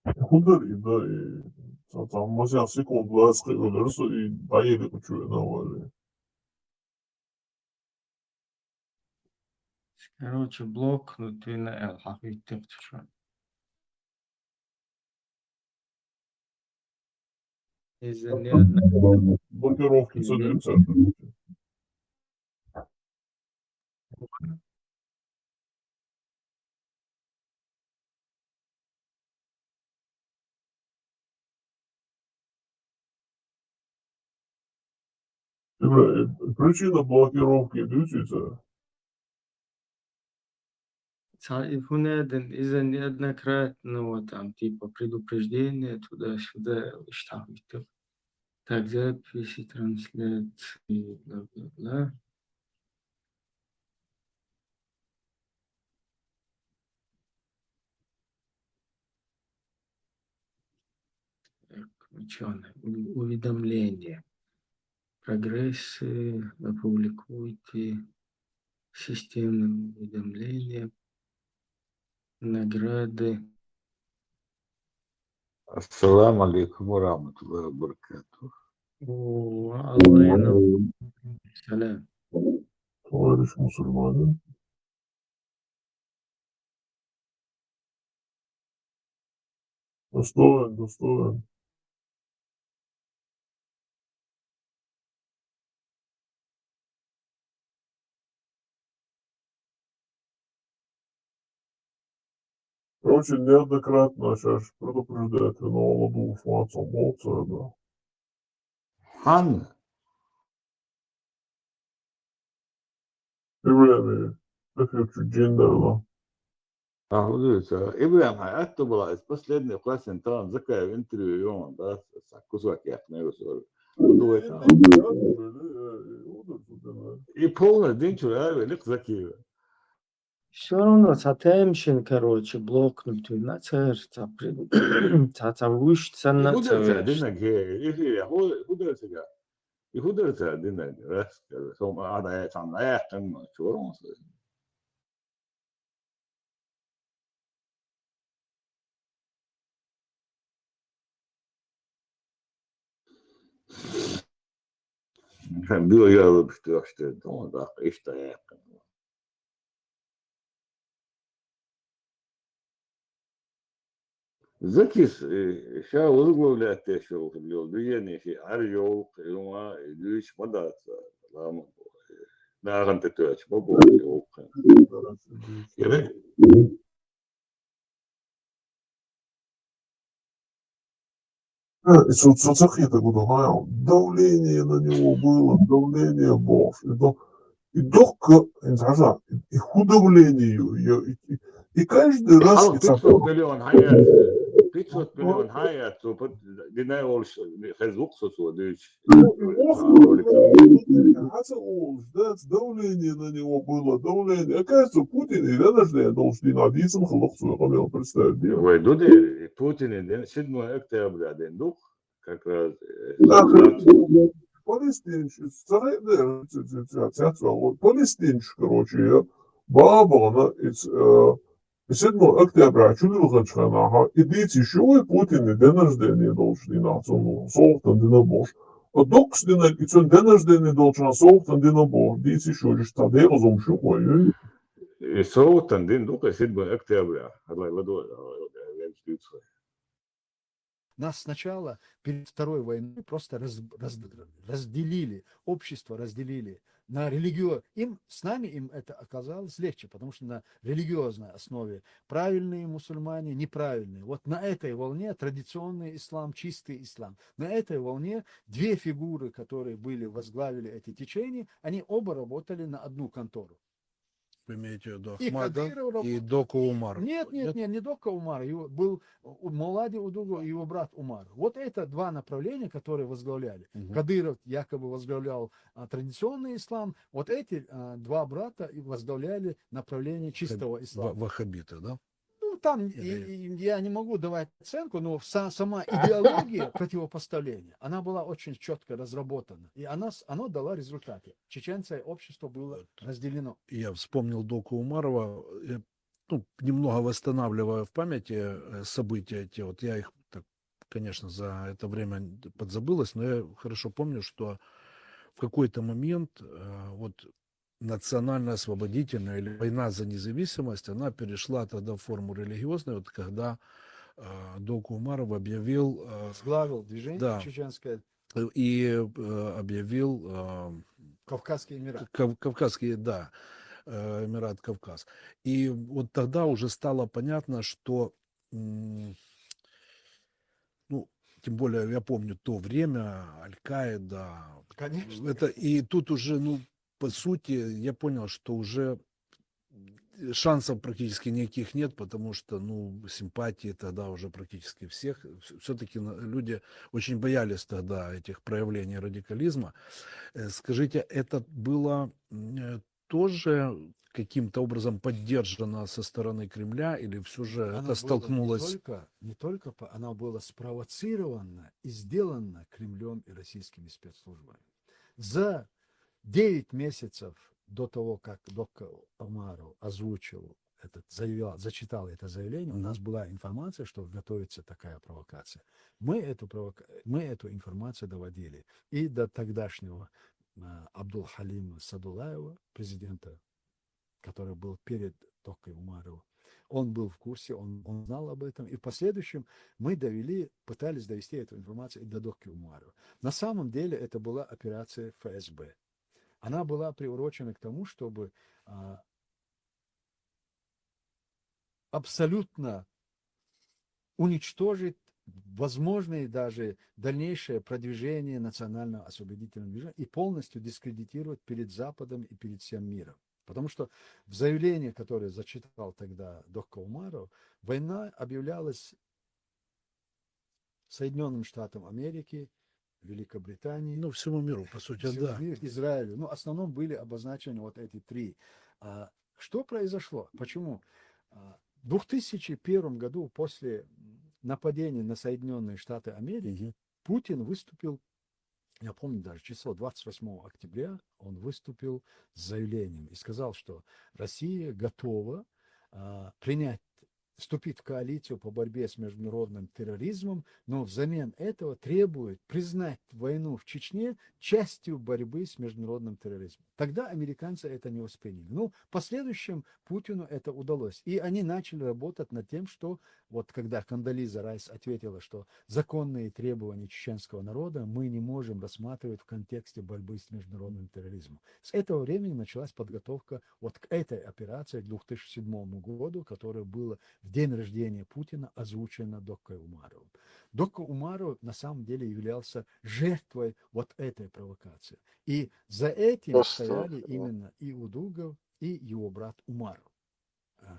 혼들이 там mesela секунд 20 ölürse поедет учу на войне. Короче, блокнут и на الحقيقة شو. إذا نيادنا Блокировки كذي. садятся. Причина блокировки движется. Хунеден, إذا نيادنا крат, ну вот там типа предупреждение туда-сюда, что там. Так, записи, трансляции, бла-бла-бла. Так, уведомления. Прогрессы, опубликуйте, системные уведомления, награды. Ассаламу алейкум ва рахматуллахи ва баракатух. Аллаху салям. Товарищ мусульманин. Достоин, достоин. Короче, неоднократно сейчас предупреждает виновного информацию молча, да. Хан, И время, как я чуть джиндерла. Ибрahim hayatı bula последний класс там закая интервью йон да кусок як не русор. И полный день чурай лик заки. Все равно цатемшин, короче, блокнуть на церца, цавуш И цена худерца цавеш. дина ге, и худерца га. И худерца дина рас, сом ада я там я там чурон. Sen bir yolu işte da işte ya. Закис, сейчас возглавляет те, что движение, арьел, юма, львич, мадаться, лама, на антиточ, бабу, Соцсети говорят, давление на него было, давление было. И только, и худавлению, и каждый раз... حاول 500 مليون حياة 500 مليون حياة دينا فيسبوك сосудыч. Хотел ждать, давление на него было, давление. Оказывается, Путин и рядом должны на дизель холодцу, я представить. Дуды Путин 7 октября день дух как раз Palestinci, Palestinci, короче, я бабана, 7 октября, чудо-лхачханаха, идите еще и Путин и день рождения должны на солтан динабош. А доксдина, и цен день рождения должен на солтан динабош, идите еще лишь таде разумшу, ой, صوتا دين дух 7 октября. Нас сначала перед Второй войной просто разделили, общество разделили на религию. С нами им это оказалось легче, потому что на религиозной основе правильные мусульмане, неправильные. Вот на этой волне традиционный ислам, чистый ислам. На этой волне две фигуры, которые возглавили эти течения, они оба работали на одну контору. Вы имеете в виду И Ахмада Кадыров и Дока Умар? Нет, не Дока Умар. Был Мулади Удугу и его брат Умар. Вот это два направления, которые возглавляли. Кадыров якобы возглавлял традиционный ислам. Вот эти два брата возглавляли направление чистого ислама. Ваххабиты, да? Ну, там я не могу давать оценку, но сама идеология противопоставления, она была очень четко разработана. И оно дало результаты. Чеченское общество было разделено. Я вспомнил Доку Умарова. ну, немного восстанавливая в памяти события эти, вот я их, так, конечно, за это время подзабылось, но я хорошо помню, что в какой-то момент вот национально-освободительная или война за независимость, она перешла тогда в форму религиозную, вот когда Доку Умаров объявил, Сглавил движение да, чеченское, и объявил Кавказский Эмират. Кавказский, да, Эмират Кавказ. И вот тогда уже стало понятно, что, ну, тем более я помню то время, Аль-Каида, Конечно. это, и тут уже, ну, по сути, я понял, что уже шансов практически никаких нет, потому что, ну, симпатии тогда уже практически всех. Все-таки люди очень боялись тогда этих проявлений радикализма. Скажите, это было тоже каким-то образом поддержано со стороны Кремля, или все же Оно это было столкнулось? не только, оно было спровоцировано и сделано Кремлем и российскими спецслужбами. За 9 месяцев до того, как доктор Умаров озвучил зачитал это заявление, у нас была информация, что готовится такая провокация. Мы эту информацию доводили и до тогдашнего Абдул-Халима Садулаева, президента, который был перед доктором Умаровым. Он был в курсе, он знал об этом. И в последующем мы пытались довести эту информацию и до доктора Умарова. На самом деле это была операция ФСБ. Она была приурочена к тому, чтобы абсолютно уничтожить возможное даже дальнейшее продвижение национального освободительного движения и полностью дискредитировать перед Западом и перед всем миром. Потому что в заявлении, которое зачитал тогда доктор Умаров, война объявлялась Соединенным Штатам Америки, Великобритании, Ну, всему миру, по сути, да. Израилю. Ну, в основном были обозначены вот эти три. Что произошло? Почему? В 2001 году, после нападения на Соединенные Штаты Америки, Путин выступил, я помню даже число 28 октября, он выступил с заявлением и сказал, что Россия готова вступить в коалицию по борьбе с международным терроризмом, но взамен этого требует признать войну в Чечне частью борьбы с международным терроризмом. Тогда американцы это не восприняли. Ну, в последующем Путину это удалось. И они начали работать над тем, что вот когда Кондолиза Райс ответила, что законные требования чеченского народа мы не можем рассматривать в контексте борьбы с международным терроризмом. С этого времени началась подготовка вот к этой операции к 2007 году, которая была в день рождения Путина озвучена доктором Умаровым. Доктор Умаров на самом деле являлся жертвой вот этой провокации. И за этим стояли именно и Удугов, и его брат Умаров,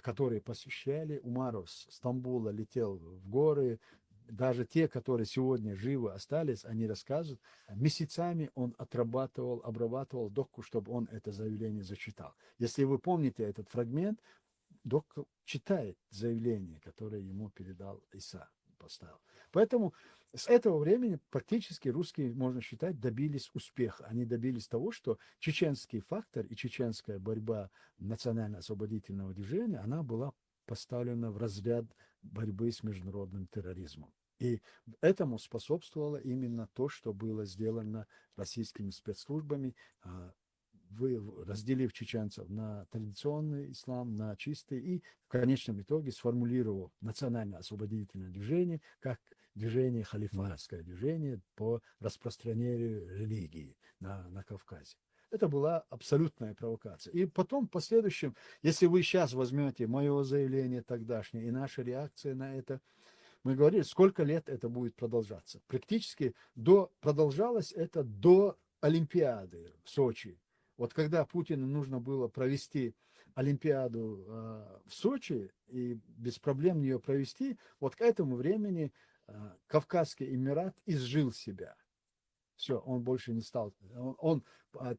которые посещали. Умаров с Стамбула летел в горы. Даже те, которые сегодня живы остались, они рассказывают, месяцами он обрабатывал докку, чтобы он это заявление зачитал. Если вы помните этот фрагмент, док читает заявление, которое ему передал Иса, поставил. Поэтому с этого времени практически русские, можно считать, добились успеха. Они добились того, что чеченский фактор и чеченская борьба национально-освободительного движения, она была поставлена в разряд борьбы с международным терроризмом. И этому способствовало именно то, что было сделано российскими спецслужбами, разделив чеченцев на традиционный ислам, на чистый, и в конечном итоге сформулировал национально-освободительное движение как движение халифатское движение по распространению религии на Кавказе. Это была абсолютная провокация. И потом, в последующем, если вы сейчас возьмете мое заявление тогдашнее и наша реакция на это, мы говорили, сколько лет это будет продолжаться. Практически продолжалось это до Олимпиады в Сочи. Вот когда Путину нужно было провести Олимпиаду в Сочи и без проблем ее провести, вот к этому времени Кавказский Эмират изжил себя. Все, он больше не стал.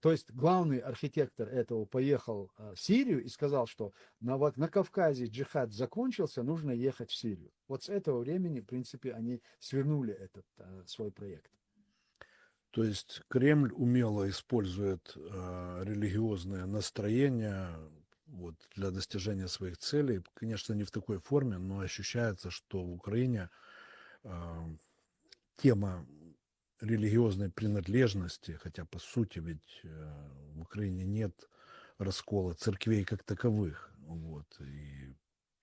То есть главный архитектор этого поехал в Сирию и сказал, что на Кавказе джихад закончился, нужно ехать в Сирию. Вот с этого времени, в принципе, они свернули этот свой проект. То есть Кремль умело использует религиозные настроения вот, для достижения своих целей. Конечно, не в такой форме, но ощущается, что в Украине а, тема религиозной принадлежности, хотя по сути ведь в Украине нет раскола церквей как таковых, вот,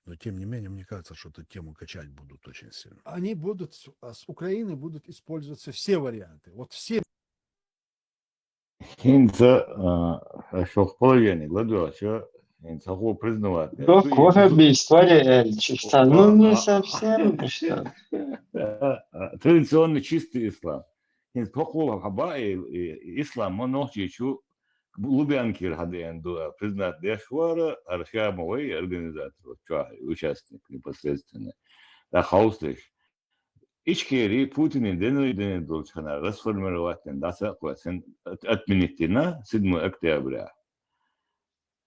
но тем не менее, мне кажется, что эту тему качать будут очень сильно. Они будут, с Украины будут использоваться все варианты. Вот все. Инца, что в половине года, что инца его признавать. Док история Эльчича. Ну, не совсем, что. Традиционный чистый ислам. Инца похожа хаба ислам, он ночью еще Лубянки Раденду признать Дешвара, Аршамовой организатор, участник непосредственно. Да, хаустыш. İçkeri Putin'in deneyden dolçana rasformировать даса квасен отменить 7 октября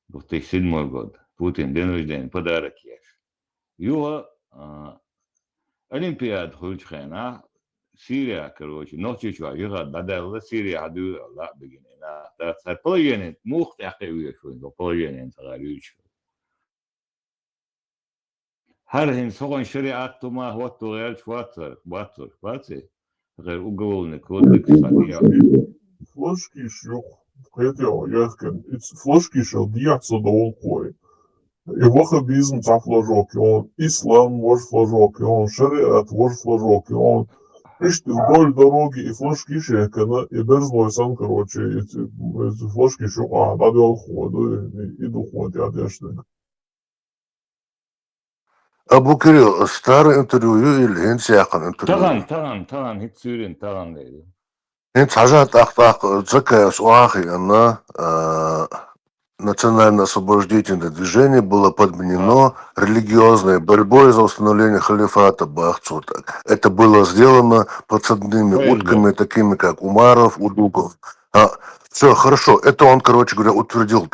2007 год. Путин день рождения подарок ешь. Его Олимпиад хулчхена Сирия, короче, ночью чего, его дадала Сирия аду ла бегинена. Да, половина мух тахтевие шо, половина интагарючо. هل هن سوون شريعة ما هو تغير باتر غير уголовный кодекс статья. Флешкиш yok. Хотел, я скажу, флешкиш дьяцо долкой. И ваххабизм за флажок, и он ислам ваш флажок, и он шариат ваш флажок, и он Ишь ты вдоль дороги и флажкиш, и берзлой сам, короче, эти флажкиш, да, ходу, и доходи, одежды. Abu Kirill, старое интервью или хенсияқан интервью? Таган, hiç sürün Tagan dedi. Хен цажат ахтах цакая суахи, она национально-освободительное движение было подменено религиозной борьбой за установление халифата Бахцутак. Это было сделано подсадными утками, такими как Умаров, Удуков. Все, хорошо, это он, короче говоря, утвердил,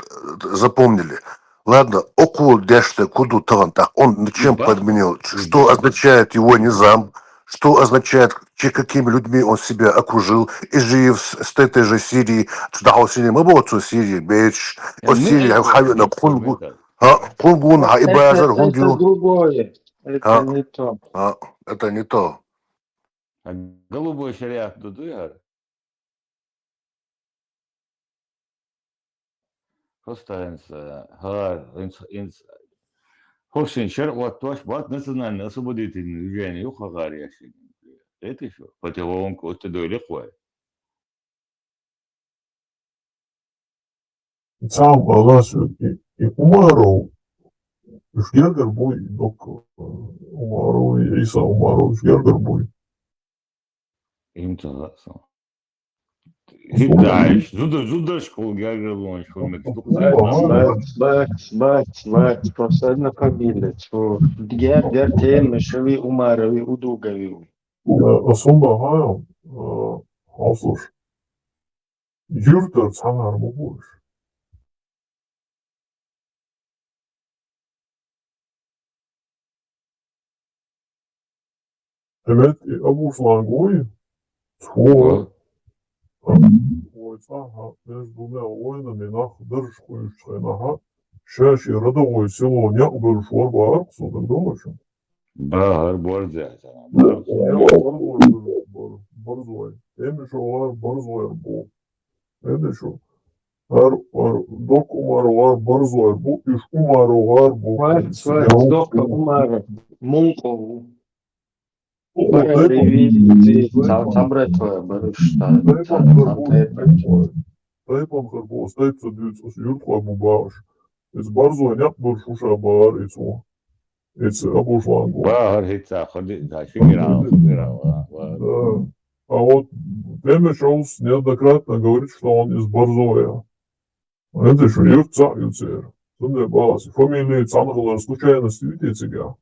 запомнили. Ладно, около деште куду таган, так он чем подменил? Что означает его низам? Что означает, какими людьми он себя окружил, и жив с этой же Сирии, туда Сирии, мы вот Сирии, Беч, о Сирии, Хавина, Кунгун, Ибазар, Это другое. Это не то. Это не то. Голубой шариат дудуяр. Просто инс Хошин шар вот тош бат национально освободительное движение ухагар яшин. Это что? Противоположку от доли хвой. Сам нас и Умаров, Шгергер бой, док Умаров, и Иса Умаров, Шгергер бой. Интересно. Hidash, zudar школ географии, хурмет Бац, просто одна фамилия. Гер, Темишеви, Умарови, Удугови. Сонда хайам, хаслыш, юртер цанар мубуш. Evet, Абуслан Гой, Цхо, Ойцаха, между двумя войнами нах держхующенаха, шаши родовое село не убершло Барксу, так думаешь? Bahar borca sana. Борзой. Эмишо борзой был. Это что? Док Умар борзой был, иш Умар был. Док Умар, Мункову. Ревизии, Самбретва, Барышта, Тайпан Харбо, стайпса дюйцус, юртхуа бубаш. Из борзой нет боршуша бар, ицу. It's Абушлангу. Bahar hitsa, ходи, да, фигурал. Да. А вот Теме Шоус неоднократно говорит, что он из Борзоя. Это еще Юрца Юцер. Сунде Баласи. Фамилии Цангалар случайности видите себя.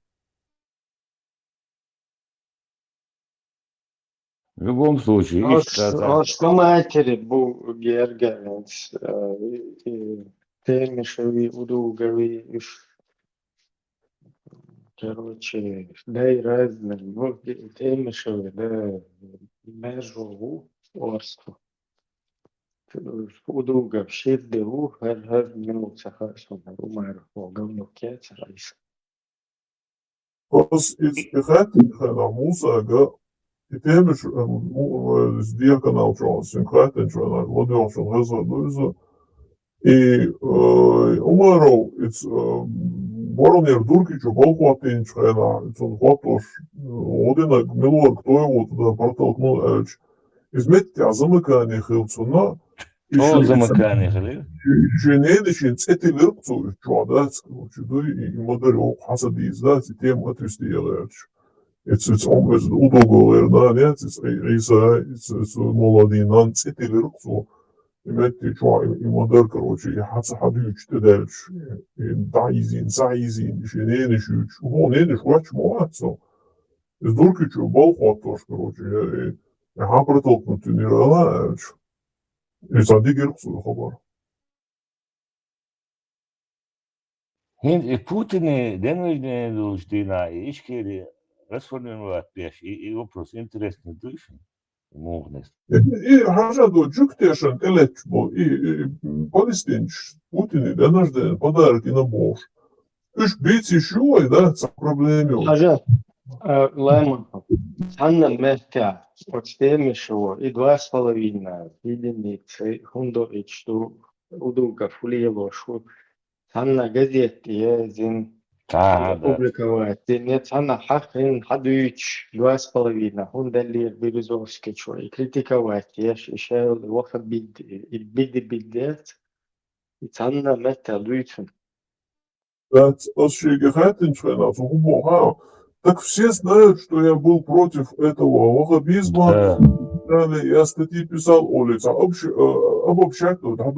В любом случае, что матери был Гергенс, Темишеви, Удугови, короче, да и разные. Ну, Темишеви, да, Межову, Орску. u druga širde u her minūte hārsuna rumāru o galveno kēca raisa. Tas ir Hättinchena mūsēga, ir tēmeši diakanāčos, un Hättinchena gladiāšana rezervuiza, i Umarov, it's Baronir Durkiču Balkotiņšēnā, it's un Hotoš, Odina Milorg Toivotu, da Partalk Mulēč, izmetjā zamykānie Hilcuna, O zamykanie хлеб. Женщины эти лирцу, что, да, и модель хасадиз, да, тем отвести it's always удобно, да, нет, it's молодина, эти лирцу, иметь, что, и модель, короче, и хасадиз, тедельш, и дайзин, женщины, он не швач молодцу. Из дурки, что, балхотош, короче, и хапратолкнуть не ралач. И садигер, хабар. Hin Putini denojne duždina i iškeri rasformulēt i вопрос интересный duši. Mūgnes. И хажаду джуктешен элечбо, и палестинч, Путини, денажден, подарки на бош. Уж бить еще, да, с проблемой. Haža, Lēman, Anna mērķā, od stēmišo, i 2,5 единицы, Hundovичту, u druga fulielošu, Anna газети езин, Да. публиковать. Нет, Анна Хахин, Хадуич, 2,5. Он дали Березовский, что и критиковать. Я еще воха бидет. И Анна Мета Дуичен. Да, Хэттинчена, так все знают, что я был против этого ваххабизма. Я статьи писал улица, обобщать тут, да,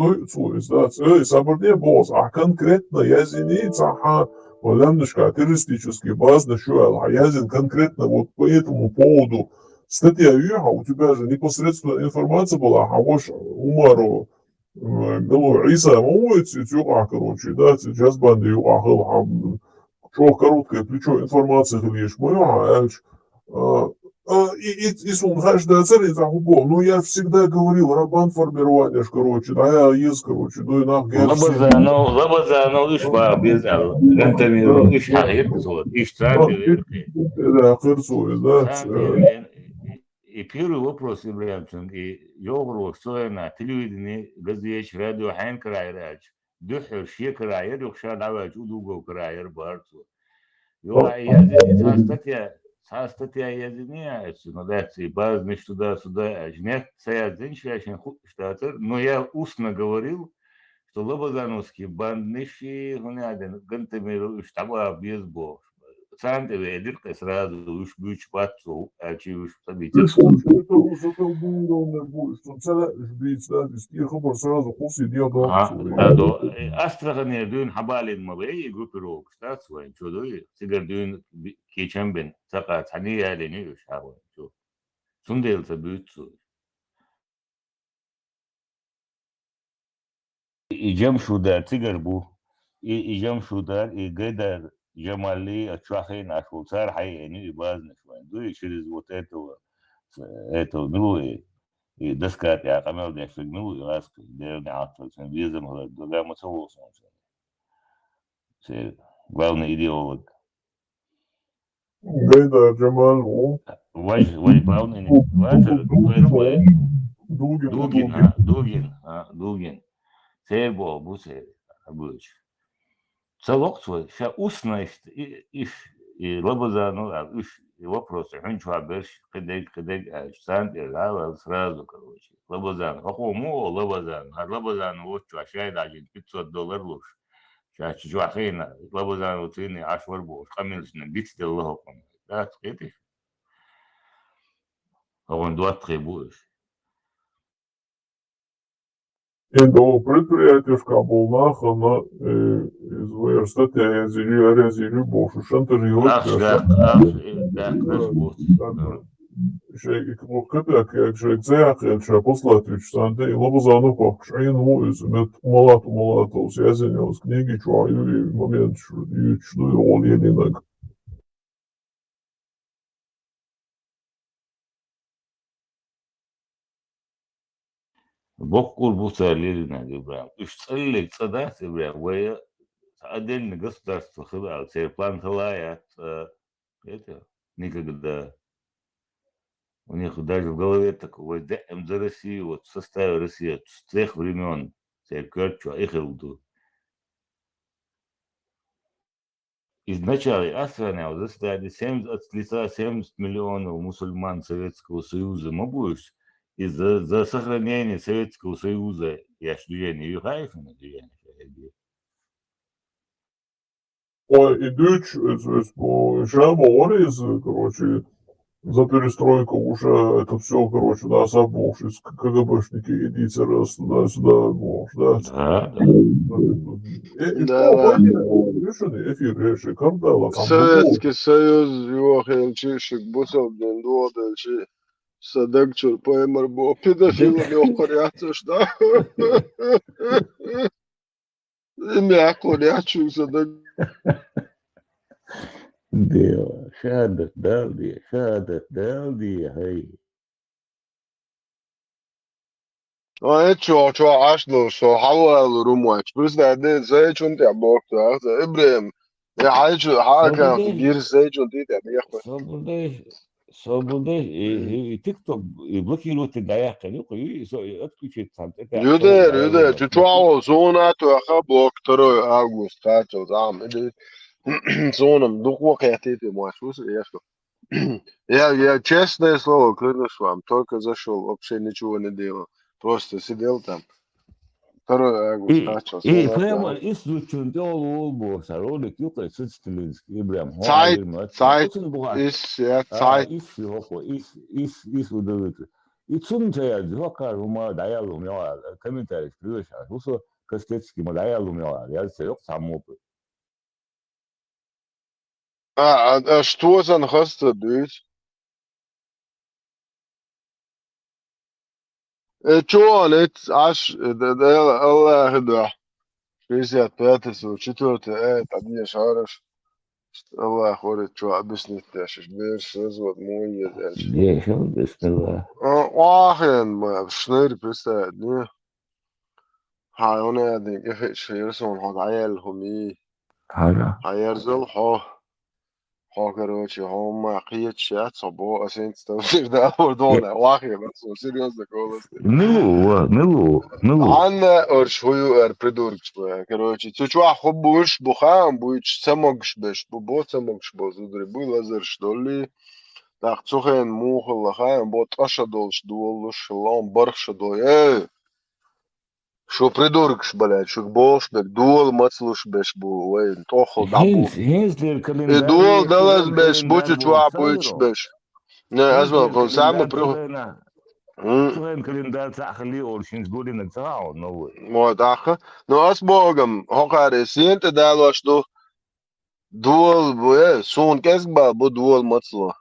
соборне босс, а конкретно я зеница, немножко террористический баз нашел, а я конкретно вот по этому поводу статья уехала, у тебя же непосредственно информация была, а ваш Умару, Иса Мамуиц, короче, да, сейчас банды юахал, что короткое плечо информации лишь моя, и сумхаш да царит ахубо. Ну я всегда говорил, рабан формирования, короче, да я есть, короче, да и нах Лабазано уж бабизал. Гантамиру уж хагирцот, иш царти. Да, херцует, да. И первый вопрос, Ибрahimson, и йогру стояна телевидение, газеч, радио, хайн крайрач, духер, ши крайер, юхша давач, удуго крайер, барцу. Йога язык, статья языния, но да, и базмиш туда-сюда, нет, стоят женщины, штатер, но я устно говорил, что Лобозановский бандныши, гантамиру, штаба без бог. Сам ведерка сразу уж бьюч пацу, а чи уж собите. Это уже был будет, что целая жбить, да, и хабар сразу после диаграмму. Да, Астрахани дün habalin mabeyi grupirok, stat свой, чудо, сигар дün keçen ben, sakat hani yerleniyor şahı, çok. Sundelsa büyütsü. İcem şudar, sigar bu. İcem şudar, гайдар Джамали, Ачахин, Ашулцар, Хайни, и Базных, и через вот этого, ну, и доскать, я камел, я фигнул, и ласка, деревня, визом, другая мацелоса. Главный идеолог. Гайдар Джамал, Вач, главный, Дугин. Сейбо, Бусе, Абуч. Целок свой, вся устность и Лобозану, и вопросы, хунчу аберш, кадек, сан, и сразу, короче. Лобозан, какому Лобозан, а Лобозан, вот, чашай, даже $500 луж. Сейчас чувахина, Лобозан, вот, цены, аж варбош, камильсина, битсти лохом. Да, скидишь? А он 20 будешь. До предприятия был нахана из университета я зелю больше шантажировать. Как же цех, это послать санте и Лобозанов покшай, ну из малату связано с книги, что и момент, что он единок. بقول بوصل لنا إبراهيم اشتغل صدات إبراهيم ويا отдельное государство хыда план хылая это никогда у них даже в голове такого за Россию вот в составе России с тех времен Керчу их изначально Астрана заставили 70 от лица 70 миллионов мусульман Советского Союза мобуешь за сохранение Советского Союза я не юхаев Ой, и дичь, короче, за перестройку уже это все, короче, да, забывшись, КГБшники идите раз туда-сюда, ждать. да. И Да, да. решили эфир, решили, кардала, там, Советский Союз, его хелчишек, бусовден, дуодельчи, садекчур, поймарбо, педофилами охоряться, что? Ими охорячу, садек. Дело, шадат далди, хей. А это что, ашло, что хавал румач, просто один зайчун тебя бог, так, Ибрахим, я хочу, хакан, гир зайчун ты тебя ехал. Свободой и TikTok и блокируют и даяка, ну и отключить сам. Юде, чучуао, зона, то аха блок, 2 август, качал, там, иди, зоном, дух вахеты ты мой, слушай, я что. Я, честное слово, клянусь вам, только зашел, вообще ничего не делал. Просто сидел там. 2 августа качал, И зона, прямо изучен делал олбо, ролик, юка, цицтилинский, прям, Zeit, Zeit очень богат. ist, ja, Zeit. Из удовлетворения. И 춘자야 조카 루마 나야 루며 코멘터리 그러셔. 그래서 그스테츠기 뭐 나야 루며 야세요 사모. Что за нахаста, dude? Чё, нет, аж, Allah, да. 65-й, 4-й, одни шарыш. Allah, ходит, что объяснить, я сейчас берешь, вот мой дальше. 네, 형 됐습니다. Ахен, мы, шныр, представь, не? هاي هنا دي قفش يرسون هاد عيال همي 가자. هيرزل ها كروتشي هم قيت شات صبو أسين تستوشر ده أوردونا واقعي بس سيريوس ده كولس ملو. عنا أرشويو أربدوركش بقى كروتشي تشوع خبوش بخام بويش سمكش بش بو سمكش بوزودري بوي لازرش دولي تاق تسوخين موخل لخاين بو تقشدولش دولش لام برخش دول شو придуркш, блядь, شو бош, бек, дуол мацлуш беш бу, вейн, тохл дабу. Hens der И kalender дуол hier далас schon беш, kalender бучу чуа буич Bolsonaro. беш. Не, Hens азма, der кон саму kalender приху. Zuhören kalender Sachli or Shins good in the town, no way. Мо даха. Но аз богам, хокаре, сиенте далаш ду, дуол, сун кесба, бу дуол мацлу.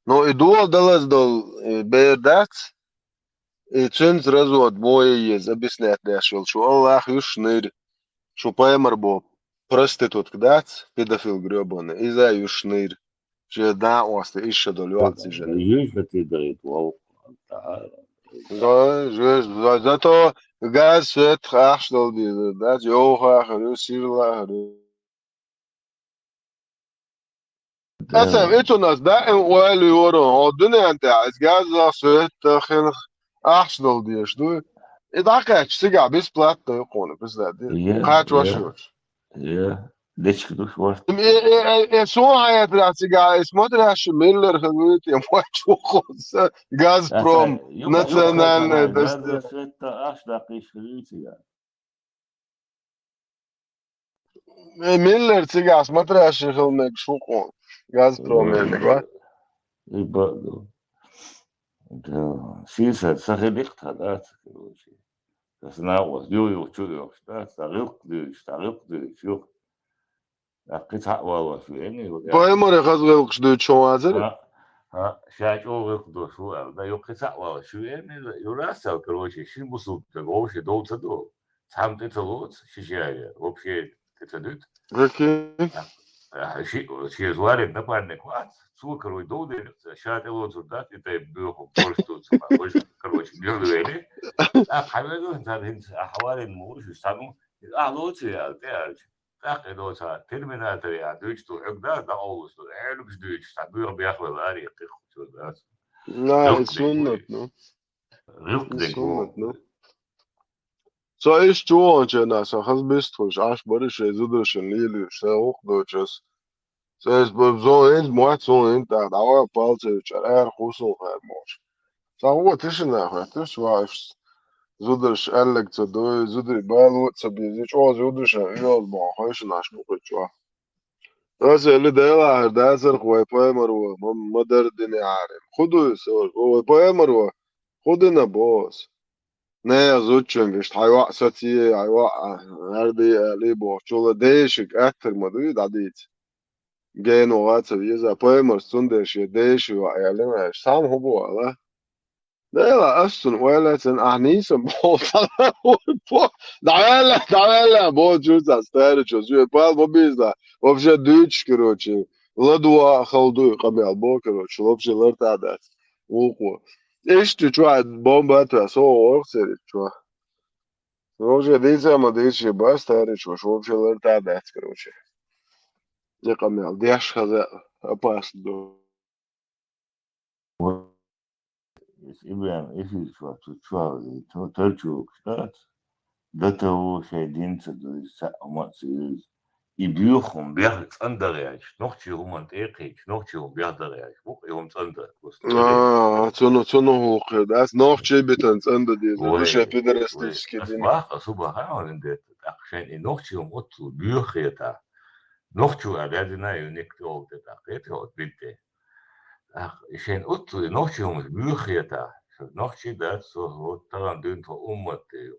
Но и дуол далас дол, бер дац, и цин сразу от боя ез, объяснять дашил, что Аллах юшныр, что поймар бо. Проститутка, dac, pedofil gröbone, iza юшныр. Че да, оста иша до львацы жены. Есть это говорит, вау. Да, зато газ свет хашдал бизе, да, жоха, хрю, сирла, хрю. Асам, это нас, да, уайли ворон, одуне анте, аз газ свет хен хашдал бизе, что? И так, сега бесплатно иконы, представляете? Кач вашуш. Лечь душ ваш. Son hayatı смотришь Miller говорит, я хочу Газпром национальный достиг. Это аж так и шрифтия. Miller цыга, смотришь хилмек шукон. Газпром это, Ибо, да, сиса, сахелих тогда, короче. Знал, ю, чудо, да, старик, все. А кита вала, не Поймали хазвел что чуазер. شايف أول شو ده يوم كسر شو يعني يراسل كروشي شو مسوق تقولش دول تدو سام تطلعت شيء вообще تتدوت Какие? شيء زوارد напарник вас, цукру и доудер, сейчас это вот сюда, это бюху, просто короче, бюху, حبيبي انت حوالي الموش يستعملوا لوتي يعني لوتا ترميناتور يعني دويتش تو عقدا دا اولس تو ايلوكس دويتش تعبير بياخذ الاري يقيق تو الناس Na, رق ist Sunnet, دينكو ne? رق Ist Sunnet, دينكو ne? So ist Joan, Jenna, so has bist du, ach, barisch, zudrischen, lili, sehr hochdeutsch. So ist so ins Mord, so in der Dauer, Palze, Husel, Herr Mosch. So, what is in there? Das war es. Zudrisch, ehrlich, zu do, Zudri, Balu, zu bizich, oh, Zudrisch, ja, bon, heisch, nach, Schmuckitsch, بس اللي ده ده سر خوي باي مروه ما در دني عارف خدوا يسوي هو باي مروه خدنا بوس نه زوجين فيش حيوان ساتي حيوان هردي اللي بو شو ديشك أكثر مدريد عديت جاين وقت سبيزا باي مرسوندش ديش وعيالنا سام هو بو لا أصلا ولا تن أعنيسم بو давай бо чуza старичо жуе пал бобиза вообще дыч короче ладуа халду камел бо короче вообще лертадат уку эшти чуа бомба та со орсери чуа вообще дизама дичи ба старичо вообще лертадат короче не камел деш хаза опасно إبراهيم إيش شو ترجو كتات ده تو شايدين تدو سأمات سيرز يبيوخهم بياخد أندر يعيش نوختي هم أنتيقيش نوختي هم بياخد يعيش بوك يوم أندر بس цуну хуқи дас нох чи битан цанда диз душа وي пидорастический дин أصبح سبحان الله عشان نوختي هم أطلو بيوخيتا نوختي أعدادنا يونيكتو تتاقيتو بنتي عشان أطلو نوختي هم بيوخيتا نوختي ده سو طبعا دين تو أمتي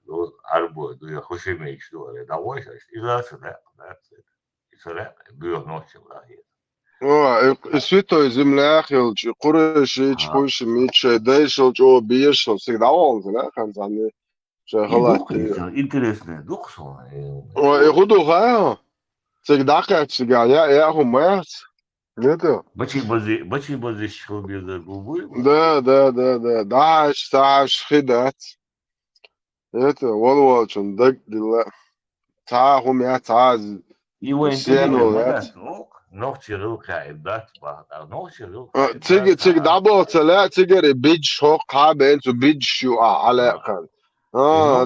لو عربو دو يخشي ميشتو ده واش إذا سرق بيوخ نوختي ولاهي свитой земляхил чи курыши чпуш митше дэшил чо биешил всегда он да ханзани шахалати интересный дух сон ой худу ха всегда как всегда я хумэц это бачи бази шхил без губы да саш хидат это волволчун даг дила та хумя та его сену noch chirurg عدات noch chirurg تيجي دابو تلا تيجي بيج هو قابل تو بيج شو على كان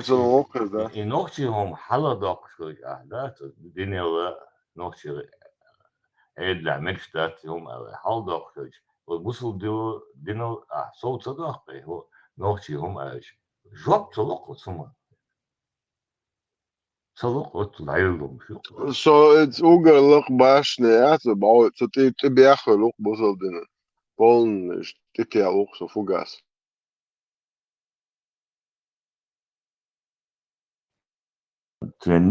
تو كذا noch chirurg حلا داق شو عدات الدنيا noch chirurg ادلع مكشتات يوم حال داق شو وبوصل دينو صوت صداق هو noch chirurg ايش جوب تلقوا ثم صدق وتلعيلهم شو so it's ongelukkig baas nee te bouwen tot te bergen ook bosel binnen Polen is dit jaar ook zo fugas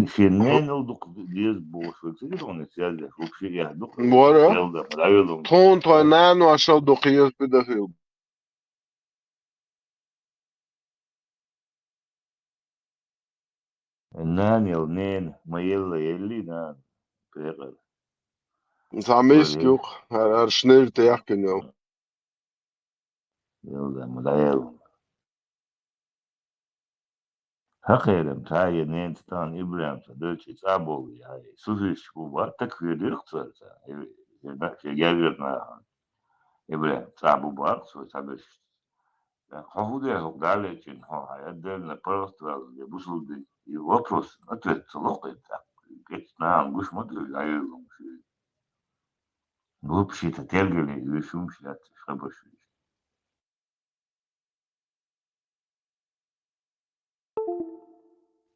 فنان ودق ديز بوش وتيجون يسال وبشي يهدق 뭐라? العيلهم ton toinaan was zo dokier pedofil النان يلنين ما يلا يلي نان بيغل Samisk ook snel te jakken jou يلا ملايل هخيرم تاي نين تان إبراهيم تدرشي تابو يعني سوفيش بوبا تكفير يختار في جاجرنا إبراهيم تابو بار سو تابش خافودي هو قال لك إن هو هيدل نبرت بوصل دي يوقف أتوت تلقي كتنا مش مدري عايزهم شيء بوبشي تترجل يشوم شيء خبر شيء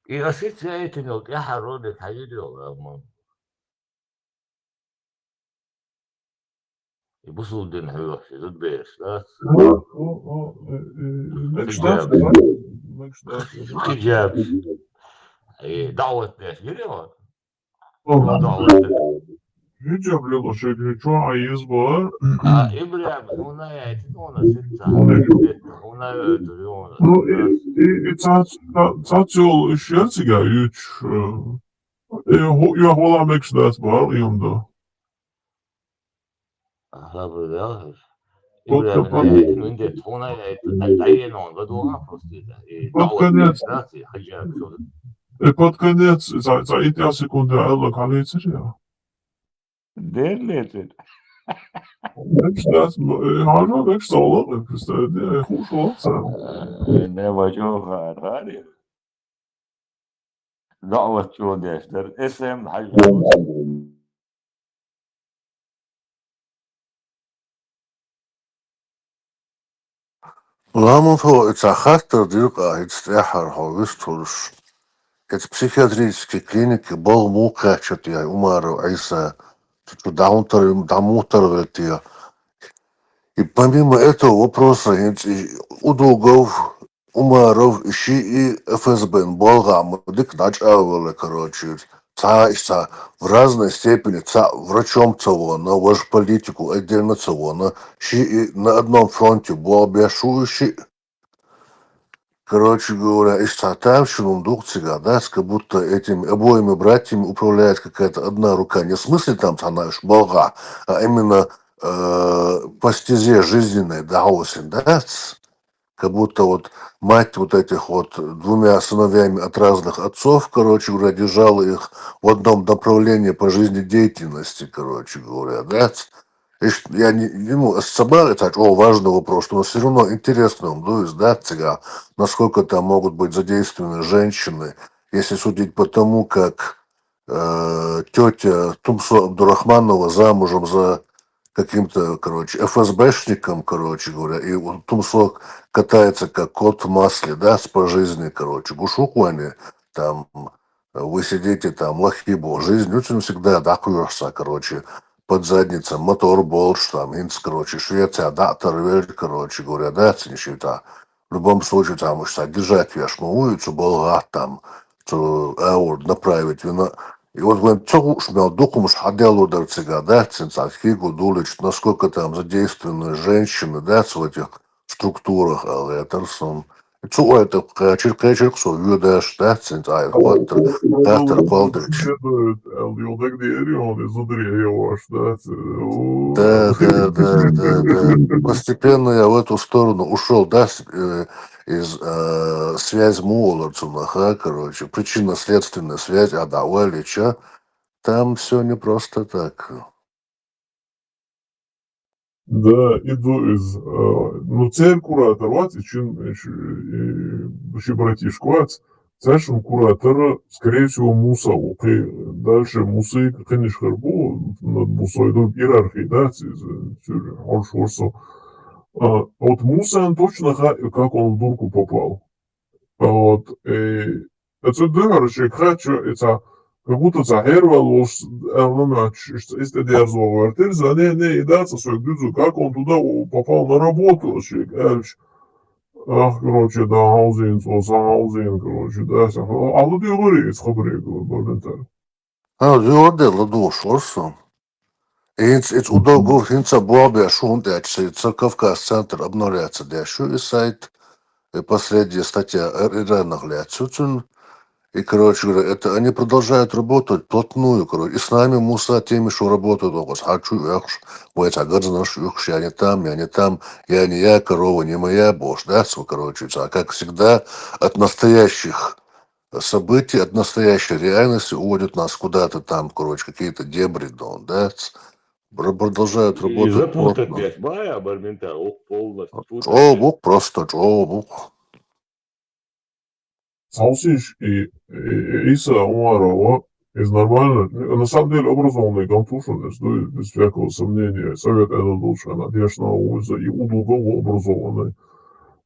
إيه أسيت سايت إنه يا حرودة حيدي ولا ما يبصوا الدين حلو شيء ضد بيش لا شو جاب دعوة ناس جريمة دعوة Hiç yapılıyor şekli çoğu ayız var. إبراهيم هنا يعتنون ستة هنا يدرون Taç yol şertsiga 3 Ja, voilà, mix that's бар, имда. Hlapıda. Под, يقول под, إنه أنت تفونا تعين on بدوها просто под دعوة конец, регистрации حاجة شو под конец, за эти секунды, Алла Калицерия. دير Mix that's, harca mix sağlam, işte, hoş olsa. ne بشوف غالي دعوة شو ديشتر اسم حاجة شو Ламон хо это хартер дюка это вистулш. Это психиатрические клиники был мукачат я умару айса чуть даунтер И помимо этого вопроса у долгов умаров ищи и ФСБ болгам дик начавали, короче. Ца в разной степени врачом цавона, ваш политику отдельно цавона, щи и на одном фронте был бешующий. Короче говоря, из татарщину духцига, да, как будто этими обоими братьями управляет какая-то одна рука. Не в смысле там, знаешь, болга, а именно по стезе жизненной, да, осень, да, как будто вот мать вот этих вот двумя сыновьями от разных отцов, короче говоря, держала их в одном направлении по жизнедеятельности, короче говоря, да. Я не собрал это, важный вопрос, но все равно интересно, ну, да, цыга, насколько там могут быть задействованы женщины, если судить по тому, как тетя Тумсо Абдурахманова замужем за каким-то, короче, ФСБшником, короче говоря, и вот Тумсо катается как кот в масле, да, по жизни, короче, гушукване, там, вы сидите там, лохибо, жизнь очень всегда дакуешься, короче, под задницей, мотор болш, там, инц, короче, Швеция, да, торвель, короче говоря, да, цинщита. В любом случае, там, уж содержать вешму улицу, болга, там, направить вина. И вот when цогушмел докумуш хаделу дарцига, да, цинцахигу, дулич, насколько там задействованы женщины, да, в этих структурах, алетерсон. И цуа это качер, что видишь, да, цинцай, хваттер, квалдрич. Yıldaki değeri onu задыря yavaş, да, Да. Постепенно я в эту сторону ушел, да, из связи Муоларцунаха, короче, причинно-следственная связь, а да, Уэлича, там все не просто так. Да, иду из, ну, цель куратора, братишку, Сашин куратора, скорее всего, Муса, окей, дальше Мусы, конечно, был над Мусой, идут иерархии, да, он шорсо. Вот Муса, он точно, как он в дурку попал. Вот, это короче, это как будто захервалось, ist der so вертель, не, и да, как он туда попал на работу, ах, короче, да, Хаузин, короче, да, а вот я говорю, из Хабрека, моментально. Диодела душорсо. Инц удобно, инца бобя шунта, Кавказ-центр обновляется дальше, и сайт, и последняя статья наглядцу. И, короче говоря, это они продолжают работать плотную, короче. И с нами Муса теми, что работают, хочу, я не там, я не я, корова не моя, бош, да, короче. А как всегда, от настоящих событий, от настоящей реальности уводят нас куда-то там, короче, какие-то дебри, да, продолжают И работать запутать плотно. весь бая бармента полностью Джо просто Джо Саусиш и Иса Умарова из нормально, на самом деле образованный конфушенец, без всякого сомнения, совет это лучше, надежда улица и удобно образованный.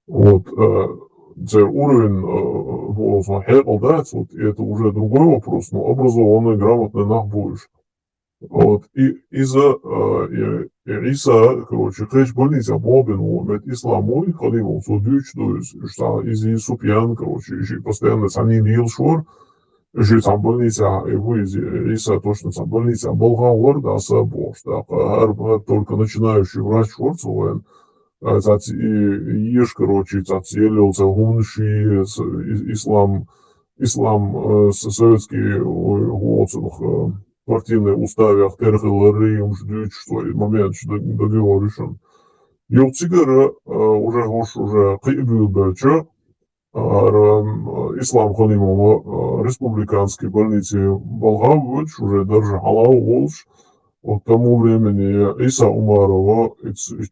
Вот, це уровень голоса хекалдать, вот, и это уже другой вопрос, но образованный, грамотный нах будешь. Вот, и Иса, короче, хэч больница Бобин, вот, исламой, халимом, судюч, то есть, что из Супьян, короче, еще постоянно сани нил шор, еще там больница, его из Иса точно там больница Болгауэр, да, сабош, да, только начинающий врач Шорцовен, еш, короче, целился гунши, ислам, ислам советский гоцинг партийный уставях терхелары умждюч, что момент, что договоришен. Юлцигара уже гош уже кыйбил бельча, ислам халимова республиканской больницы Болгавыч уже даже халау волш. От тому времени Иса Умарова,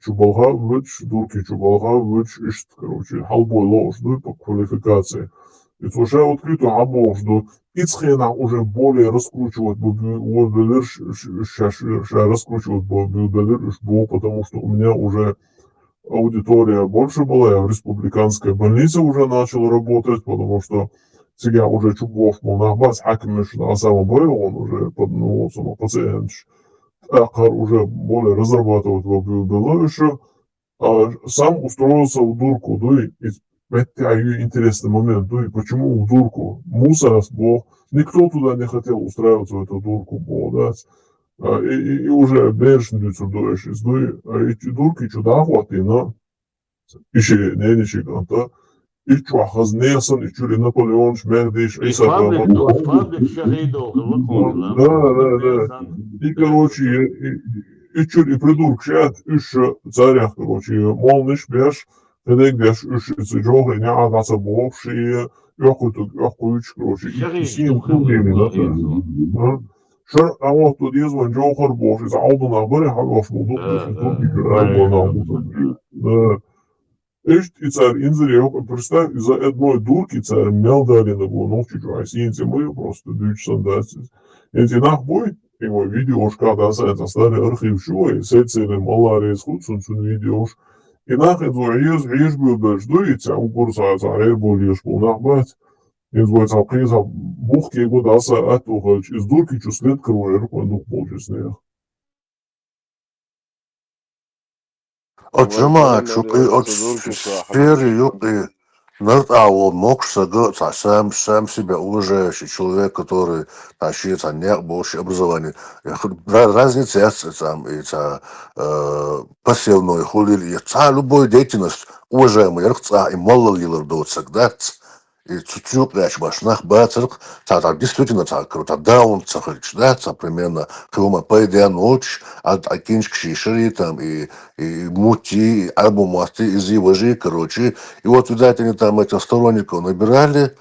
Чубалгавыч, Дурки Чубалгавыч, короче, халбой ложду по квалификации. И уже открыто обожду. Ицхена уже более раскручивать раскручивать был, потому что у меня уже аудитория больше была, я в республиканской больнице уже начал работать, потому что сега уже Чубов, Монахбас, Хакимиш, на самом деле он уже пациент, Акар уже более разрабатывать было еще, сам устроился в дурку, да, и это интересный момент, да, и почему в дурку? Мусор, бо, никто туда не хотел устраиваться в эту дурку, бо, да, и уже бережно сюда да, эти дурки чуда хватина, еще не ничего, да, и чуахаз несан, и чули Наполеон, Шмердиш, и Фабрик шахидов, да. И, короче, и чуть и придурк шат, еще царях, короче, молниш беш, тедек беш, еще цеджога, не агаса бовшие, яхуюч, короче, и син кулими, да. Шар, а вот тут езван джохар бош, из алдуна бери, хагаш булдук, да. И царь инзрел, представь, из-за одной дурки царь мял дали на ночью, а синти мы просто дючсан дать. Эти нахбой, его видеошка, да, сайта старый архив шо, и сетсели малария скутсун сун видеош. И нахед еш был дальше дуется, у курса царь был еш был нахбать. И звается приза бухки его даса атуха, из дурки чувствует круэр, он дух полчасных. От жама чупи от сферы юпи нарт аво мокшага сам себя уважающий человек, который тащится не больше образования. Разница есть там и пассивной хулили, любую деятельность уважаемый, и мало ли всегда. И чуть-чуть ляч башнах бацарк, действительно круто, даун цахалич, да, примерно, хрума пойдя ночь, акинчик шишери там, и мути, альбом масти из его же, короче. И вот, видать, они там этих сторонников набирали,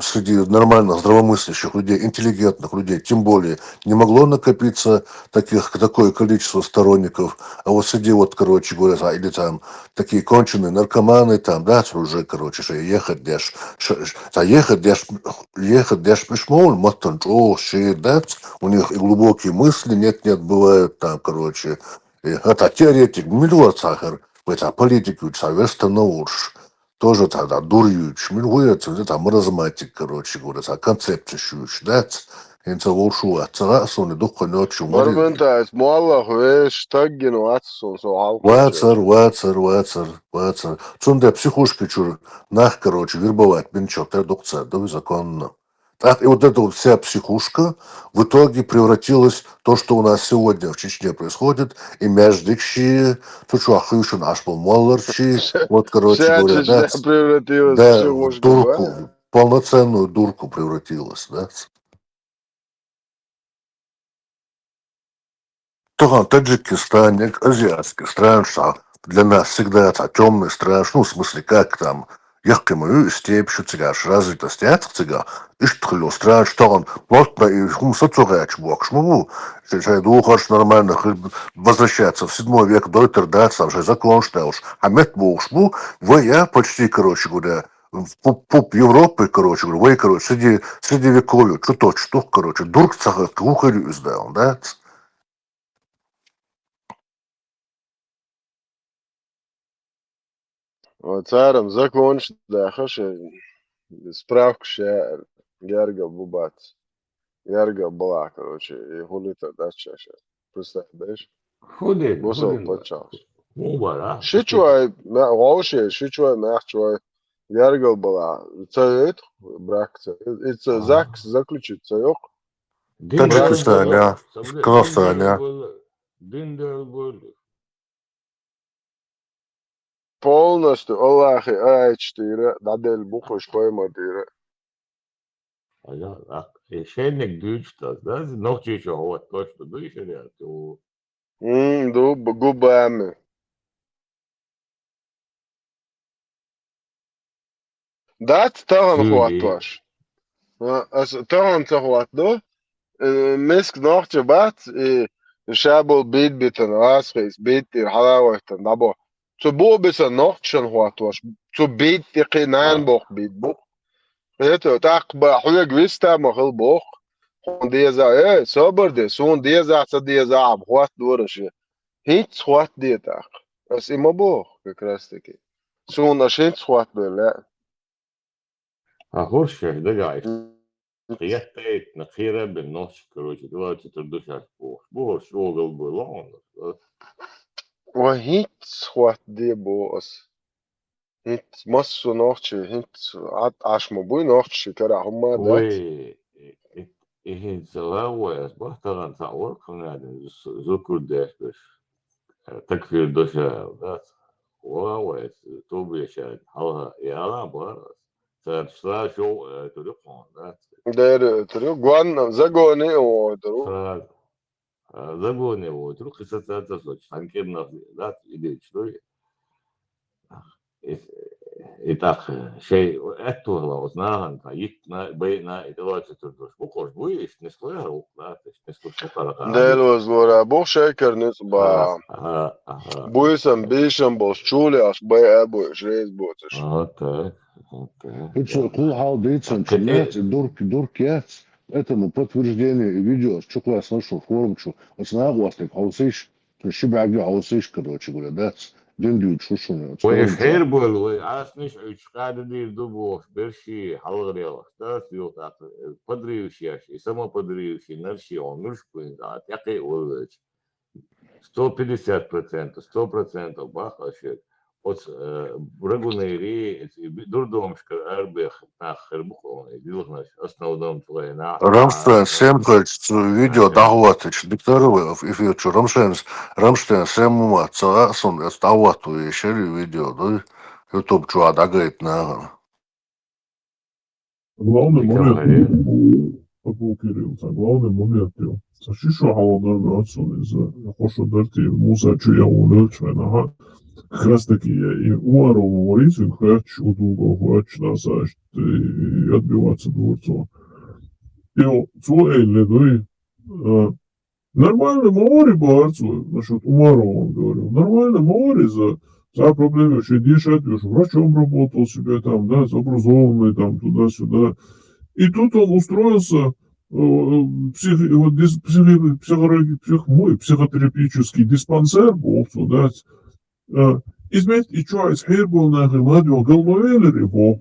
среди нормальных, здравомыслящих людей, интеллигентных людей, тем более, не могло накопиться такое количество сторонников, а вот среди вот, короче говоря, или там такие конченые наркоманы, там, да, уже, короче, что ехать деш, ехать деш пешмол, мотон, да, у них и глубокие мысли, нет, бывают там, короче, это теоретик, миллион сахар, это политику, совершенно науш. Тоже тогда дурьюч, милуется, это маразматик, короче говоря, концепция щуч, да, это волшу отцарас, он и духа ночью Varbūt mualla huēš tagginu acis un savu Вацар, halkučēs. вацар. Цунде психушки чур, нах, короче, вербовать, бенчок, тредукция, да, законно. Так, и вот эта вот вся психушка в итоге превратилась в то, что у нас сегодня в Чечне происходит, и междикши, то, что ахюшин аж был молларчи, вот, короче Вся говоря, да, Чечня превратилась в да, в психушку, дурку, да? полноценную дурку превратилась, да. Тогда Таджикистан, азиатские страны, что для нас всегда это темный стран, ну, в смысле, как там, яхкамаю, степь, что цыгаш, развитость, это цыга, и что ли, стран, что он, плотно, и сацугач, бог, шмогу, что духаш нормально, возвращаться в 7 век до Тердаца, уже закон, что уж, а мет бог, шму, я почти, короче говоря, в пуп Европы, короче говоря, вы, короче, среди вековья, что, короче, дурк цага, кухарю издал, да, Ceram, закончить, да, хорошо. Справку ще Герга Бубац. Герга была, короче, и гулита дача сейчас. Представляешь? Худин, Бусал почалось. Мубара. Шичуай, вообще, шичуай, мягчуай. Герга была. Цает, брак, это ЗАГС заключится, yok. Таджикистане, Казахстане. Диндер был. Полностью, Аллахи, А4, Дадель Бухош, Койматира. Šeņek dūčtās, das nošķīšo hot točtu dūšarā, tu Du gubami. Dats tahan sūlī. hotoš. Es tahan hotu. مسك نوختي بات شابو بيت بيتن راسخيس بيت الحلاوة نبو تبو بس نوختشن هواتوش تو بيت تقينان بوخ بيت بوخ هيتو تاقبا حوية جويستا مخل بوخ هون ديزا صبر دي سون ديزا ديزا عب هوات دورش هيت هوات دي تاق بس إما بوخ كراستكي سون أشيت هوات بلا Ахурши, дагайс. Қият тейт на хира бен нос, короче, 24 пух. Борш огал был он. وهيت هوات دي بوس هيت مصو نوختشي هيت عاش مبوي نوختشي كرا هما دات Ой, إيه زلاوة بحتغن تعور كنا زكور داش بس تكفير دوشا ذات واوة توبي شاد حوها يالا بارس صار شلا شو تلقون ذات داير تريو جوان زاجوني ودرو صار زبوني وتروح قصة تصلح حنكرنا ذات إيدي شوي إتاخ شيء أتوه لو ناهن يتنا بينا إدوات تردوش بقول بويش نسخة وقلات نسخة شطرة داير عادي وزورا بو شاكر نسبا بويسن بيشن بوس شولي أش باي أبو شريز بوتش اوكي اوكي Причем Кулхал Дейтсон Ты- 14 дурки этому подтверждение видео, что класс нашел форму, вот на гласник хаусиш, то щебяги хаусиш, короче говоря, да, дендю чушуня, وإيش هيربل وعاسنش عيش قاعد دير دبوش برشي حلغ ريالك تاس يوتاق بدريوشي ياشي سما بدريوشي نرشي ونرش كوين ذات يقي ولج 150%, 100% бахашек. От брагунери дурдомшка арбех нахер бухо идилгнаш основном твоя Рамштайн, на 7 видео дагватыч, дикторы, и Рамштайн, 7 царасон, это дагвату, еще видео, да, YouTube чуа дагает на. Главный момент, Говори. какого Кирилл, главный момент, Сашишу Халадар Ратсон из Хошо Дарти, Муса Чуя Улечвена, как раз таки и Уару Варицин, Хач, Удуго, Хач, Насаш, и отбиваться дворцом. И цуэй ледой, нормально Маори барцу, насчет Умарова он говорил, нормально Маори за проблемы, что дышать, что врачом работал себе там, да, образованный там туда-сюда. И тут он устроился психотерапевтический диспансер, был туда. Измет и что, из Хейрбол на Геладио Галмавелери был.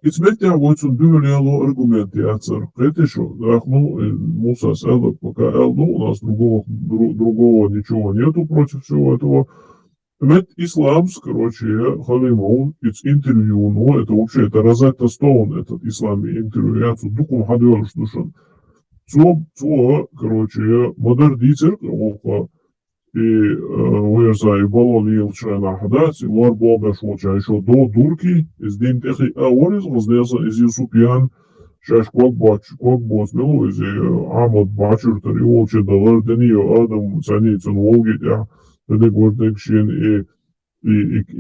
Измет я вот он дюляло аргументы отцар. Это что, ну, Муса Селок пока ну, у нас другого ничего нету против всего этого. Мет Исламс, короче, Халимон, из интервью, ну, это вообще, это Розетта Стоун, этот ислам интервью, я тут дукум хадёр, слушан. Короче, модер дицер, и уезжай, и балон елча на хадать, и лар бога швоча, еще до дурки, из дин техи аорис, воздеса из Юсупьян, шаш кок боц, милу, из Амад Бачур, тари волча, далар, денио, Адам, цаницын, волгит, я, и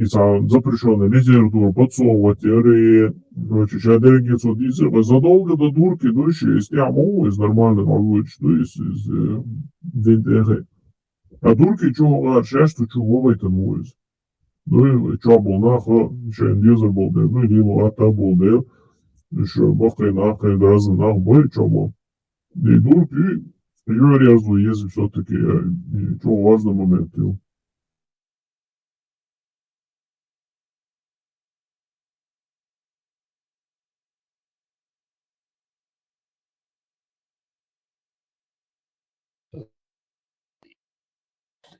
запрещенная литература, подсовывать, короче, чадергицу дизель, задолго до дурки, ну, еще из тяму, из нормальных обычаев, ну, из дентехи. А дурки, что, часто, что, вовайте, ну, из. Ну, и что, был нахо, еще дизель был, ну, и либо ата был, еще бахай нахо, грозы нахо, бой, что был. И дурки, ее резу, если все-таки, что важный момент,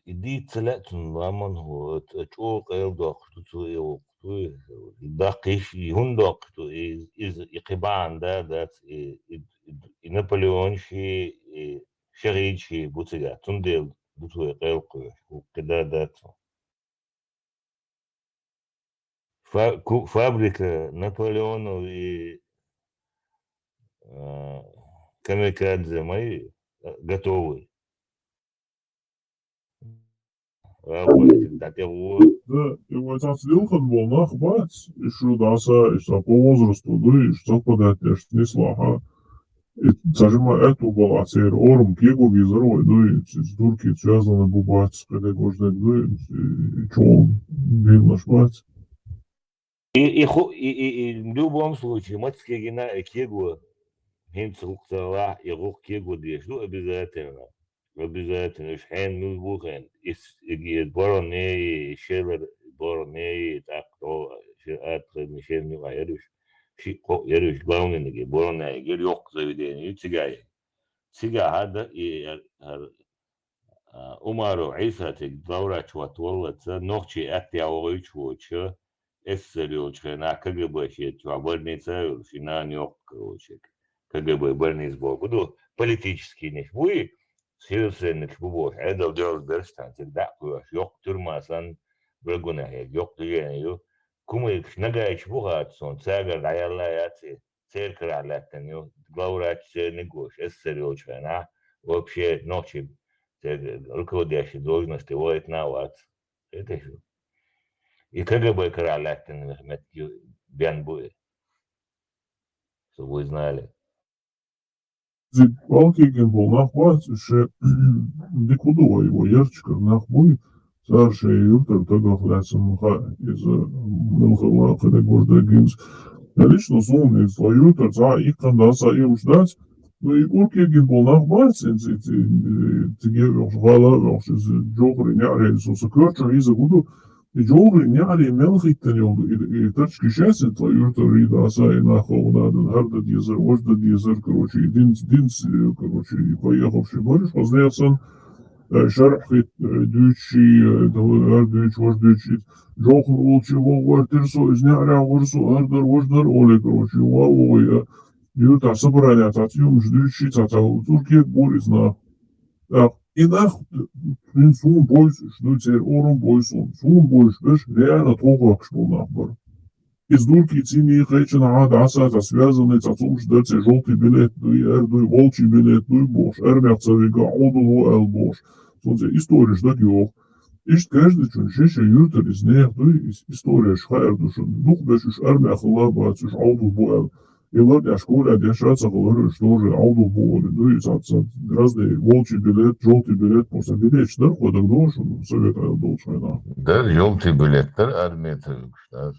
إدي طلعت نضامن هو تشو قيل دوقتو تو يوقتو داقيش يهون دوقتو إز إقبان دات نابليون شي شغيد شي بوتيغا تنديل بوتو قيل قوي وكدا دات فابريكا نابليون камикадзе мои готовы. Да, его отслилхан был нахбать, и шудаса, и что по возрасту, да, и что подать, не слаха. И зажима эту была цер орм кегу визорой, да, и с дурки связаны бубать, когда гождать, да, и чон, бил наш. И в любом случае, матскегина кегу, хинцухтала, и рух кегу деш, ну, обязательно. Обязательно, шхен, ну, бухен. И бороне, шелер, бороне, так, то, мишен, не вайруш. Яруш, главный, бороне, гелёк заведение, цигай. Цига هذا Umaru Isa دورة وتولت نوخشي أتي أويش وشة السريوش هنا كجبة شيء تعبرني سأل فينا نيوك وشك كجبة برنيز بوجودو политический нехвуи силсен нехвуи هذا ودور درستان تدعوا يوك ترما سان برجونا هيك يوك تجينيو كم نجايش بوهات سون ساجر عيالا ياتي سيركر على تنيو دورة نيجوش السريوش هنا вообще ночи руководящие должности воют на вас. Это что? И КГБ Каралактин Бян будет, чтобы вы знали. Палкиген был нахват, ще дикудова его ярчиков нахбуй, старший юртер тогда хляцем мха из мылхала, когда гожда гинс. Лично сумный слоютер, за их кандаса и уждать, ну и Палкиген был нахват, тигер жгала, из джогры няре, соса кърча, и загуду, и джогры няре мелхиттен йолду, и тачки шесен слоютер, и даса, и нахал надо, харда дизер, ожда дизер, короче, и динс, короче, и поехавший бориш, познается шархит, дючи, дюч, вождючи, джохр, улчи, воввартирсо, из няря, ворсо, ардер, вождер, оле, короче, валой, юта, собрания, татьюм, ждючи, татау, турки, борис, на. И нахуй, сум бойс, что теперь ором бойсом, сум бойс, беш, реально толках шел нахбар. Из дурки цини хэчен ад асата связанный цацум ждать желтый билет, дуй волчий билет, дуй бош, эрмяцавига, одуло эл бош. Солнце история ждать его. Ишт каждый чун шеша юртер из нех, дуй история шхайр душон. Дух бешуш эрмяхала бацуш одул бо эл. И ладно, я школа, я шаца говорю, что же аудо боли, ну и разные волчий билет, желтый билет, просто билет, что ходок должен, советую должен, да. Да, желтый билеттер армия тırmışlar.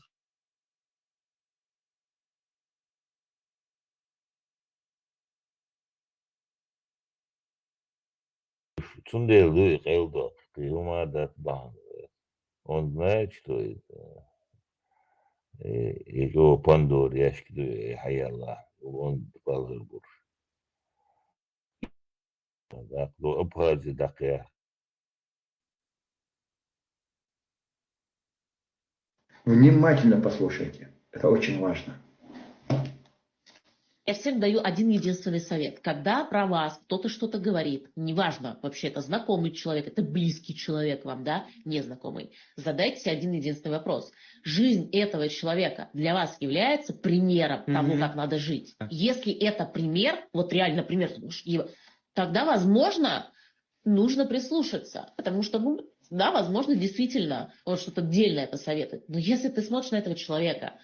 Цундел, Элдо, Клюма, Датбан. Он знает, что это. Его Пандор, яшки, Хаялла, он Палырбур. Так, ну, обходи, так я. Внимательно послушайте. Это очень важно. Я всем даю один единственный совет. Когда про вас кто-то что-то говорит, неважно, вообще это знакомый человек, это близкий человек вам, да, незнакомый, задайте себе один единственный вопрос. Жизнь этого человека для вас является примером тому, как надо жить? Если это пример, вот реально пример, тогда, возможно, нужно прислушаться, потому что, ну, да, возможно, действительно, он что-то отдельное посоветует. Но если ты смотришь на этого человека,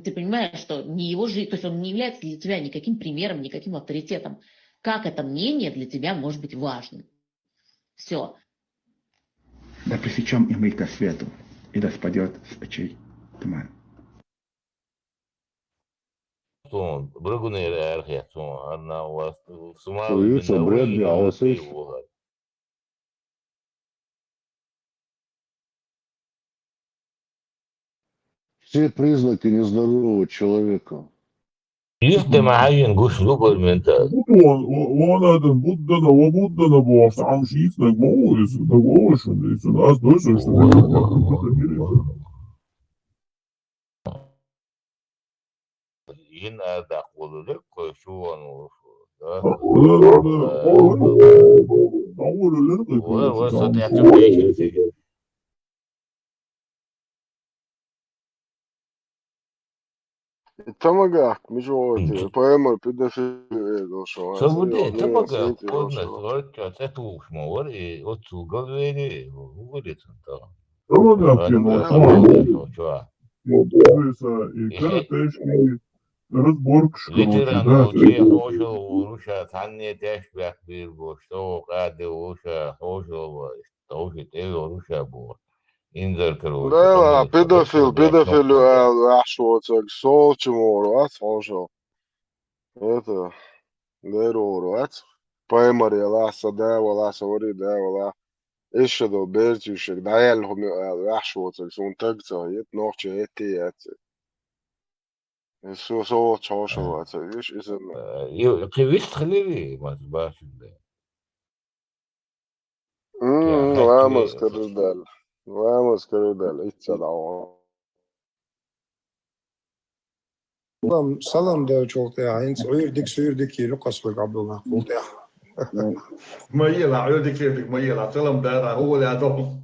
ты понимаешь, что не его жизнь, то есть он не является для тебя никаким примером, никаким авторитетом. Как это мнение для тебя может быть важным? Все. Да пресечем и мы ко свету, и да спадет с очей туман. Son, bırakın erkeğe son, anna was, sumal, Uyuyorsa Bradley alsın. Все признаки нездорового человека. Yüzde معين güçlü görmenta. Он Будда на бошь, там шиит на голос, и у нас дольше, что Yine da olur, şu an olur. Var, satayım değişir. Tamagak, međutim, pa imaju pidefili došao, ja Samo sam da joj je nije tamo ga senti odnos došao. vrća, sve tu smo vori, od su galveri, uvori sam to. Tamagak je Radimo no tamo odnosno, čova. Moboriza i karateški razborkš, короче, да, Literalno, če hoželo Ruša, Tanje teškvek bilbo, što rade Ruša, hoželo, što je telo Ruša bo. Inzer, короче, Da, pomili se, vrća, da pedofil, knopka. rašovacak, solčimoru, atfolžo. Это, deroru, pa imar je lasa deva, lasa vori deva, ishe do bertjušek, da jelhom rašovacak, sun tagca, jet nohče, eti, så tjošo, ish, isem. Kivist خليلي ما تباش يا Vamos, حكي karudel. Vamos, karudel, itse dava. Salam da çok ya. Hins uyurdik Lukas ve Abdullah. ميلة عيودك كيفك ميلة سلام دارا هو اللي عدوهم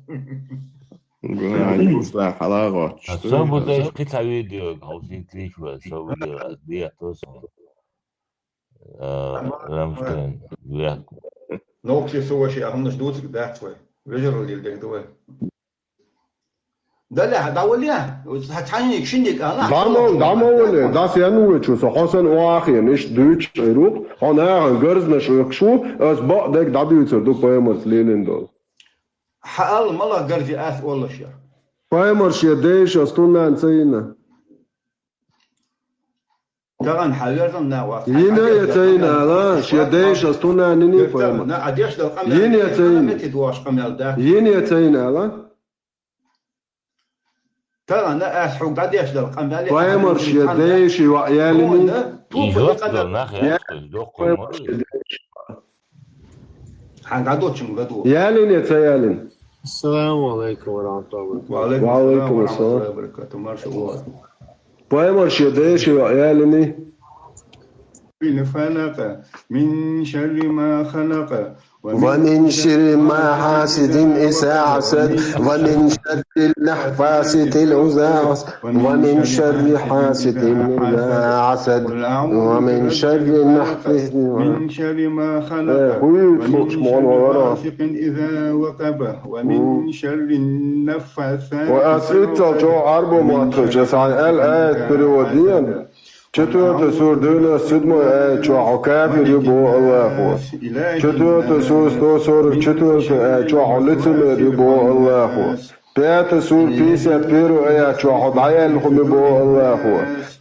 يعني توصل حلقات الصبر ده قطع فيديو عاوزين تشوف الصبر دي توصل رمستين وياكم نوكسي سوى شيء هم نشدوت ده شوي رجل اللي بدك دوي ده لا ده وليا هتحنيك شنك انا Damol, das ja nur zu so Hasan Oachi, nicht Deutsch, Rup, han er Görzne Schwökschu, es Badek da Deutscher, du Poemers Lelindol. حقل ملا قرجي اث والله شيء Poemers je Deish, as tunna en Zeina. تغن حيرتم ناوات Yine je Zeina, la, je Deish, as tunna nini Poemers. نا عديش لو قمل Yine je Zeina. متى دواش قمل ده Yine je Zeina, la. ترى انا اسحق عديش لو قمل Poemers je Deish, wa Yalini. يجوز ناخي دوق المريض حنقعدوش مقدو Yalin je Zeyalin. Assalamu alaikum wa rahmatullahi wa وعليكم وعليكم السلام ورحمة الله السلام. وبركاته ما شاء الله Poemers je Deish, wa Yalini. فلق من شر ما خلق ومن شر ما حاسد إذا حسد ومن شر النحاسة إذا حسد ومن شر حاسد إذا حسد ومن شر النحاسة من شر ما خلق ومن شر غاسق إذا وقب ومن شر النفاثات وأسئلة جو عربو ماتوش عن الآيات بريوديا چطور تصور دون سدمو چو حکافی ریبو الله خو چطور تصور ستوسور چطور چو حلتم ریبو الله خو بيات سور بيسات بيرو ايا چو حضعيال خو بيبو الله خو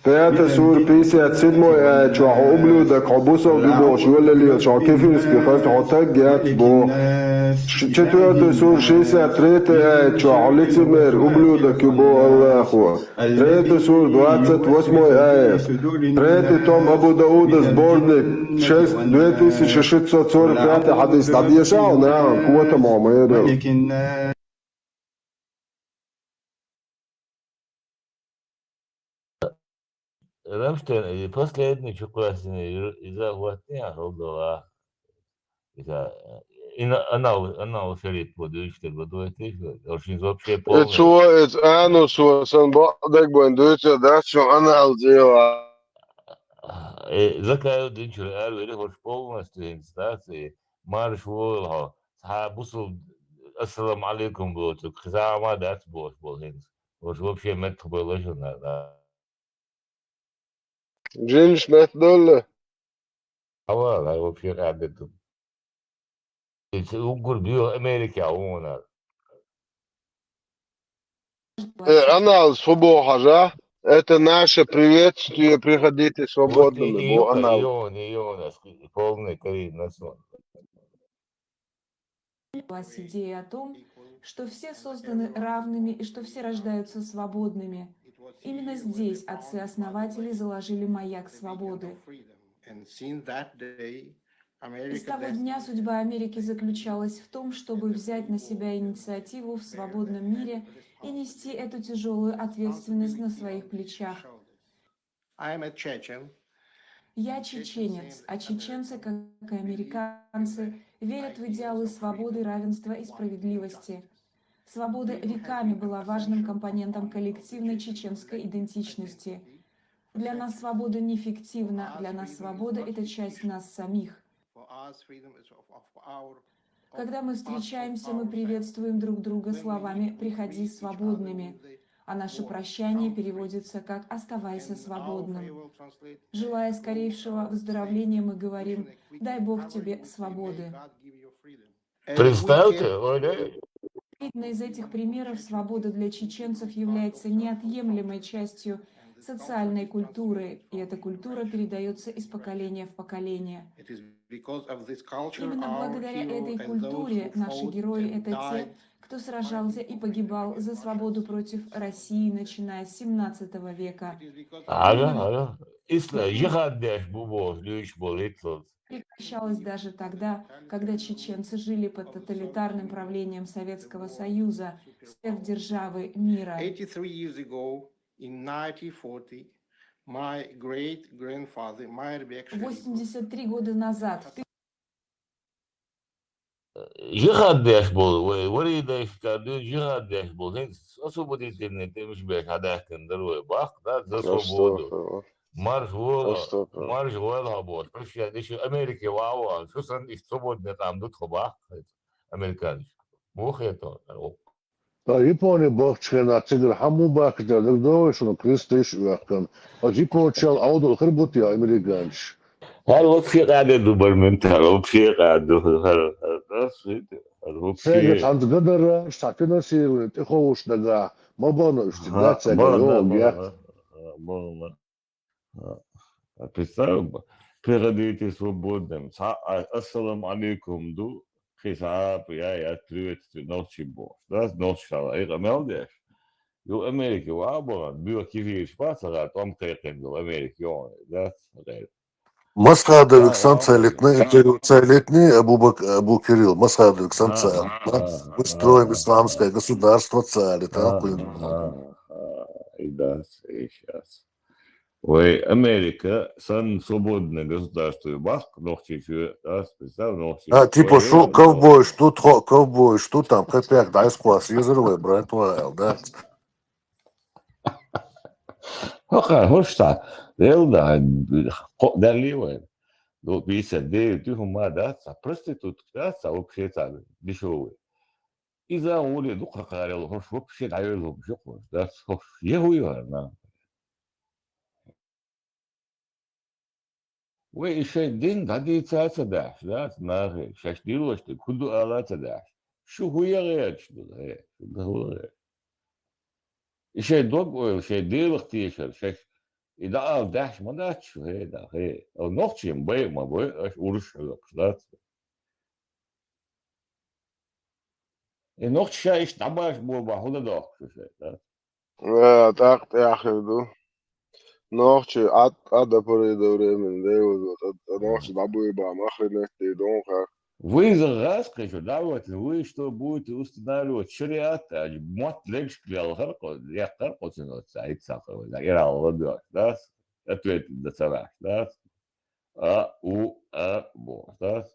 بيات سور بيسات سدمو ايا چو حبلو دك حبوسو بيبو شوال اللي چو كيفيس بيخلت حتاق جات بو چطور تصور شيسات ريت ايا چو حلتم ريبو دك يبو الله خو ريت سور دواتت واسمو ايا ريت توم ابو داود سبورنيك 2645 حديث تعدي شاو نعم قوة معميرة رمستين последний чукасini إذا واتني أخذوا إذا أنا وصلت بدوش تبدوتش أرشين вообще полный Čuvac, eno su sam bodek buen duče, da ću analizirati. ذكاء دينشر قال له هو полностью инстанции марш волها بصوا السلام عليكم بوتك خزاع ما دات بوت بولهنس وش вообще مت بولشنا Džinš met dolle. هوا هاي вообще قاعدة يقول بيو أمريكا عموما Анализ свобода, да? Это наше приветствие, приходите вот свободными, бо анализ. ион полный корень на сон У вас идея о том, что все созданы равными и что все рождаются свободными. Именно здесь отцы-основатели заложили маяк свободы. И с того дня судьба Америки заключалась в том, чтобы взять на себя инициативу в свободном мире и нести эту тяжелую ответственность на своих плечах. Я чеченец, а чеченцы, как и американцы, верят в идеалы свободы, равенства и справедливости. Свобода веками была важным компонентом коллективной чеченской идентичности. Для нас свобода не фиктивна, для нас свобода – это часть нас самих. Когда мы встречаемся, мы приветствуем друг друга словами «приходи свободными», а наше прощание переводится как «оставайся свободным». Желая скорейшего выздоровления, мы говорим «дай Бог тебе свободы». Представьте, Оля, Видно из этих примеров, свобода для чеченцев является неотъемлемой частью социальной культуры, и эта культура передается из поколения в поколение. Именно благодаря этой культуре наши герои – это те, кто сражался и погибал за свободу против России, начиная с 17 века. ага. Jihaddash бубов, Люич Болитл. Прекращалось даже тогда, когда чеченцы жили под тоталитарным правлением Советского Союза, сверхдержавы мира. 83 года назад, Jihaddash бул, варидаш каду Jihaddash бул. Освободительный мش беш хадахтен дорой бах, да, за свободу. Марш вола хабот. Прощай, еще Америки вау, что сан их свободные там тут хабах, американцы. Бог это. Япония бахчена цигр хаму бахча дагдо шно кристиш вахкан. Япония чал аудул хрбут я американч. هل вообще قاعد دوبرمنتال вообще قاعد Сегет ханд гадара сатина сир тихоуш дага мабано штига цага йогя. Представь, пригодите свободным. Ассалам алейкум, ду. Хисап, я приветствую ночи бог. Да, ночь шала. Это мелдеш. Ю Америки вабора, бьё кивиш пасара, том кrekendel Америки, да, Масхадовик санкция-летний Абу Кирилл, Масхадовик санкция. Мы строим исламское государство царит. И да, и сейчас. Ой, Америка, сан свободное государство, бах, ногти, да, представь, ногти. Типа, шо, ковбой, что там, копяк, дай сквас, езервы, брат, да. Хоха, хошта, делда, дарливая. До 59, ты хума, да, проститут, да, вообще так, дешевый. И за улицу, ну, хахарил, вообще, наверное, да, ехуя, на. Вы еще день, да, децаться, да, нахи, шашдило, что куду алаться, да. Что хуя, что да, еще долго, еще делах тишер, сейчас и да, даш, мадаш, да, а ночью бей, мабы, аж уршил, да. И ночью я ищ набаш боба, худа дох, да. Так, я хиду. Ночи ада порыда времени, да, вот, ночи добы ба, махринах ты донха. Вы за раз, конечно, да, вот, вы что будете устанавливать шариат, а мот легче клял харко, я харко ценится, а и цаховый, да, ирал ладош, да, ответ до цараш, да, бо, да,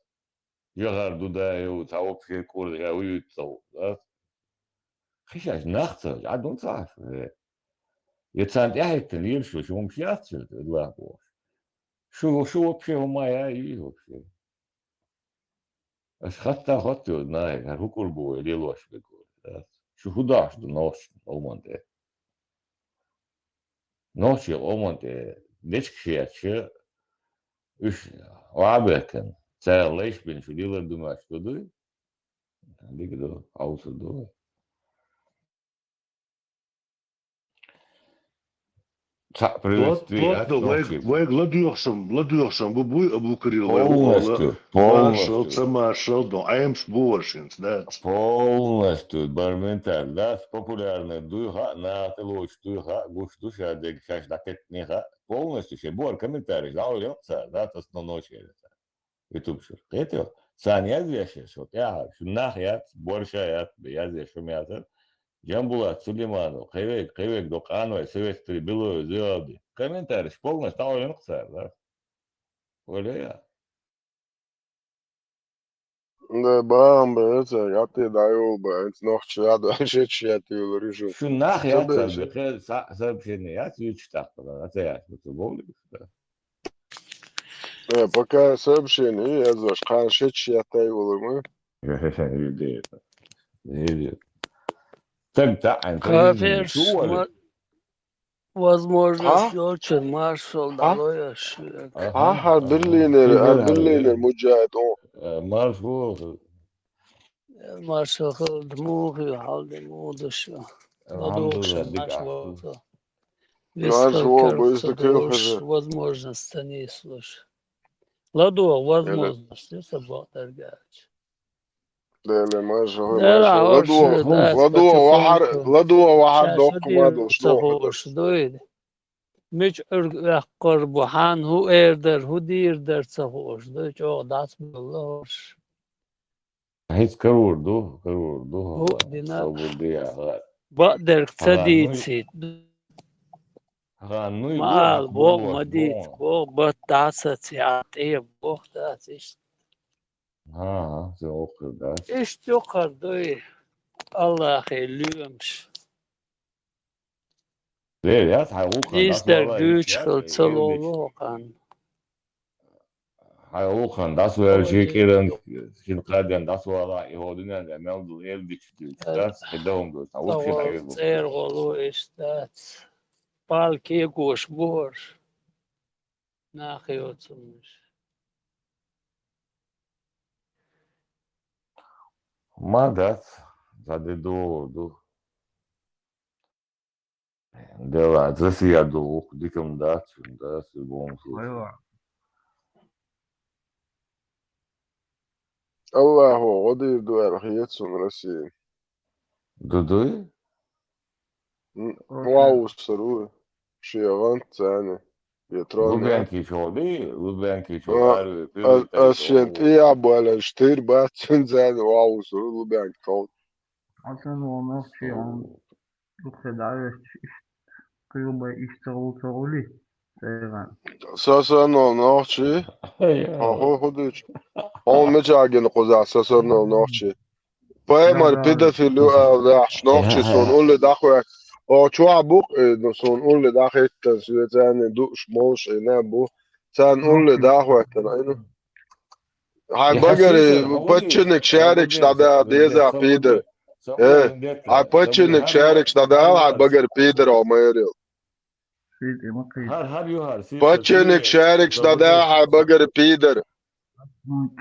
я гарду даю, вообще куры, я уютал, да, сейчас нахца, а дон цаш, jetzt sind ja halt den что он счастье, да, бо, что вообще у моя и вообще. حتى خطي ناي هكول بو ليلوش بيقول شو هداش دو نوش اومانتي نوشي اومانتي ليش كشياتشي ايش وعبكن تسال ليش بين شو ديلا دوما شو دو عندك دو اوس دو Владлёшам, бубуй Абу Кирилл, полностью, маршал, да, аэмш бушинс, да. полностью барменталь, да, популярная духа, на телоч духа, гуш душа, дек шаш дакетниха, полностью, ще бор комментарий, да, улётся, да, то основной челюсть, ютуб шур. Это, саня здесь, вот, я, шунах я, борща я здесь шумятся. Джамбулат, Сулейманов, Хайвек, Доканова, Советский, Белой, Зиаби. Комментарий, полностью стал ленкцер, да? Оля. ده بقى بس يعطي دايو بقى نوخ شاد شيت يوريشو Şu nah ya تبش tabii ki sahip şey ne ya üç takla ata ya bu bolu. بكا سبشيني ازوش قان شيت يوري مو Değil. Değil. Tabii ta Kafir şu var. возможность ها очень маршал ها дало широк. ها هر برلينر مجاهد Marş bu. Маршал дмухи халde модуша. Ладокша Elhamdülillah dik наш ahtı. вот. ناس هو Вискалькер بيستكيل цадош خزر возможность не слушай. Ладо يلا возможность это бахтаргач. لا ما شاء الله Да ما شاء الله рауш لدو дас وحر потихоньку. لدو وحر Сейчас دوق ما دو один شلو цахош خدر دويد. مش قربحان هو اردر هو ديردر صفوش ده جو داس بالله Hiç kavurdu هو hala. دينا Savurdu ya. بقدر Haganı تديتسي haganı bu ما hak بو bu مديت bu. بو بتاسة سيعطيه بو تاسيش Ha sen okur da. ايش تقر دوي الله خيليهمش Değil ya hayukan das ديستر valla hiç دوش ya. خل Evde تسلولو كان hayukan das ver هو şey دي kiren şirkaden das valla evdinen de mevzu evde çıktı. Das kedavum do. Tavuk şey تغو dayı bu. تير غلو اشتات بالكي قوش بور ناخيوتمش Madat zade do. Dela zasiya do dikum da bom sus. ايوه الله هو غدير دو رخيتسون رسي Dudu واو سرور شيغانت يعني يترون يا Lubianki şoldi, Lubianki şol arı pili tayt أشينت o. إيه أبو على شتير بات سنزاني واو سرور بيان كون اصلا هو نفسي عن الخدعة قيوبة يشتغلوا شغلي سيغان ساسا نو نوخشي هو خدش هون مجاقين قزع ساسا نو نوخشي بايمر بيدا في لو راح نوخشي سون قول داخل او شو عبوك نو سون قول داخل تنسيتاني دوش موش إنابو سان قول داخل تناينو هاي Hasisa بقر havodi, باتشنك شارك sabodi, شتادا ديزا بيدر ايه هاي باتشنك شارك شتادا هاي بقر بيدر او ميريو سيد مقيد har yuhar sisa باتشنك شارك شتادا هاي بقر بيدر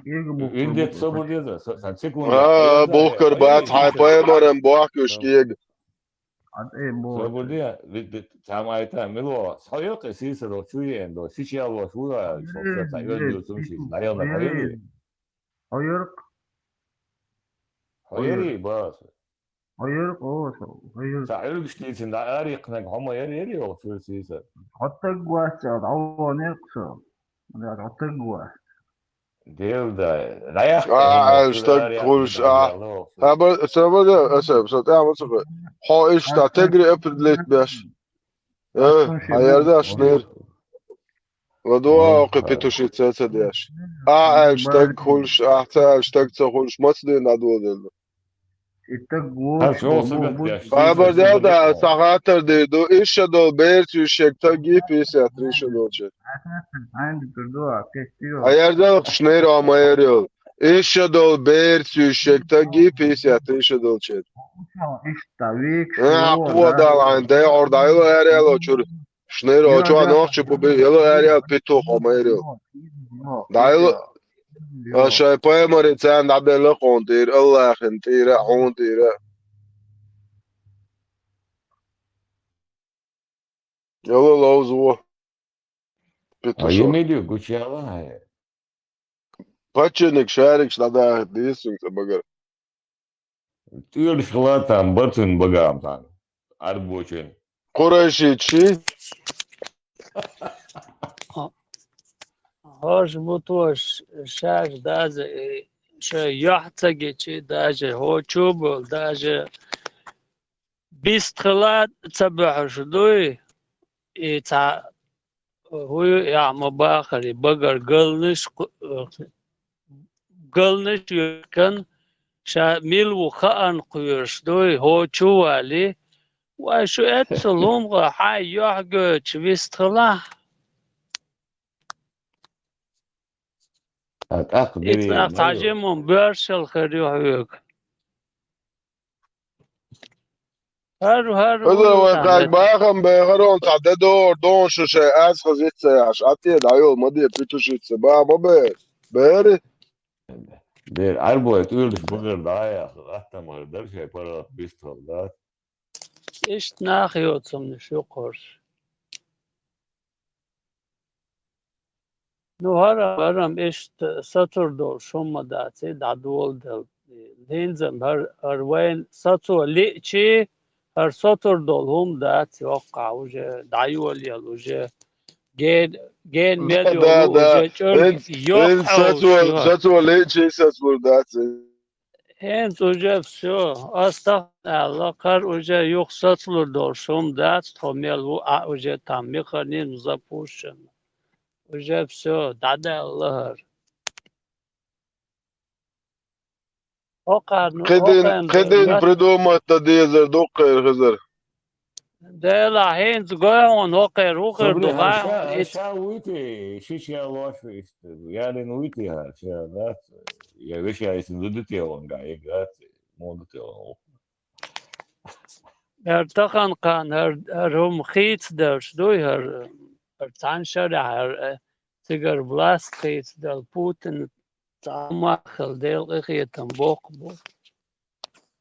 كيغ بوكر indet بوكر sabodi san sekunda ها hayırda بوكر بات hayır هاي sisa بايمرن بواكش كيغ عاد ايه بوكر sabodi tamayta milo sayık sisa do çuyen do sişya do şura soksa sayıl ليه diyorsun şey بيتو layana hayırı غيرك hayırı bas غيرك غيرك sayıl güçlüsün da arıknak ama yeri yok şu sisa حطك واسع عوض يقصر حطك واسع değil de layak هم şu اشتاق arıyak bir كلش daha Allah ها سبب اسف تعمل صفر هو ايش تجري ابرد باش ايه أصلا شيء هيردا بوكر شنير ودوا قبيتو شي تسعة دياش اشتاق كلش احتاج اشتاق كلش ما تدين ادو her التقوش şey olsa gat ya Aber sisa der sabodi da sagater de do isha do berti shekta gipi se atrisha dolce. عندي تردوها كثير Ayarda shnero amayero. Isha do berti shekta gipi se atrisha dolce. اشتريك Aqua شو da ande orda yo area chur. Shnero يا cho ده anoch po be yelo area pito amayero. Da yo shay poemare tsan da de lo kontir Allah khintira hontira. Yelo lozo pito ayım shor. ediyor guçyalı Pačenik šēriks tādā dīsums bagar. Tüyül şılatan batın bagam tan. Arboçun. Qurayshi çi هاش بطوش شاش داز شا يحتاج شي داج هو شوبل داج بيستخلات تبع شدوي يتع هو يا مباخري بقر قلنش قلنش يكن شامل وخان قيرش دوي هو شوالي وشو اتسلوم غحاي يحقو تشبيستخلا أقدري مايو تعجمهم برشل خريوحيوك هر Eller أول wat kijk تحلت bagen bij grond dat de door don zo ze as gezit ze as atie da yo modi pitu shit se ba mobe beri دير أربعة تقولش بقر ضايع حتى ما أقدرش يبرر بيستخدمات إيش ناخيوتهم نشوقرش نو هرم إيش سطر دول شما داتي دول دل لينزم هر وين سطر ليتشي هر سطر دول هم داتي وقع وجه دعيول يل وجه جين da مليولو da وجه جرق in يقعوش يهر satsua leche satsua dat هنز وجه بسيو أستغفر الله قر وجه يوق سطر دول شم دات تميل وجه تاميخنين مزبوشن وجه بسيو دعدا الله kedin predomat da dezer dokker gezer ده لا زقاون هوقر صبري دغاون هشا ويتي شيش يا واش يعني نويتي هشا ذات يا ويش يا سندوتي وان جاي جات مودتي ارتقن قان هم خيت درش دوي تان شرع تجر بلاس خيت دل بوتن تعمق ديل اخيتن بوق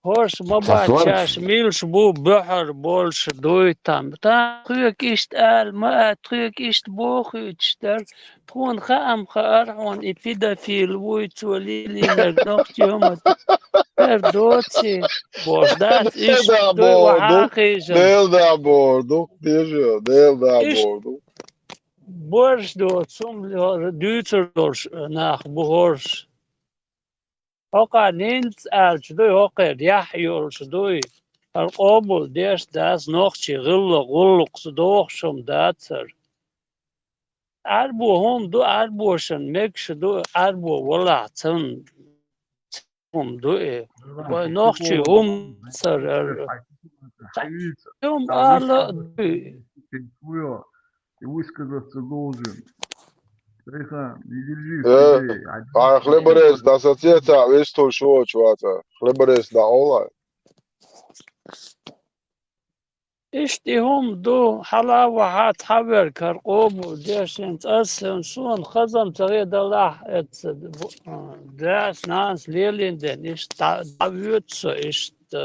هورش ما باتشاش ميلش بو بحر بولش دوي تام تا خيك اشت آل ما خيك اشت بوخي تشتر تكون خام خارحون ابيدا في الويت وليلي مردوخت يوم دوتشي بوش دات اشت da دوي bordo وحاقيجن del da bordo deja del da اشت bordo بورش دوت سوم دوتر دورش ناخ بهورش هوقع نينت آلش دوي هوقع رياح يورش دوي القابل ديش داس نوخشي غلق صدوخشم داتر أربو هم دو أربوشن مكش دو أربو ولعتن هم دو ونوخشي هم سر هم آلا دوي высказаться должен. Рейхан, не держи в себе. Хлеборез da asociacija isto šo čuvata. Хлеборез da online. اشتي هم دو حلاوة حات حبر كرقوب وديشن تأسن سون خزم تغيد الله داس ناس ليلين دين اشت دعويتس اشت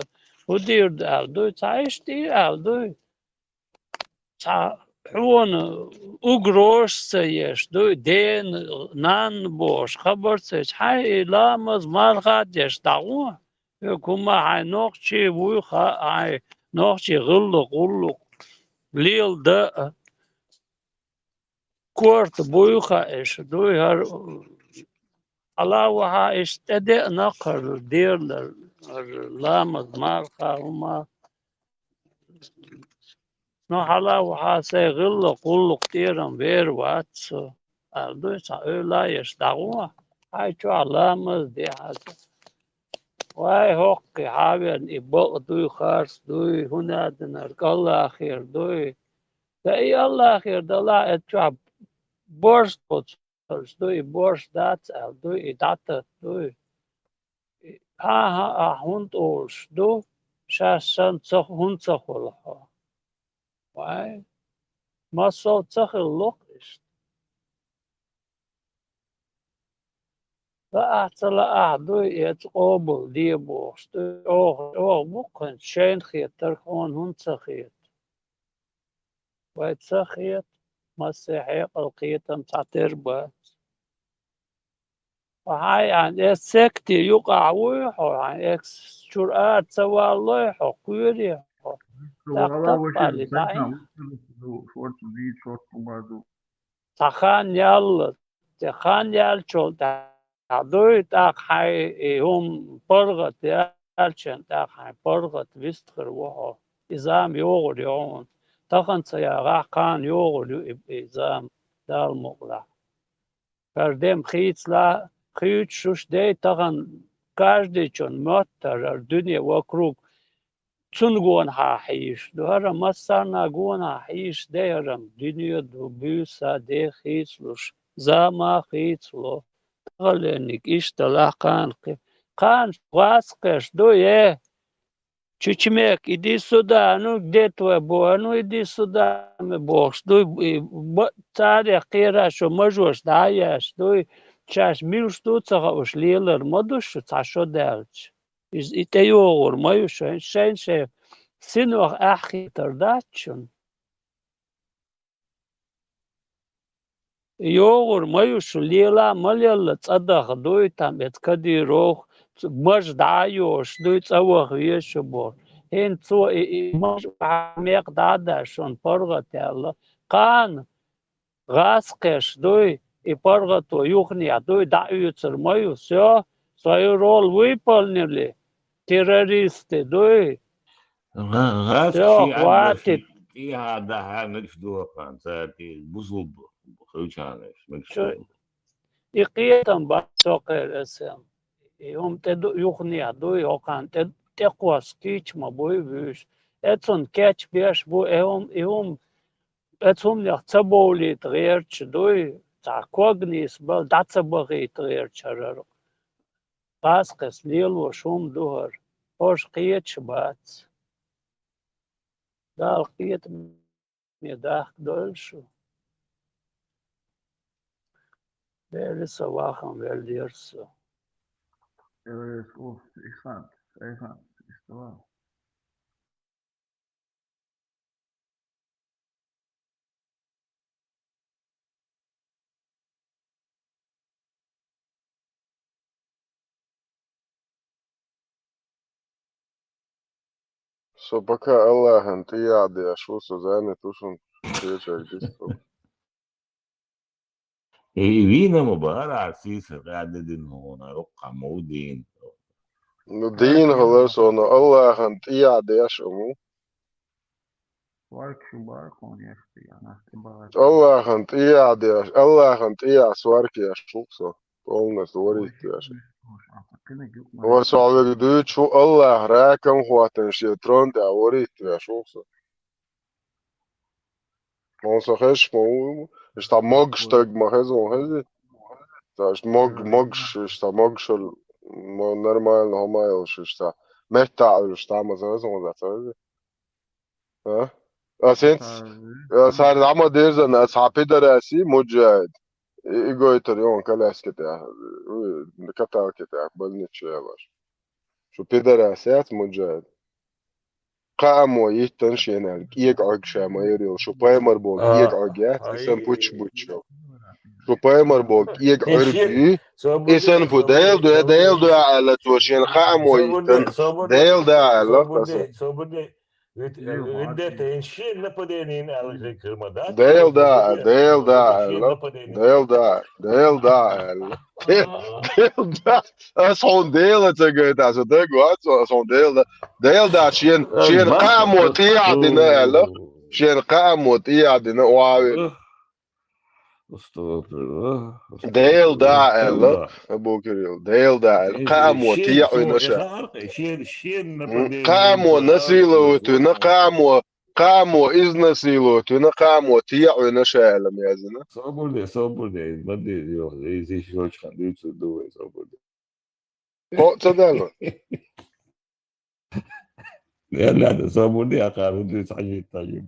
ودير دال دو تعيشتي ال دو تع حون اقروش سيش دو دين نان بوش خبر سيش حي لامز مالغاد يش دعوه كما حي نوخشي ويخا حي نوخشي غلق ليل دا كورت بويخا ايش دوي هر علاوة ايش تدي نقر دير لامز مالخا وما نو علاوة سي غلق ديرن بير واتس دوي سا لا يش دعوه هاي شو علامز دي حاجة واي هوقي حابين يبقى دوي خارس دوي هنا دنرك الله خير دوي دا اي الله خير دا لا اتشعب بورس بوتس دوي بورس دات دوي دات دوي ها هوند اولش دو شاسن تخ هوند تخولها واي ما صوت تخل لقش لا دوي يتقابل دي بوش او ممكن شين خيط تركون هون تخيط ويتسخيط مسيحي قلقيتم تعتربة وهاي عن السكتي يقع ويحو عن اكس شرقات سوى الله يحو كويري تقطع لدعي تخان يال شو دوي تاق حي هم برغت يالشن تاق حي برغت ويستخر وحو إزام يوغل يعون تخن سياغا كان يوغل إزام دال مغلق فردم خيط لا хитшуш дей таган каждый чон моттар дунья вокруг цунгон хахиш дуара массана гон хахиш дейрам дунья дубюса де хитслуш зама хитсло тагаленик ишталахан кан васкеш дуе Чучмек, иди сюда, ну где твой бог, ну иди сюда, мой бог, что царя кира, что можешь, да, я, что час мил что цага уж лилер, модуш, цашо делч. И те йогур, мою шенше, сынух ахи тардачун. Йогур, мою шулила, малила, цадах, дуй там, эткади рох, маж дайош, дуй цавах вещу бор. Hen so maj amek dada schon porgatella kan gaskesh doy и поргато юхни доy даются мою все свою роль выполнили террористы доy все хватит и هذا نشدوه كان ساتي بوزل بخوشانش и киетам басокер эсем يوم تدو يخني دوي هوكان تقوس كيش ما بوي بيش اتون كاتش بيش بو اهم اتهم لك تبولي تغيرش دوي تا كوغنيس بل داتسبغي تغيرش هرر باسقس ليل وشوم دوهر هوش قيتش بات دال قيت ميداخ دولشو بيري سواخم بيرديرسو Excellent. Wow. So пока Аллахен ты яды, шо созане тушун чечек дистро. وينا مباراة عسيسة قاعدة دين هون رقع مودين Ну дин халас он Аллахен ты яды шому. Аллахен ты я сварки шуксо. Полностью ворит я. وصعب دوت شو الله راكم خواتن شيطران دا وريت يا شوخص ما صخش مو اشتا مغش تاج ما هزو هزي تاش مغش اشتا مغش ما نورمال همايلش اشتا مهتا اشتا ما زازو ما زازو ها اسنت صار عم ديرزن اصحابي دراسي مجاهد يقول تريون كلاس كده كتاو كده بلنيتش يا باش شو بيدراسات مجاهد قامو يتنشينال يق عقشا ما يريل شو بايمر بوك يق عقيات اسن بوتش بوتشو شو بايمر بوك يق عربي اسن بو ديل دو على توشين قامو يتن ديل دا على ردت انشين нападение на Алжир ديل دا اصون ديل تجد اسو دغوات اصون ديل دا شين قامو تيعدنا لا شين قامو تيعدنا واوي ديل دا لا ابو كريل ديل دا قامو تيعدنا قامو نسيلو قامو изнасилуют и قامو تيعدنا شالم يا زنا صبر ما دي زي شو كان ديتو دو صبر هو تصدق لا صبر دي اقارن دي صحيح طيب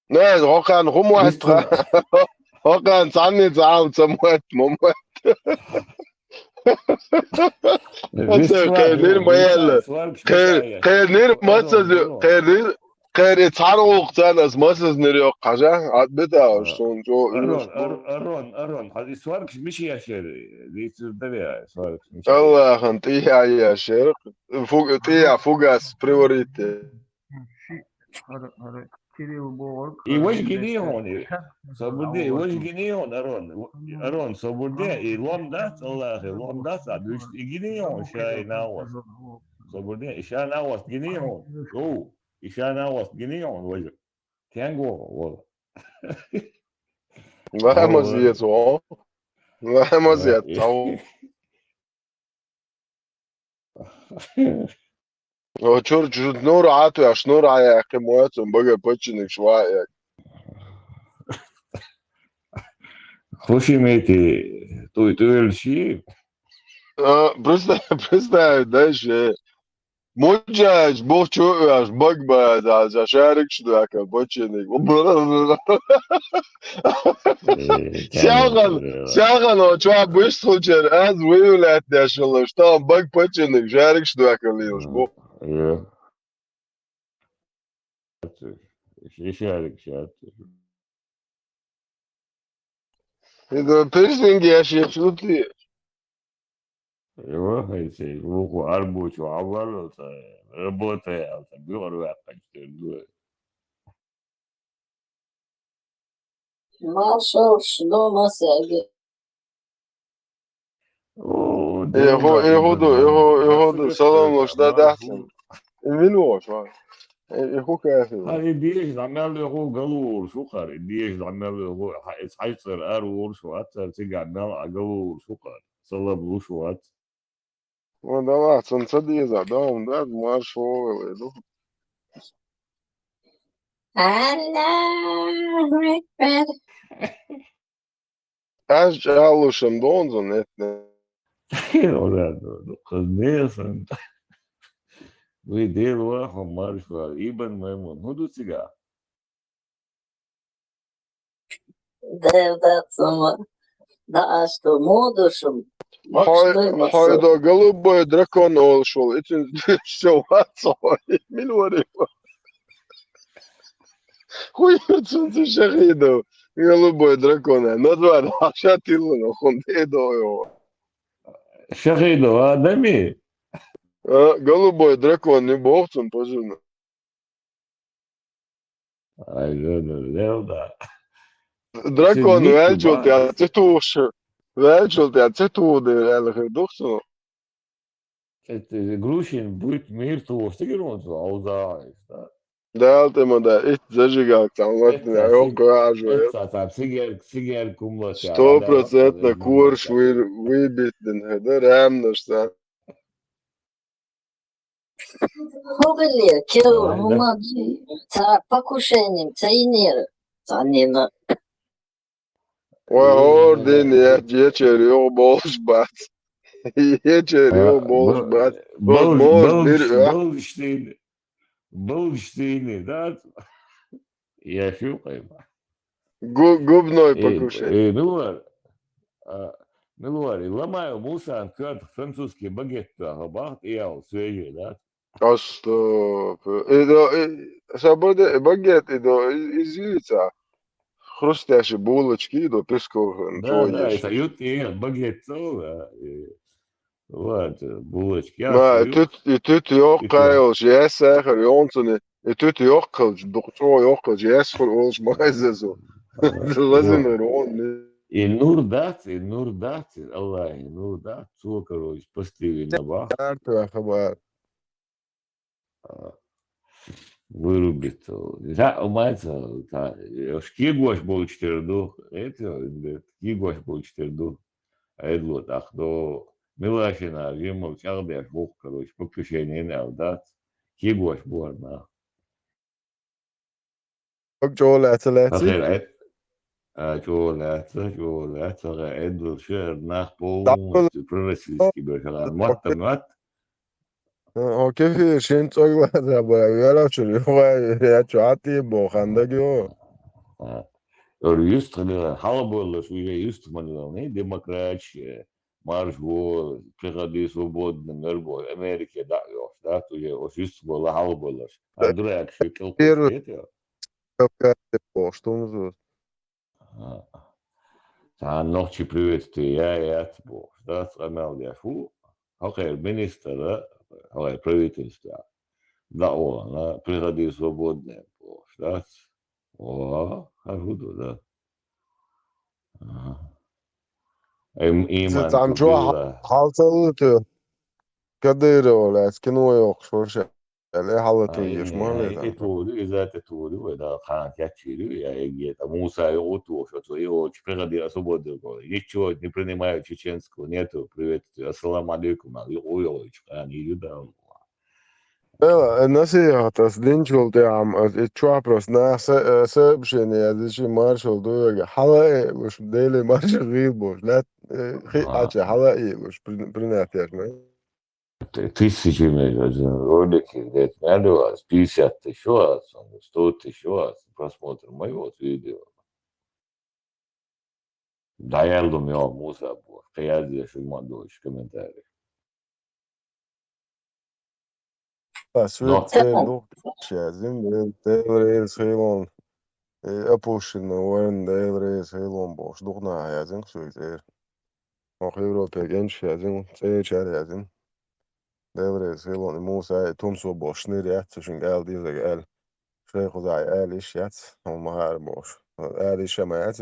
ناس هو كان هم واحد هو كان ثاني زعم سموت مموت خير ما يلا خير خير تعرف وقتان از ماسز نريو قجا عاد بدا شلون جو ارون هذه سوارك مش يا شير دي تدري سوارك مش الله خنتي يا شير فوق تي فوقاس بريوريتي И ваш генион, свободе, ваш генион, Арон, свободе, и лом даст Аллах, и лом даст, а душ и генион, шай на вас, свободе, и шай на вас генион, о, и шай на вас генион, ваш, тянго, вот. Vamos isso, ó. لا ما زيادة هو شو نور عاتو يا شنور يا أخي مواتم بقى بتشنك شوية Hoşimeti tuyulşi. برستا داش مجاج بوشو يا بقى دا شارك شو ذاك بتشنك شغل وشو بيشتغل از ويولات يا شلون شتام بق بتشنك شارك شو ذاك اللي يشبو Şişerik şartı. إذا بيرسينج يا شيخ شو تي Yok şey bu arbuç ve avval robota ya bir var kaçtırdı. Marshall Shlomo Sergey. O يهودو سلام وش ده دحسن منوش يخو كافي هاي ديش عمال هو قالوا شو قار ديش عمال هو حيصير ارور شو اكثر تيجي عمال قالوا شو قار صلى بلو شو ات وده أحسن صدق زعدهم ده ما شو Allahu Ekber. أش قالوا شمدون زنتنا orada kız ne yasan ve değil var hamar var İben memnun hudu siga Devlet ama da что модушем. هاي ده قلب دراكون أول شو إتن شو هاتصوي من وري هو يرسم شهيده قلب دراكون نضوى عشان تلنا خنديدو يو şakaydı o adamı голубой дракон не бохтун пожалуйста. aynen da Дракон вячул я цветуш. Вячул я цветуды, я духсу. это грушин будет мир того что герон ауза Да, ты мода, и зажигал там, вот я его кажу. это там сигер кумлот 100% курш выбит, да, рамно что. Хубили, кило, мумаджи. Ца покушением, цаинер. Цанина. Ой, орден я вечерю болш бат. Вечерю болш бат. Болштейны, да? Я щупаю. Губной покушение. Милуари, ломаю мусан, как французский багет, бахт и ял, свежий, да? А что? Свобода, багет, из яйца. Хрустящие булочки, до песков. Да, это ют багет, вот, булочки. И тут ёккаешь, я сахар, Jonsen. И тут ёккаешь, доктор ёккаешь, я сахар, олш майзезу. Лазим рон. И нурдат, Аллах, нурдат, все, короче, поставили на бах. Вырубит. Да, умается, шкигош был 4 дух, это, шкигош был 4 дух. А это вот, ах, до Милашина, Вимов, Чалбеш, Бог, короче, покушение не да, шкигош был, да. جول أتلاتي أخير جولات عدل شهر ناخ بوم برسلسكي بشغال مات ها كيف شين تقول هذا ولا شو هو يا شعاتي بوخندقيو Юстр халаболла шуя юстманланы демократия маржво приходи свободно нербо Америке да ёс да туе ос юстболла халаболла андрак шекел это что он зовут та ночи приветствие я бо да срамал я фу окей министр да правительство да он приходи свободно бо да о хажуду да إيمان تعمشوا حالته كدير ولا سكنوا يوقش ورشة اللي حلته إن يشمال ده إتولو إذا تتولو إذا كانت يتشيلو يا إيه موسى يوتو شو يو تشبه دي أسبوع يشوا نبرني ما يشينسكو نيتو привет السلام عليكم يو يعني يدا النصيحة تسدينشول دي عم تشوابرس ناس سبشن يا ديشي مارشال دوغا حلقة مش ديلي مارشال غيبوش لا خي أتش حلقة مش برنات ما tысячами ролики, говорит, надо вас 50 тысяч раз, 100 тысяч раз просмотр моего видео. Dayandım ya Musa bu. Kıyaz yaşım doğuş komentari. سويت No. سير دوغ شازم ديل سيلون أبوشن وين ديل سيلون بوش دوغنا يازن سويت سير وخيرو بيجن شازن سير شار يازن ديل سيلون موسى تومسو بوش نيريات شن قال دي زي قال شيخ زي قال إيش يات هم هار بوش قال إيش ما يات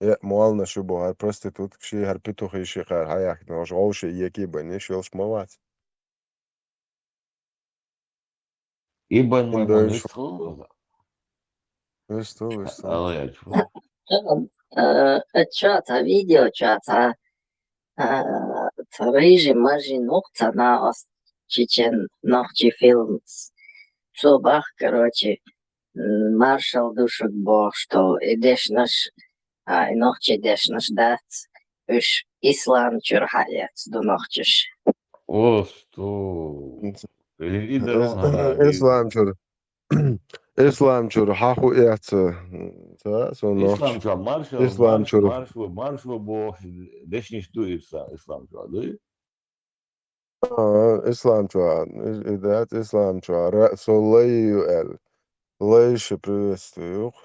يا موالنا شو بو هار prostitut كشي هار بيتو خيشي خير هايك نوش غوش يكي بني شيلش موات İban إن mayman دوش hiç kılmadı. ويستو Allah yaşıyor. Чата, видео чата, рыжий мажи ногта на чечен ногчи фильм. Собах, короче, маршал душек бо, что идешь наш, ногчи идешь наш дат, уж ислам чурхаят, до ногчиш. Ostu. İdaren hala إسلام شو إسلام شو حاخو إياتس سو نوخش İslamca إسلام شو marş ve bu deşniş du İslamca adı. إسلام شو إذات إسلام شو سو ليو إل ليش بريستيوخ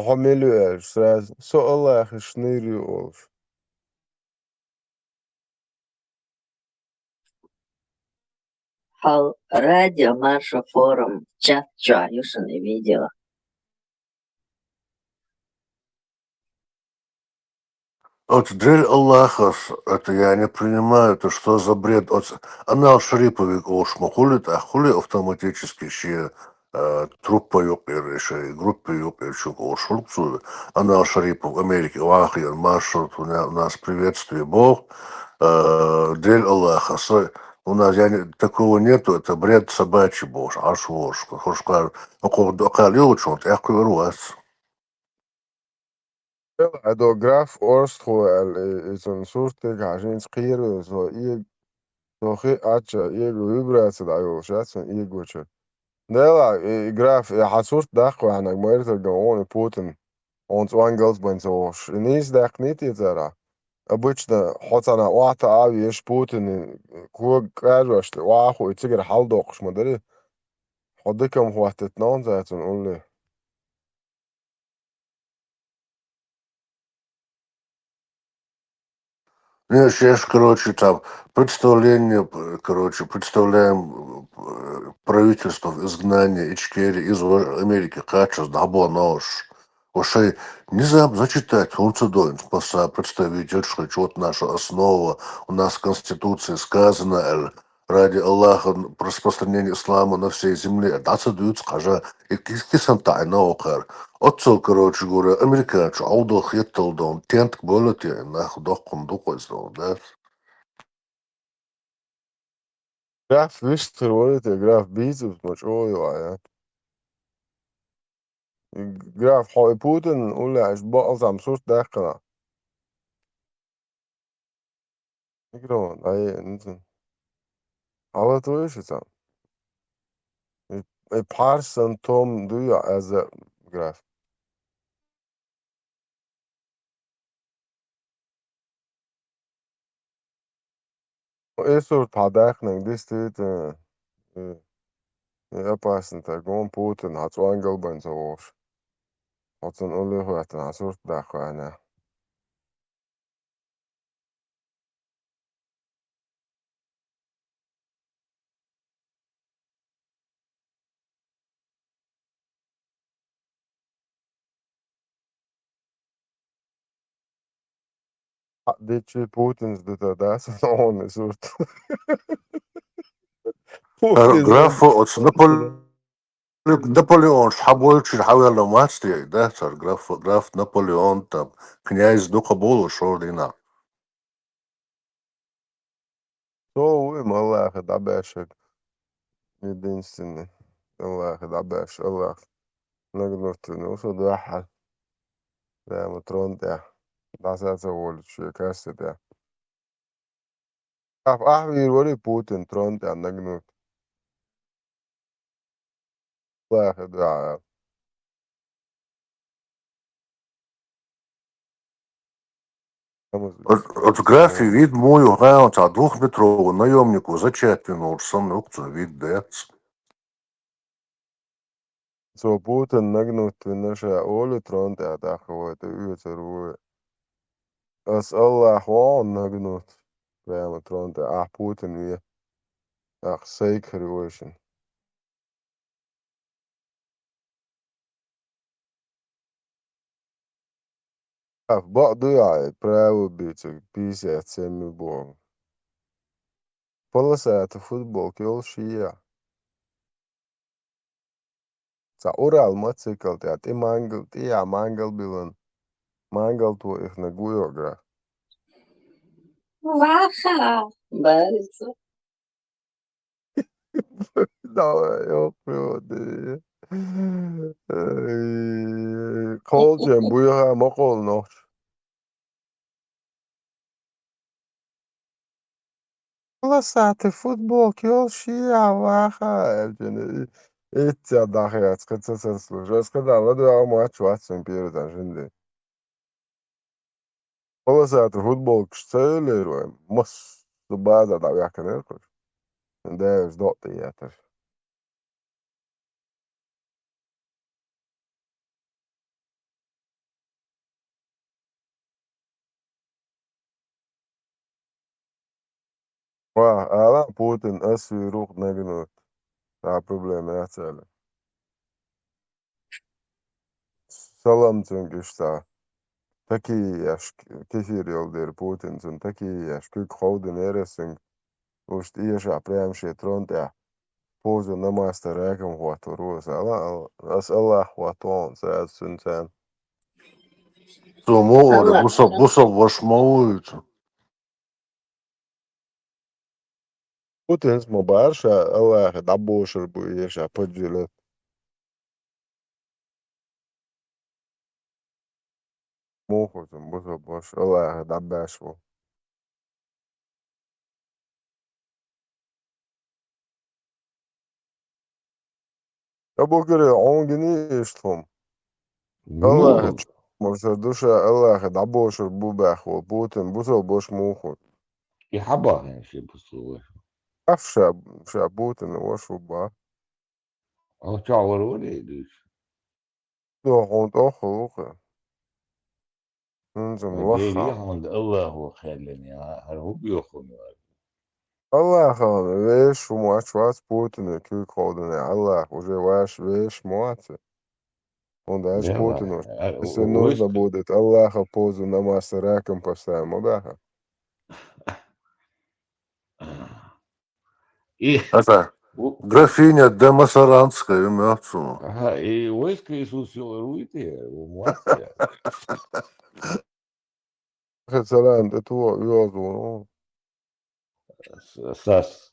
حملو إل سراز سو الله شنيريو أولش Хал радио маршал форум, чат ча, юшины видео. Вот Джель Аллахас, это я не принимаю, это что за бред? Она Шариповик ошма хулит, а хули автоматически ще труппа юпер, еще и группа юпер, чук ошулцу. Она Шарипов в Америке, вахир, маршрут, у нас приветствие Бог. Джель Аллахас, у нас такого нету, это бред собачий бож, аж вож. Хочешь сказать, около чего-то, я говорю, вас. هذا جراف أرسطو إذا صورتك عشان تقير سو إيه سو خي أتشا إيه ويبرس العيو شاسن إيه جوتشا ده جراف حصورت داخل عن ميرت الجوون بوتين ons angelsbens oš. Nis dek niti zara. Обычно хотана وقت عاوي يش بوتين كو كاجوش واخو يتسجر حال دوقش مدري حدكم وقت تنون زيتون قولي Не, сейчас, короче, там представление, короче, представляем правительство в изгнании Ичкери из Америки, Качас, Дабо, Нож. Ошей нельзя зачитать функцию спаса представитель, что вот наша основа, у нас в Конституции сказано, ради Аллаха распространение ислама на всей земле. Да, дают, скажа, и кисан тайна окар. Отцел, короче говоря, американцы, аудал хиттал дом, тент болоти, нахуй дохком духойстал, да. Graf Wister wordt Graf Bezos مش أوي يعني Graf حوي بوتين قولي أشباء أصعب صوت داخلة يقولون أي نزل على طول إيش سام بارسن توم دويا از Graf إيه صوت هداخلك دي ستيت يا بارسن تاقون بوتين هتوان قلبين سووش هتن قولي هو هتن صوت داخل أنا دي تشي بوتينز دي تداس on صوت Графа от Наполеон шхабольчи хавяла мастия, да, цар граф Наполеон там князь Духоболу шордина. То им Аллах дабешек. Единственный. Аллах дабеш. Аллах. Нагнутный. Усудахал. Прямо тронтя. Дасаца волчу. Кастя. Ахвир вори Путин тронтя нагнут. Аллах да. От графи вид мою гаунт, а двухметровую наемнику за четвину сам нукцу вид дец. Så Putin нагнут наша Олю тронтя таховой. Уйцеруй. As Allah gewoon нагнут. Прямо тронтя. Ах Путин ви. Ach zeker wezen. В بعض право бить 57 бом. Полосатый футбол кёлшия. Ca Урал мотоцикл ты мангал, ты я мангал билан. Мангал то их на гуёгра. Ваха, Борисов. Давай, ёпрёды. Колчем буйга мокол нож. Полосатый футбол кёлшия ваха. Эти дахи, скажи, слушай, сказал, ладно, матч Ватсон перед ажендой. Полосатый футбол кштелируем. Мос база да яконеркos. Да, ждот ятер. Ala Putin asvi ruh nagnut. Ta problemi yatsali. Salam çünkü Taki yaş kefir yol der Putin sun taki yaş kük hovden eresin. Ust iesha prem she tronte. Pozo namaste rekam huatu ruos. Ala as Allah huaton sa sun sen. Тому оре, Allah, бусов вашмауют. Putin mubarsha Allah daboshir bu iesha podjile. Muhuzum buzo bosh Allah dabashvo. Abo göre 10 günü iştum. Allah Ну, может душа Allah daboshir bu bahvo Putin buzo bosh muhu. и хабахин ще послухай. Afsha Putin washu ba. А чавар вони йдуть. Do hond okhluqa. Nzum ودير waha. يحمد الله خلني هو بيخون. Allah khan vesh muachwas Putin kü kodune Allah уже ваш веш muatse. Он даже Putin если нужно будет Аллаха позу намаз раком поставим, обяха. И Это графиня де Масаранская, мертвую. ага, и войско Иисус силуете, умасте. Salam det var jag Сас.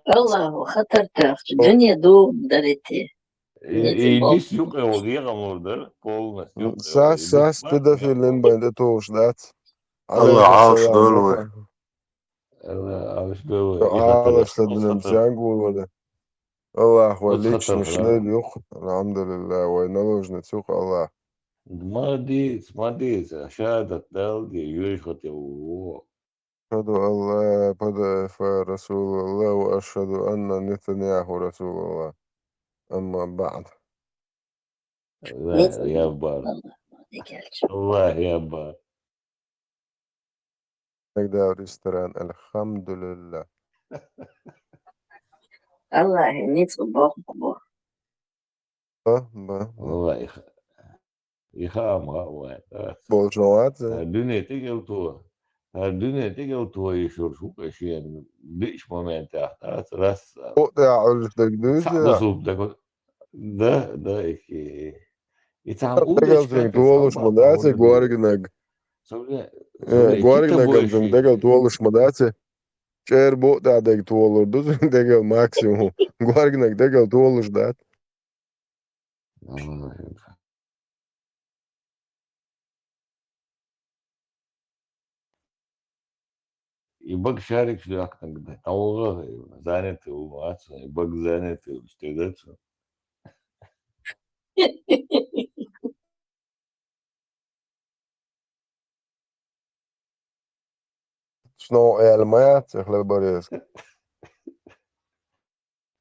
Allahu хатартахчы. Dünya doğum dariti. И без юга удира мурдер, полностью. Сас педофилин бенде тошдат. الله عليك عاوش السلام دولوي. عاوش دولوي. عاوش لدنا نقول ولا الله هو Вот лично хатар. шнель юх. الحمد لله وينالوجنا تسوق الله. молодец, молодец. شهادة دالدي يشهد его. أشهد أن لا بدأ رسول الله وأشهد أن نتنياهو رسول الله أما بعد لا يا بار. الله يا بار. نقدر ريستوران الحمد لله Allah nic boh. والله يخام غوات. بولجوات الدنيا تقل تو. الدنيا تقل تويشور شو أشياء ديش مومنت تحت راس بوقع عرفتك صعب دوزة صوب ده إيش يتعم دقل أودش سين كافي tuolus صعب madaci هون ده guargnag سوري كيتا guargnagam zem بوشي degel tuolus madaci Čer botā deg tuolur duz degel maksimum guargnag degel tuolus dat يبقى شارك في أكتر ده أوغا زانت ومات يبقى زانت واشتغلت Sno elmajat, hlebaries.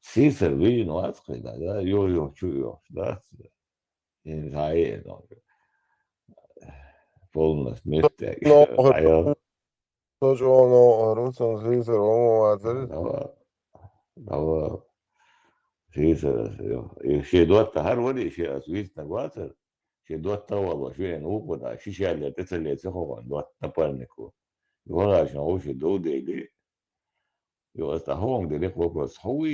سيسر بين واتقي ده يو شو يو ده يعني هاي فولنس مستك No, حياة hoć ono Rusan Sisar ovo atari. هو سيسر شيء دوت هر ولي شيء سويس نقواتر شيء دوت والله شيء نوب وده شيء اللي تسلي سخو دوت نبالنكو يقول عشان هو شيء دو ديلي يو استهون ديلي بس هو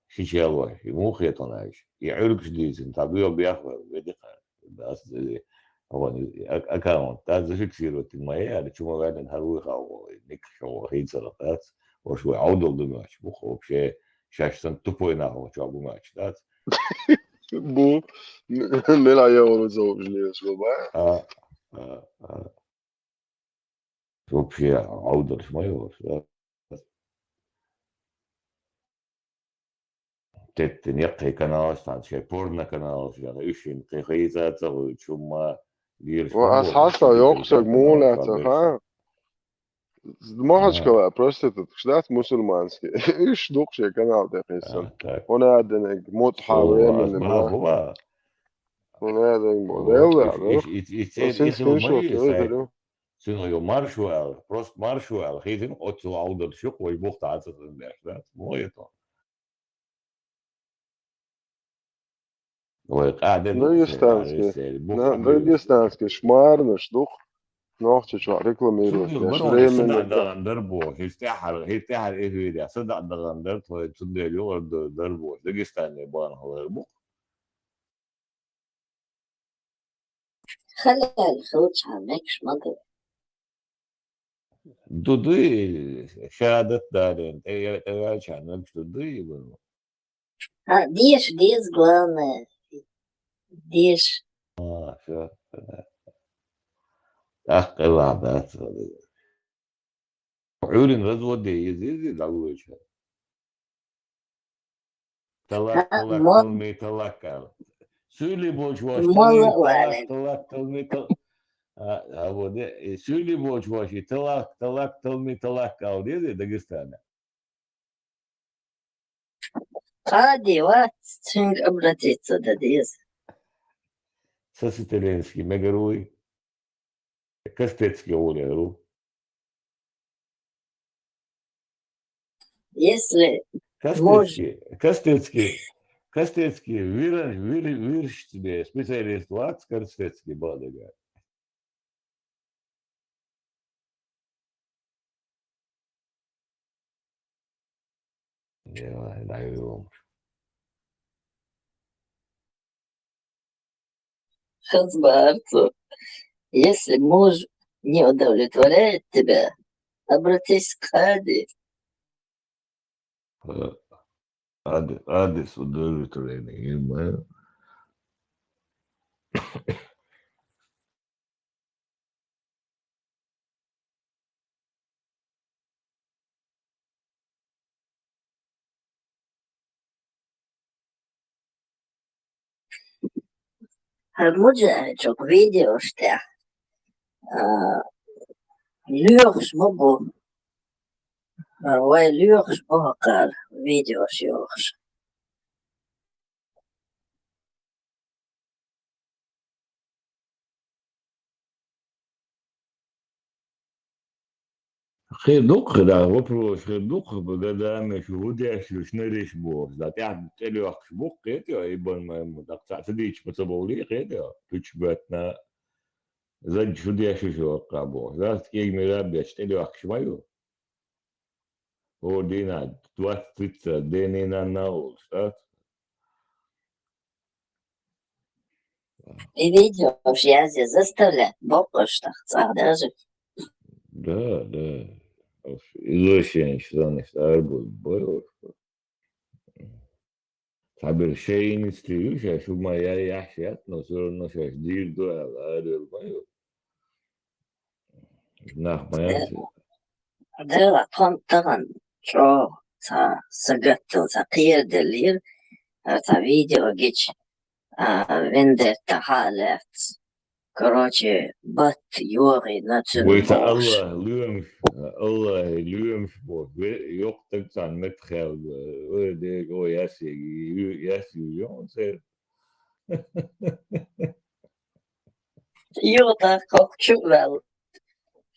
شيء الله مو خيطناش يعرف شديد انت بيو بياخذ بدقه بس هو اكاونت ده شيء كثير ما هي اللي شو بعد هروح او نيك شو هي صرفات وشو عودوا دماش بخو بشيء شاشتن تبوينا هو شو ابو ماتش ده Bu Mela euro zo želiš goba. شو بشيء عودوا شوي تتنيق كناش عن شيء بورنا كناش يعني ايش قيقيزة تغوي شو ما دير As شبو hasta joksag mūlēca, ha? Mohačkavā prostitūta, štāts musulmanski. Iš dukšie kanāli tiek izsan. Un ēdenig muthavu ēmeni ما bra. هو Un ēdenig modeli, no? يتسال Sin إخلو screenshot, مي jo, سايت jo. سنو يو مارشوال بروست مارشوال خيزن أتسو عودة شق ويبوخت عزة الناشلات مو يطان وقاعدة نقصة على Dagestanski. السيل بوخت بيوس Dagestanski šmārna štuh. Nohčičā شو reklamīros, ja يقولون الصدع šrēmeni. ده دربو هيستحر إيه ده صدع ده درت هو تصدق اليوم دربو دقيستان يبان هو يربو خلال خوش عمكش مقر دودي شهادة دارين تيجي عشان نمشي دودي يقولون ديش главное ديش شو أخي هذا عيون رزوة دي يزيد دعوش طلق مول تلمي سولي بوش واش مول تلمي هو ده سولي بوش واش تلمي أو دي داغستان قادي وات تشنج обратиться до дез ساسيتلينسكي مجروي كاستецкий олеру если муж Кастецкий, вирш тебе, специалист Лац, Кастецкий, Бадага. Я даю. Хазбарцу, если муж не удовлетворяет тебя, обратись к Хади. Адис удовлетворение. Harmuja çok video işte. Lüks mu bu? Vay lüks bu kadar videos yok. خير دوق ده وبروش خير دوق بقدر مش ودي أشلوش نريش بوش ده تعب تلي وقت بوق كده يبان ما مدقع تديش بتبولي كده تشبتنا زاد شو دي شو قابو زاد كي مراب يشتري أخشمايو هو دينا توات تيتسا دينينا ناول شات И видео в связи заставлять Бога, что даже. да изощение что не старбу было Saber şeyin istiyor ya şu maya yaşayat nasıl nasıl değil do ayrıl mayo nach maya ده طبعا شو سقطت وثقيل دليل فيديو جيش вендет حالات короче بط يوري نتن ويتا بوش الله lüyümş bu yok tıksan metxel öyle o yasiyor sen يوتا كوكشو vel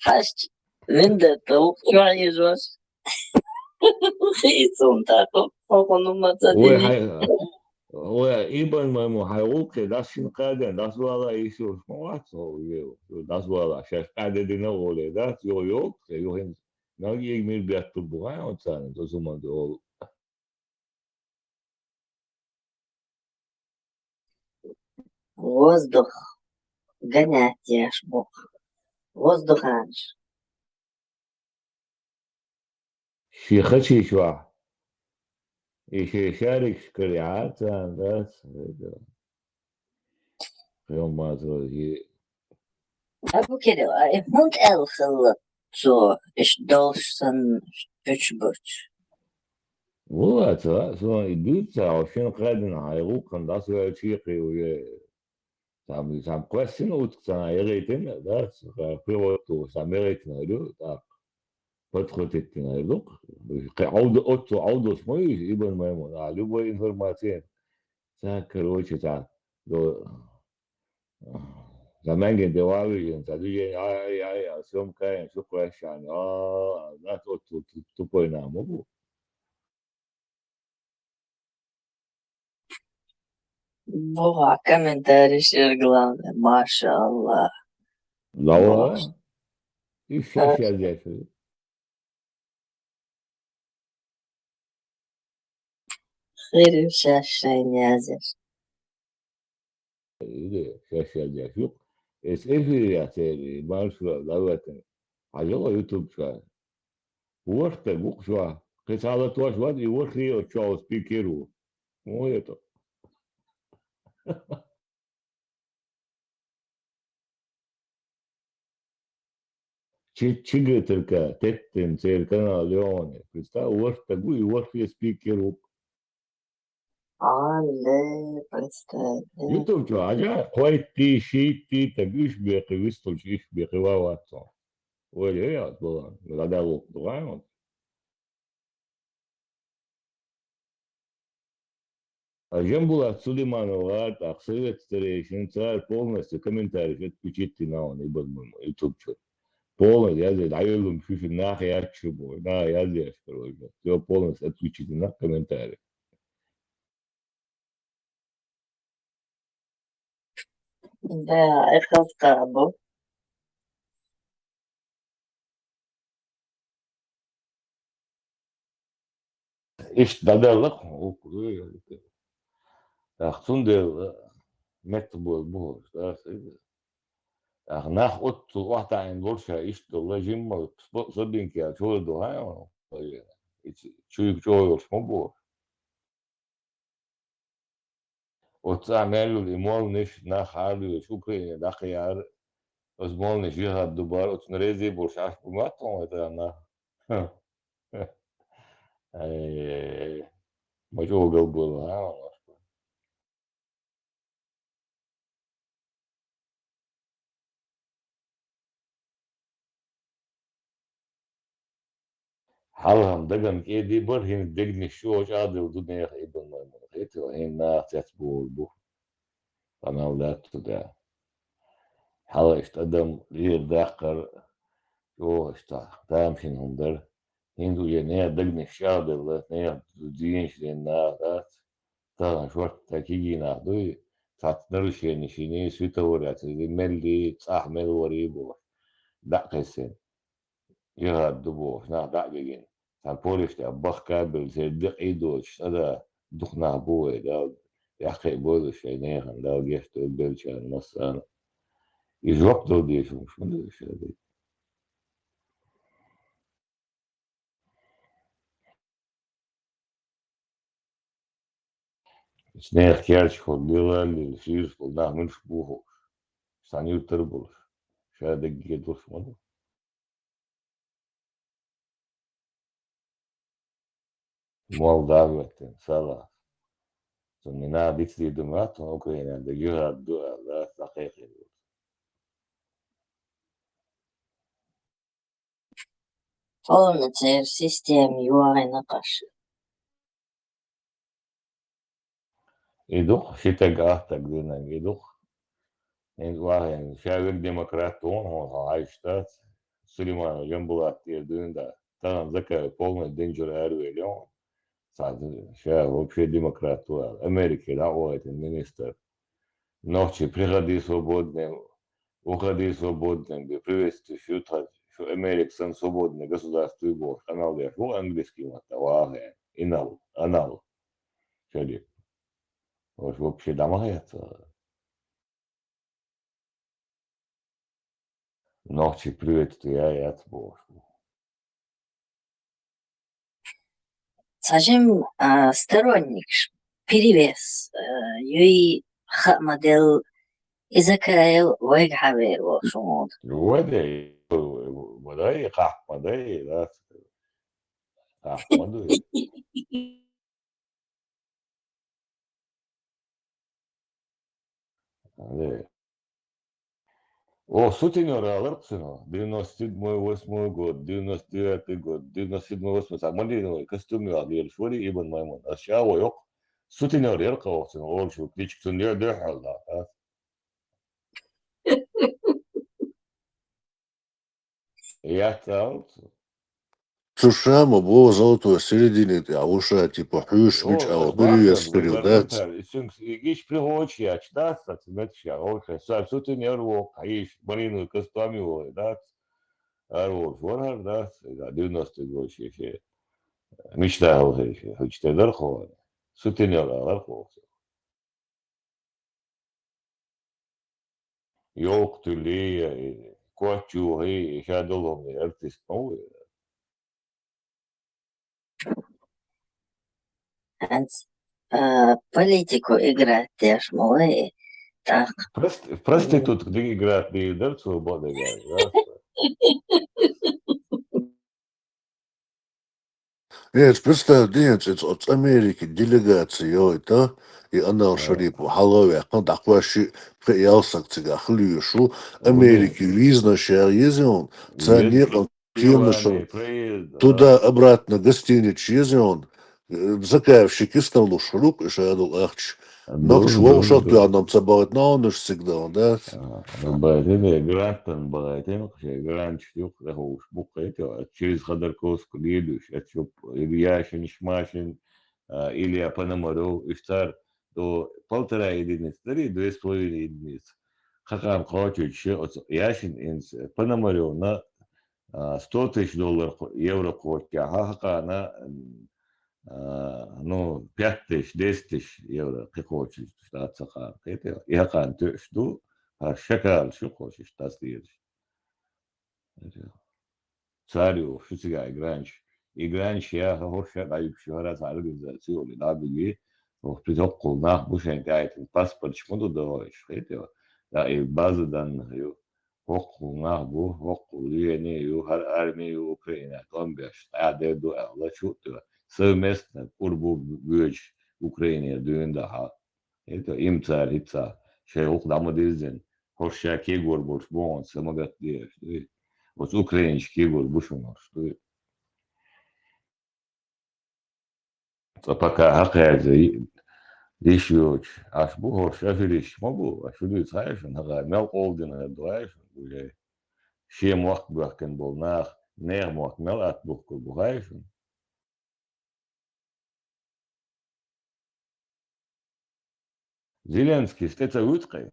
حشت vendetta وكوعي جوش خيسون تاكو فوقنو o متدلي hay o iban mamu hayul ke das sin kaden das wala isu smoat so yo das wala şef kade de ne oluyor das yok yo hem Nagi mir biat tu buhay o tane o zaman da o воздух гонять я ж бог воздух раньше شيخشي شوا يشارك شكريات das يوم ما تروي أبو كده هونت الخل so ich должен чуть-чуть والله ترى سواء يدوت عشان قادنا هيروقن das wäre شيخي ويا سام question وتسا يريتن das في Amerika له da подходит на лук عودة смоешь ибн маймун а любой информация короче زمان كنت واوي انت تيجي اي اسيوم كاين شو كويس يعني لا تقول نعم Бога, комментарий шер главное, Маша Аллах. لا والله ايش اشياء زي كذا خير شاشة نازل ايش اشياء زي كذا es evi ya seri marşla davetin acaba YouTube şu Уорте буква писала то ж вот и ворхи о чао спикеру ну это чига только теттен церкана леоне представь ворте гу и ворхи спикеру Але, представь. YouTube что ажа хвайт ти шит ти тагиш беки вистол шиш беки ваватсон Ой, я была, когда лук дуаем. А чем была Сулейманова, так, совет старейшин, царь полностью комментарий отключить на он, ибо YouTube что. Полностью, я здесь, аюлум, шуши, нахуй, я чубу, я здесь, короче. Все полностью отключить на комментарий. Да, это табу. إيش بدلك أختون دل مكتبول بوش أخناخ أوت واحد عين برشة إيش الله جيم صدق كي أشوف دوها شو يشوف مو بوش وتعملوا الإيمال نش ناخ عالي شو كي داخل يار أزمال نش يها دوبار وتنريزي برش عش بماتهم هذا أنا ما جو قلبه ها حالهم دقن كي دي بر هين دقن الشوش عادي ودنيا ابن ما ملقيت وهين ناس يتبول بو أنا أولاد تدا حالا اشتدم غير داقر شو اشتا تامشين هندر هندو ينيا دقن الشعب اللي نيا دينش لنا ذات طبعا شوت تاكيجي ناخدوي ساعات نرشين شيني سويتورات ملي صح مل وريبو دقسين يا دبو نا دقين سان بوليش تبخ كابل زي دق ايدوش هذا دخنا بوي دا يا اخي بولو شيني خن دا جيشت بيلش النص انا يجوق دو ديش مش من الشيء سنيخ كيرش خليلا للشيش قلنا من شبوه سانيو تربل شادق جدوش مدو Молдавия, сала. Сумина битли думат, Украина, да юра дуа, да сахехи. Полноценный систем юайна каш. Идух, шитага, так дина, идух. Инвахен, шавик демократ, он айштат. Сулейман, Ямбулат, да. Там закая полный денджер арвелион. Шав, вообще демократ, Америки, да, это министр. Ночи, приходи свободным, уходи свободным, приветствую, что Америка сан свободное государство и бог. Анал я, ну, английский вот, ваге, анал. Шади. Вот вообще домагается. Ночи, приветствую, я от бог. Сажем сторонник, перевес, юй модель изакайл вайг хавер шумод. Водай, кахмадай, да. Кахмадай. О, сутенеры алырсына, 97-8 год, 99 год, 97-8, самолетный костюм алыр, швали ибн Маймун. А сейчас ойок, сутенер ерқаусын, ол шу, кличксын ерді халда. Я тал. Цушама было золотое середине, а уша типа хюшмич, а вот перевес передать. Игиш пригочи, а чтаться, цветча, олха, сутенер вок, а иш, марину костюми ой, да. А вот, ворар, да, 90 год еще. Мечтал еще, хочется дорхо, сутенер алархо. Yok tuli, kochu, hey, shadowlong, artist, oh. Политику играть też мои. Так. Проститут, где играют лидер, свобода, да? Нет, представь, нет, от Америки делегация, это, и она шарипу, халове, он такой ши, приялсак цыга, хлюшу, Америки, визна, шар, езион, ценник, он темно, что туда-обратно гостиниц езион, закаявщики стал шурук, и шадул ахч. Но что, что ты нам цабавать на он всегда, да? Байтин, грантан, байтин, грант, штук, рахуш, букайте, через Ходорковску едешь, отчуп, Ильяшин, Шмашин, Илья Пономарев, Иштар, до 1,5 единицы, 2,5 единицы. Хакам Кочич, Яшин, инс, Пономарев на $100 тысяч, евро котя, хака на ну, 5 тысяч, 10 тысяч евро, как хочешь, штат Сахар. Это я кан жду, а шакал, что хочешь, та следующий. Царю, что тебя игранч. Игранч я хочу, да и все раз организацию, или да, беги, в притоку на бушен гайд, паспорт, чему тут даваешь, это, да, и база данных, وقوا نهبو وقوا لينيو هر أرميو أوكرانيا كومبيش تعددو الله شوتوا سمستنا قربو بيج أوكرانيا دون ده إنتو إمتار هتسا شيء أقدم ديزن هرشا كيغور بوش بون سمعت ديش بس أوكرانيش كيغور بوشونش пока هقعد Еще аж бог, шафириш могу, а что ты знаешь, на мел олден, дуаешь, уже чем мог бахкен был нах, не мог мел от бухку бугаешь. Зеленский стеца утқай.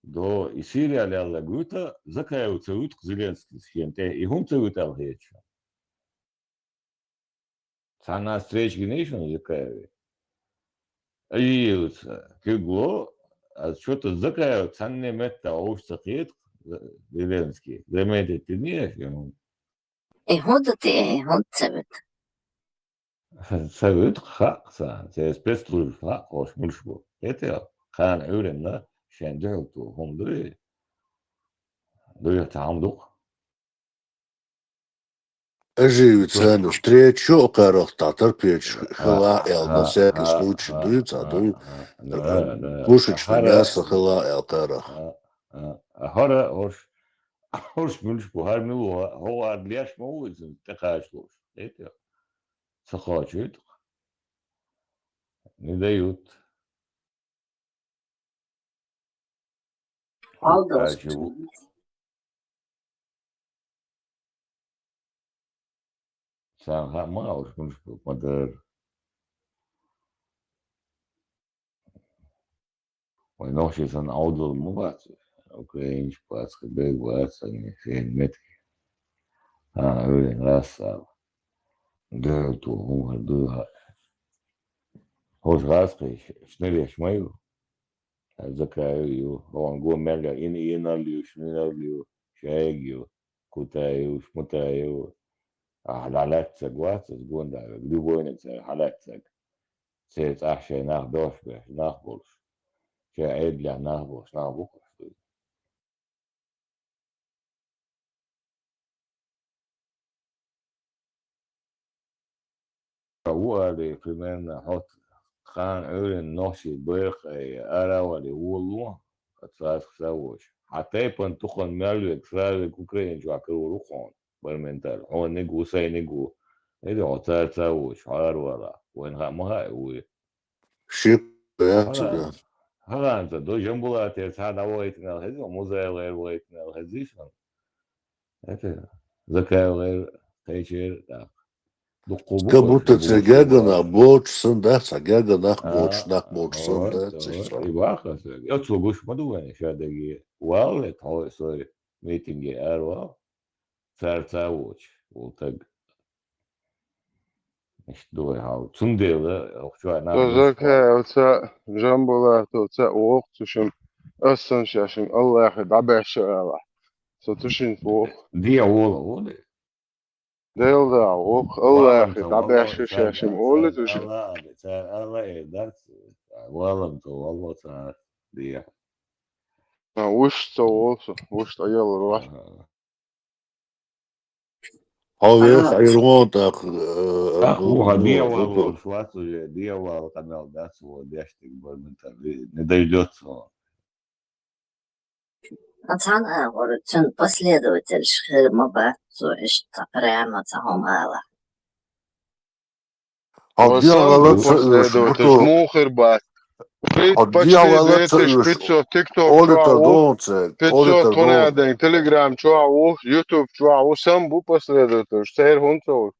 До и Сирия ляла гута, закаються утк Зеленский схенте, и хунца утал хеча. Цана встреч генейшн закаеви. Айются, кигло, а что-то закаю, цанне метта оушсахет Зеленский. Заметит ты не, إهودتي إهود سبت Совет хакса, це спецслужб хак, ош мульшбу. Это хан öğrenler, şende yoktu, homdu, duya tamduk. Оживицану встречу, окарах татар печь, хила эл, на всякий случай дует, а дует пушечное мясо хила эл карах. Hara hoş mülşbu, har milu, ho adliyaş mı olursun, tekaşloş. Это сахачит, не дают. Aldous. Сам мало мülşbu, мадер. Ой, ночи сан аудил муват, украинч паска бегват, они фен метки. Öyle rasa. Dörtü, humar, duha. Hoş raskı, şneri şmayı. Zakayı, он гомеля, иналью, шнералью, шаегью, кутаю, шмутаю. Halaksak varsa, gunda, любойница, halaksak. Сец ахше нах дошбе, нах больш. Ша эдля нах больш, нах бухаш. Уали примерно хот خان أولن نوشي بيخ أرا ولي ولو أتفاس خساوش حتى يبن تخن مالو إكسال كوكرين جو أكرو روخون برمنتال هو نيجو ساي نيجو إذا عطار ساوش عار ولا وين غامها وي شيب يا هلا أنت دو جنبولا تيرتها ويتنا الهزي وموزاي غير ويتنا الهزيشن это закай غير تيشير Как будто цегага бочсон, да, цегага нах бочсон, да, и ваха, я слугуш мадуване шадаги, уале, той сой митинги арва, царца уч, так, значит, дуй хау, цундела, охчуа на. закай, оце жамбула, то це ох, тушим, осан шашим, Аллах, дабешала. Сотушин фо. Дия ола. Делда, ох, Аллах, дабешашим, ола, тушин. Allah درس والله تو والله صار دي وش تو وش يلا روح Havia ayırma da أخوها دي والله شواتو دي والله قناة داس وديشتك برمنتال не дойдется. أنا ورد последователь Шхирмаба, то есть прямо Цахомала. Последователь Мухер Бат. Почти 500 TikTok, 500 понятен, Telegram, YouTube, сам был последователь, Штейр Хунтов.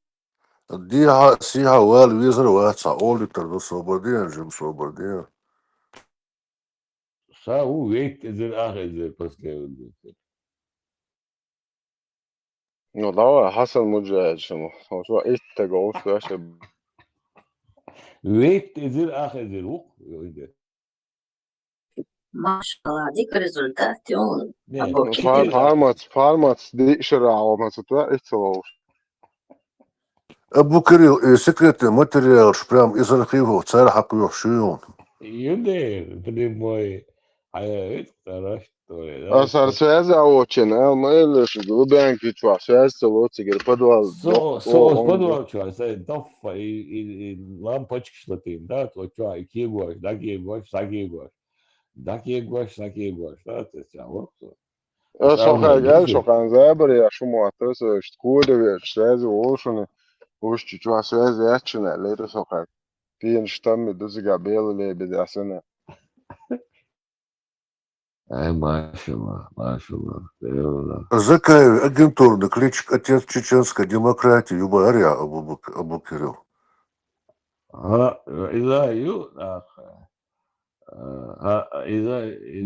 Dia si hawal wizar wacha olitar do sobardien jim sobardien. Sa u wait izir akhir последователь. Ну да, Хасан Муджаид шему. شو اتجاهه شو Wait izir akhir وق ما شاء الله ديك результат он. Farmac دي شرع ما تطلع اتجاهه. Abu Kiril, секретный материал, прям из архивов, царь Хакуйохшион. Юдер, прямой, а это вторая история. Асар связа очень, а мы лишь глубин кичва, связь лучше, говорит, подвал. Подвал, что, дофа и лампочки шлатим, да, то что, и кигош, да кигош, да кигош, да кигош, да кигош, да, это все, вот. Шохан забери, а что муатас, шткуды, связь очень. Уж чуть-чуть связь ячная, лето сокак. Пин штамми дузига белые бедасына. Машаллах. Закай агентурный кличек отец чеченской демократии Юбария Абу Кирил. Да,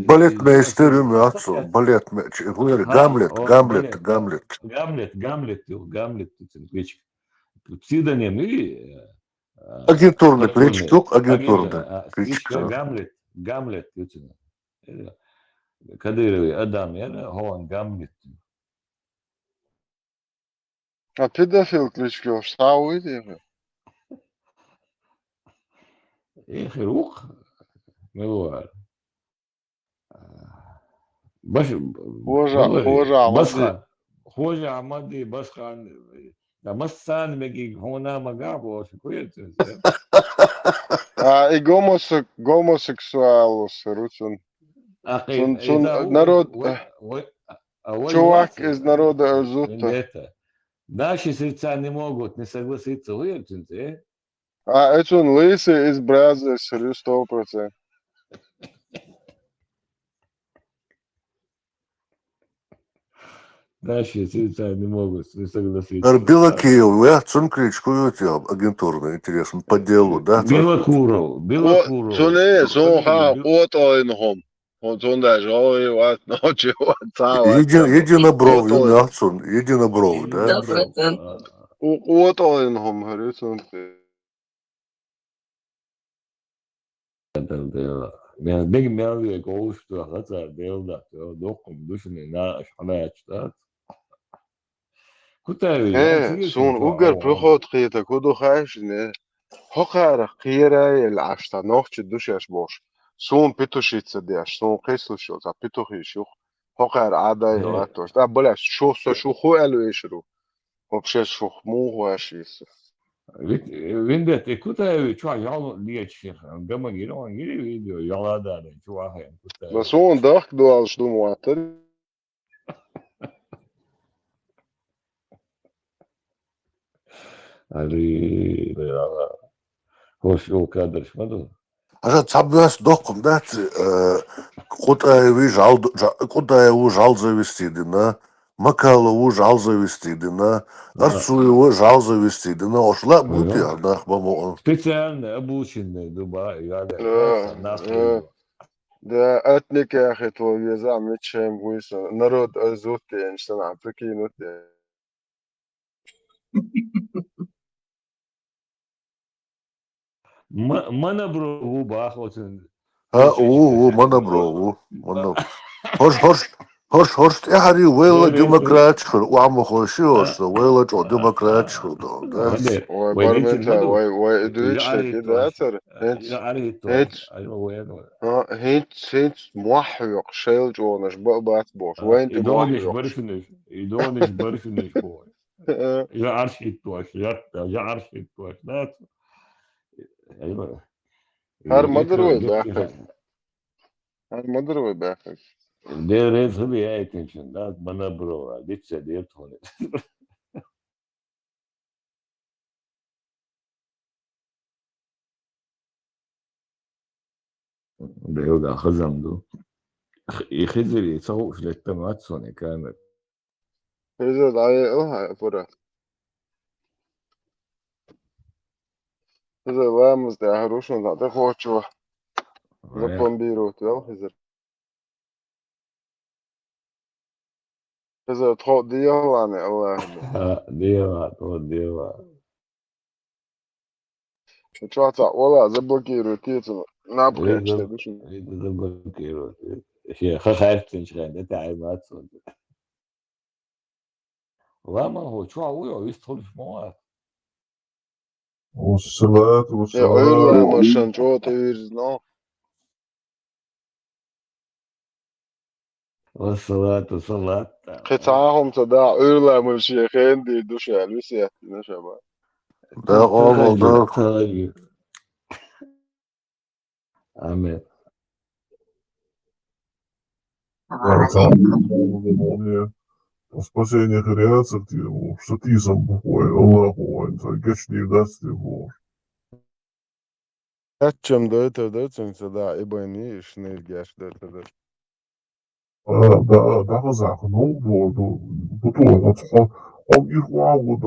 Балетмейстер Мюацу, балет, Гамлет, Гамлет, Гамлет. Гамлет, псевдоним и Агентурный критик, yok агентурный критик. Гамлет, Кадыровый Адам, он Гамлет. А педофил кличко, что уйдешь? Рух, милуар. Баш, Хожа Амади, Басхан, Массан, Меги, Хона Магабо, шикуется. А и гомосексуалус, Руцун. Народ, чувак из народа Зута. Наши сердца не могут не согласиться, уверите? А это он лысый из Бразилии, 100%. Наши сердца не могут не согласиться. Белокеев, я цун критику агентурный, интересно, по делу, да? Белокуров. Цуне, зоха, отойнхом. Он цунда, жой, ват, ночи, ват, единобровый, да, цун, единобровый, да? 100%. Отойнхом, говорю, цун. Men big Mary goes to a letter build that no condition in that match. Сун угар проход خيتا كودو خاشنه هقار قيرة العشتا نوخش دوشيش بوش سون بيتوشيتس ديش سون قيسل شو زا بيتوخيشوخ هقار عداي واتوش دا بلاش شو خو الو يشرو وبشيش شو مو هو شيس Vindet ikuta çuha yal diye çıkıyor. Gama giri on giri video yala da çuha hayal kuta. بس هون داخ دوال شدو مواتر Ali hoş o kadar şmadı. Ага, цабяс дохом, да, Кутаеву жал завести, да, Макалову жал завести, да, Арцуеву жал завести, да, ошла будет я, да, бамо. Специально обученный Дубай, да этник я ахи твой зам ничем гуйса народ азутен что на прикинут Манабро губа хотен. Манабро. Хош, яхари вела демократичху, уаму хошиош, вела чо демократичху, да. Ой, бармета, ой, идуичник, да, цар. Хинт موحق شيل جونش بقبات بوش وين إدونش برفنش بوش يا عرش التوش يا عرش التوش لا أيوة هر مدروي باخر There is heavy attention. That mana bro. This is the thing. ده يوجع خزم ده يخزر يتصوف للتمات صوني كامل يزد عليه فرع إذا وامز ده هروشون ده خوشوا زبون بيروت يلا خزر خزر تخوض ديالاني الله ديوان شو والله زبلكيرو تيتو نابخي زبلكيرو شيء خايف تنشغل انت عيبات وما هو شو هو يدخل في مواد والصلاة والسلام والله مشان شو تيرزنا والصلاة قطعهم تداع أولا من الشيخين دي دوشة الوسيات نشبه ده غلط Amen. В спасениях и реакциях его, что ты сам бухой, Аллаху, гечни даст его. Чем до этого да, ибо не шнельгеш до этого. Да, казах, ну, вот, Om их вагуда,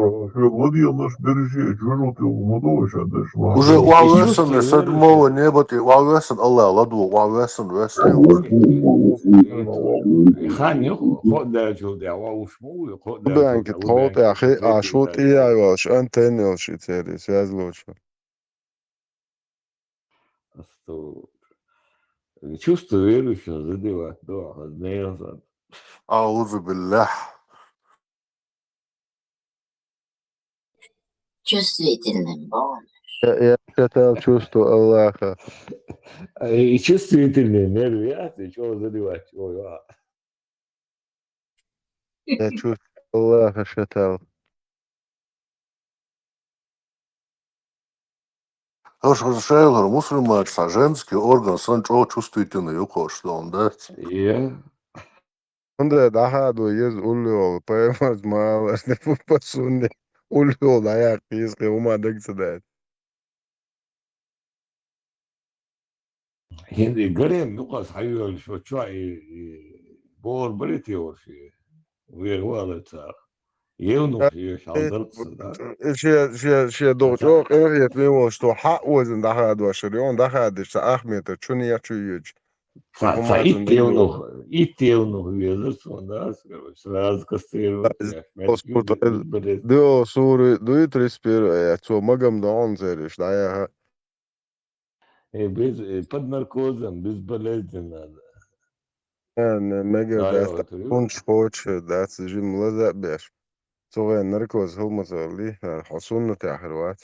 владел наш бережет, жирот его мудович, отдашь Уже И уавесен седьмого чувствую, неба ты уавесен Allah ладу уавесен весне. خان خود در جود یا وشمو خود در جود بانك او تخوت بانک يا أخي تیتی عاشوت در إيه جود أيوة شو أنت إني شو تيري سيازلوش استو чувствую верующего задевать да не أعوذ بالله. Чувствительным бон. я хотел чувство Аллаха. и чувствительные нервы ясно чего задевать чего Я чувство Аллаха хотел. Шейлор, мусульманство, женский орган, санчо чувствительный, юко, что он, да? я Onda daha da yez uluyor. Payamaz mağalar. Ne bu pasunde. Uluyor ayak kıyıskı. Umadık sıdet. hindi قريب نقص حيو شو شوي بور بريتي ورشي وير والد صار يونو شو درس Şey doğru. Çok evet benim işte hak özün daha da şuriyon daha da işte ahmete çuni ya çuyuc. Umadın فايت diyor. يونو ويزرس وناس سراز كستيرو يا شمال Oskurta بالبريد diyor suri duyut respiro ya. Ço magam da on zeriş. Da ya. без под наркозом без болезненно Yani mega да da я говорю kunç koç da sicim lazat beş. Sonra narkoz hulmazali. Hasunna ta حلوات.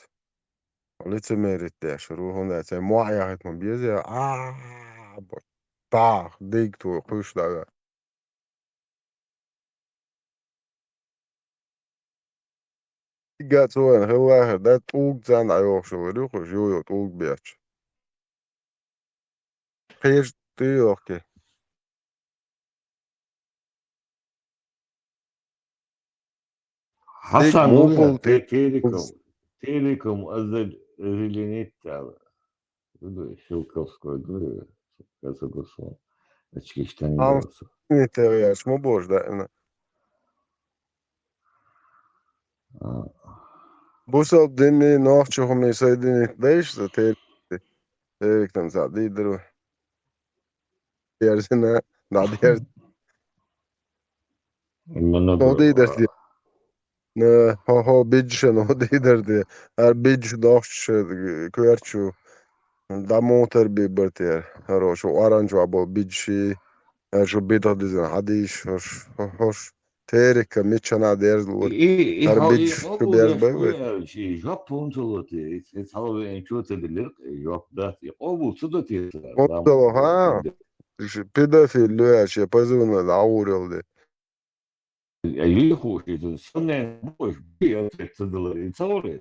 لسه ميرت شروع هنا زي موعية من بيزي طاخ ديكتو خوش دا جات وين هو ده طوق زان عيوش شغلي خوش يو طوق بيتش خيش تيوكي ديك حسن مو ويا بلتي تيليكم أزل ريلينيت على شو كوسكو كاسوكوسو أشكيشتاني عم دوسو نترياش مو بوش ده انا بوصل دني نوح شو هم يسايدني ليش تيرك تيرك تنزع دي درو يرزنا نعدي يرزنا نودي درتي Ne, ha bidge no derdi. Her bidge doş kuyarçu. Da motor bir bertier. Hero şu orange abo bidge. Şu bidde dizin hadiş hoş. Terik miçana derzlur. Her bidge şu قبول derz bak. شوية شي جابون صوتي تصور إن شو تدلق جاب داتي قبول صوتي دام Onda ha. Pedofil ya şey pazuna da avuruldu. يليقوا شي سنة مش بيا تدلق تصور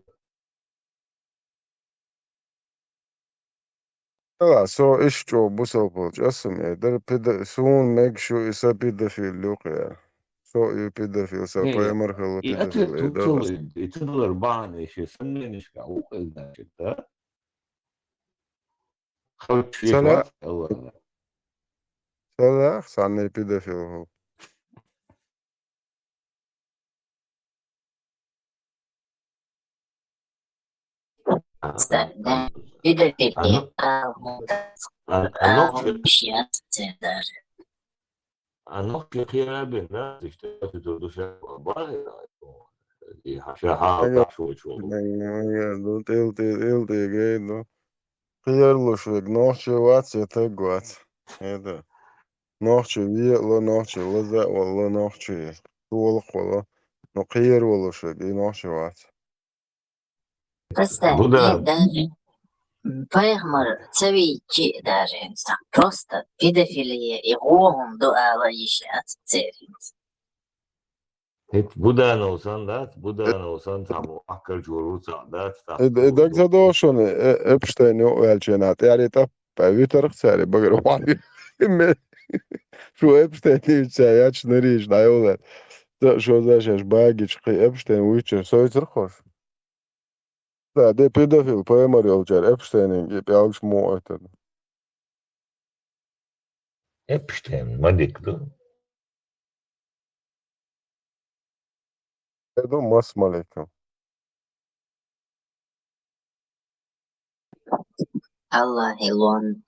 Ja, so ist jo busopol. Jasum der sun meg şu isa pedofil yok ya. So pedofil sa payamar pedofil أكلت eder. توصل تدلق بعض شي سنة نشكا وقلنا شتا خلت في Sana فات الله sana sana pedofil ho. Стальная педофилия النقطة даже. النقطة الأخيرة بالناس اشتغلت تدرس باهرة شهادة Aga شو شو do ilti geido. Kıyarlı nohçe vat ya tegvat. Eda. Nohçe viyetlo nohçe laza wala nohçe. Tuoluk wala. No kıyar wala şu nohçe vat. Представь, нет بودا даже Пейгмар цевичи даже просто педофилия и гугун дуала ещё церинс. هيك بودا نوصان ذات بودا نوصان تعمو أكل جوروت ذات Edak تعمو zadošone Epstein uvelčenāt. Arī tā pēvītar cēri bagara vāju. Šo Epstein tīvcē jāč nerīž dailē. Šo zašēš bāgič, ka Epstein uičer soicer hoš. Tā, de pedofil pēmari olčer Epsteinin, jeb jāgs mūoitad. إبشتين ما ديكدو السلام عليكم. الله يلون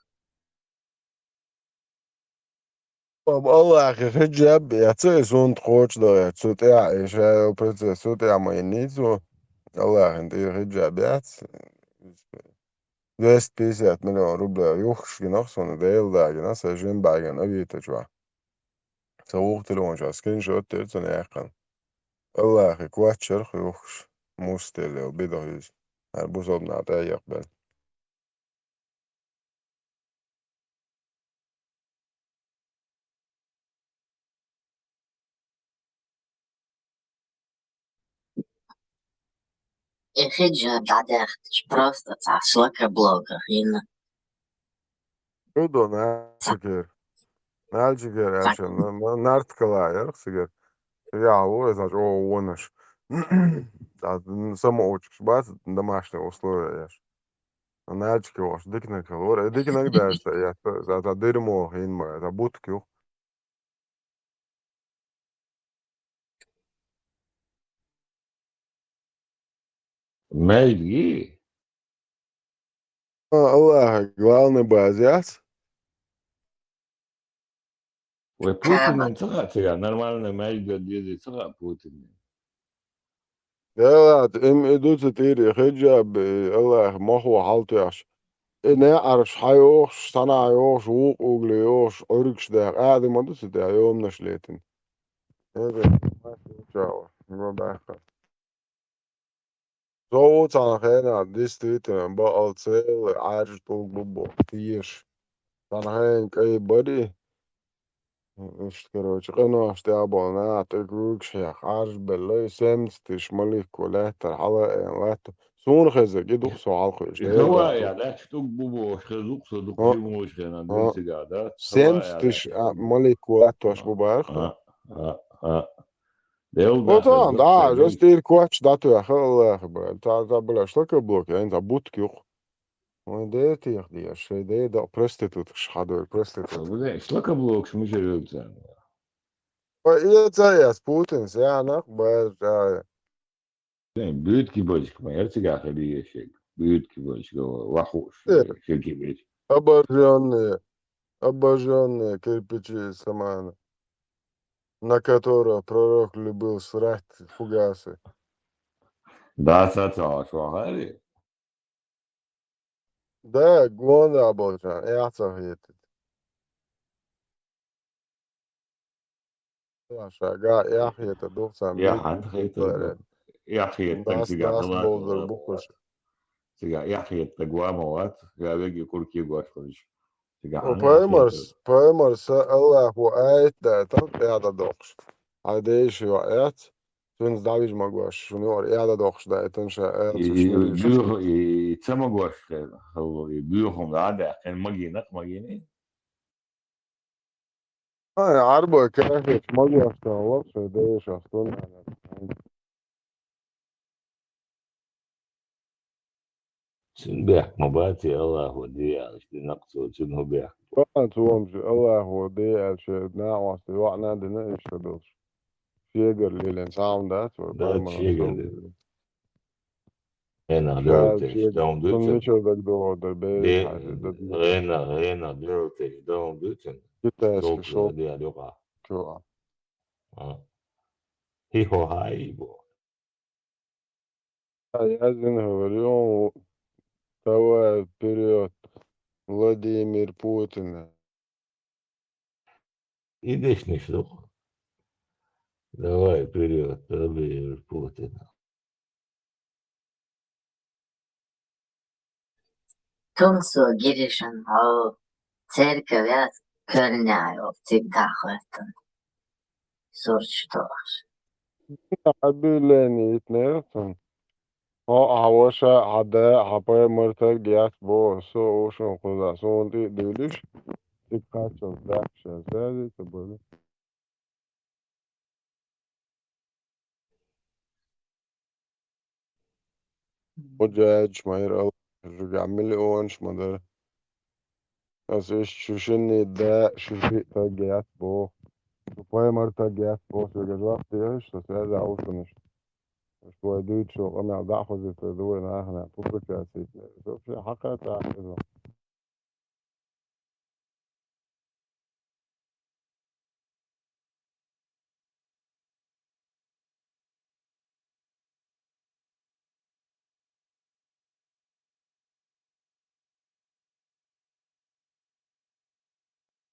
طب الله أخي حجاب يعطي سون تخوش ده يعطي إيش وبرت سوت يا ما ينيزو الله أخي أنت حجاب يعط 250 مليون روبل يوخش جناخسون ديل دا جناس جين باجن أبي تجوا سووق تلون جا سكرين شوت تلتون ياقن الله أخي كوات شرخ يوخش موستيل وبيضه يز البوزوب نعطي يقبل الحجة بعدها просто تعصلك بلوغر هنا Udo nāčikir. Nāčikir, jāšana. Nārtkalā, jā, я говорю, значит, он наш. Самоучишь, бац, домашние условия, яш. Нāčiki ваш, дикна калора, дикна гдашта, я, за дерьмо, инма, за будки. Мейги. Аллах, главный базяс. Ой, Путин, цаха, нормально мейга деди, цаха Путин. Да, им идут تيري حجاب الله ما هو حالته ياش. إني أعرف حيوش صناعيوش وقليوش أركش ده قاعد ما دوس ده يوم نشليتن. هذا ما في جوا ما بعرف. Zo aan geen district en al veel aardig bobo тиеш. Dan geen кей body. Короче, قناة استعبانات تقولك شيخ عارف بالله سمت تشملي كولات الحلقة وات سون خزق يدوخ سو عالخوش ده هواية لا تشتوك بوبو خذوق صدوق جيموش خنا دون سجادات سمت هواية تش ملي كولات واش ببارخ ديل O داخل tamam دوك da just سيديش değil kuaç da tu Allah be ta bela şlaka blok yani da but yok. O de tih diye şey de da prostitut şhadu prostitut. وده شلك بلوكش مش يلزم O iyi ya Putin yani ba büyük ki bacık mı yerçi gaheli şey büyük ki bacık vahuş şey gibi обожженные кирпичи самана, на которого пророк любил срать фугасы. daha satsa şu hali Да, гона обожан, я советую. Şaga yahiyete 90 ya bit han böyle. hayta ya hayta Das siga das halat boldur bu kuş. siga ya hayta guamawat ya begi kurki guaşkoş siga O han ya hayta paimars Allahu ayet da tam ya dokş. Aydeş yo ayet. Şun daviz magvaş. Şunu or ya dokş da etin şa ayet şmeliş. büyük tsama guaş büyük onda da kan maginak magini Ay arbo kafet magvaş da var. Şöyle şastun. سنبح مباتي الله ودي على نقصه شنو بيح Bana tuğumcu Allahu değil şey ne vası var ne de ne işte dur. Şeger lilen sound var ده paimars. شيء هنا Şal ديرتش şeger. دون Sun دوتن niço da doğru دي bey hacı da هنا ديرتش دون دوتن git eski شوف şok دي اليقع çoğa. هي هو هاي بو Yazın говорю, давай вперед, Владимир Путин. إيديش نشلق давай вперед Владимир Путин Tunsu girişin o cerkvės kalnelio Tigdachletan surčtos. Habileni itnersin. O havaşa hada hapaya mırtar giyas bo so oşun kuza son di diliş. Dikkat çok da şezeri böyle. Hoca Cmayır al. Rügamili oğunş mıdır? Nasıl şu şimdi de şu bir giyas bo. Hapaya mırtar giyas bo. Şu gazap diyor işte. Seza oşun işte. شوية دويتشو أنا داخل دوين أهنا بوبكاسي في حقيقة كذا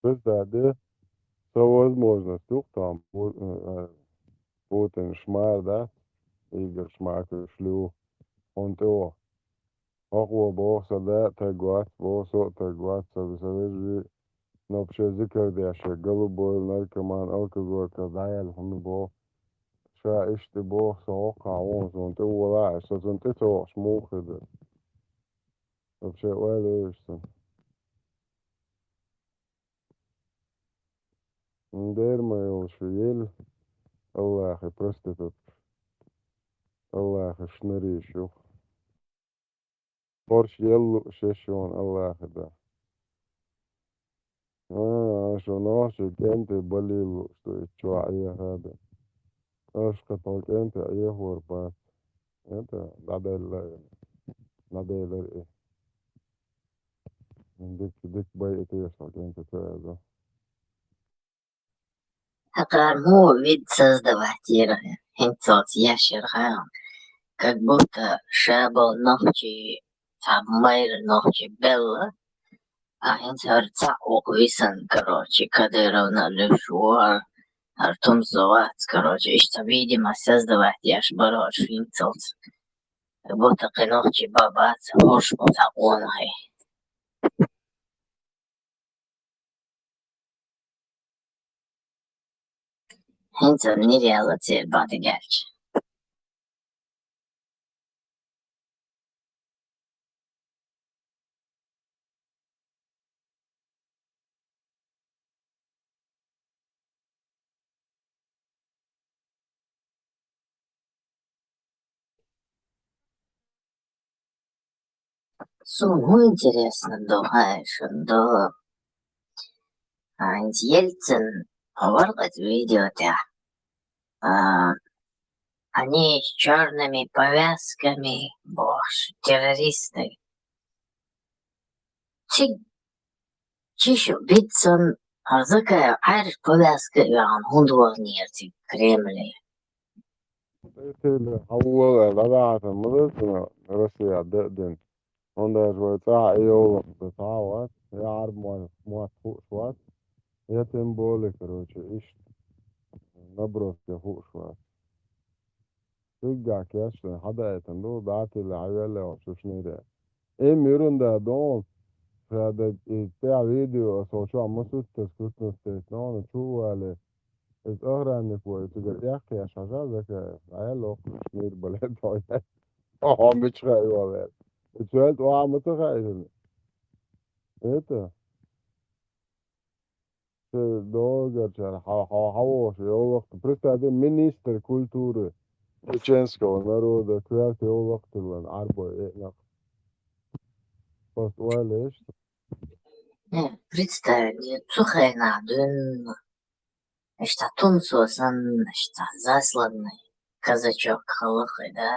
بس ده все возможно стук там Путин шмар, да, Игорь Шмаков шлю, он то, أقوى بوصة ده تقوات بوصة تقوات سبسبجي نبشة ذكر دي عشان قلبه نركمان ألكو كذايا الحمد بو شا اشتي بو سوقع وون تو ولا سنتي تو سموخ ده نبشة ولا اشتن ندير ما يوشيل الله أخي برستتت الله أخي شنري شو برش يلو ششون الله أخي ده شو نوشي كنت بليل شو عيه هذا أشقطك أنت أيه ورباك أنت نادي إيه ديك بيت يسوق أنت كذا Акар му вид создавать хинцот яшерхан, как будто шабо нохчи майр нохчи белла, а хинцарца оквисан, короче, кадыровна лешуар, артум зоват, короче, и что видимо создавать яш барош хинцот, как будто нохчи бабат, хош мута онхай. Хинцот не реалити бады гальч. Суму интересно, думаешь, до Ельцин воркать видео-то. Они с черными повязками, боже, террористы. Чищу битсон, арзакая айрш повязка, он хундворнирти Кремле. هو لا مدرسة روسيا دقدن عندها شوية ساعة أيوة بتعوض هي عارف موت فوق شوية هي تنبولي كروتشي إيش نبرس فوق شوية ترجع كاش حدا يتندو بعتي العيال وشوشني ده إيه ميرون ده دون فهذا بتاع فيديو صوتوا عم تسكتنا استيتنا شو على الظاهر انك تقول يا اخي يا شغال ذاك عيال لو شمير بلاد مش خايف ولا سؤال وعم تخيل ايه Događaj, Havoš je ovog, predstavljate minister kulture čečenskog naroda, koja je ovog tilan, arbo je jednak. Post uvele što? Представь, сухая надун, что тунцосан, что засланный казачок халахы, да?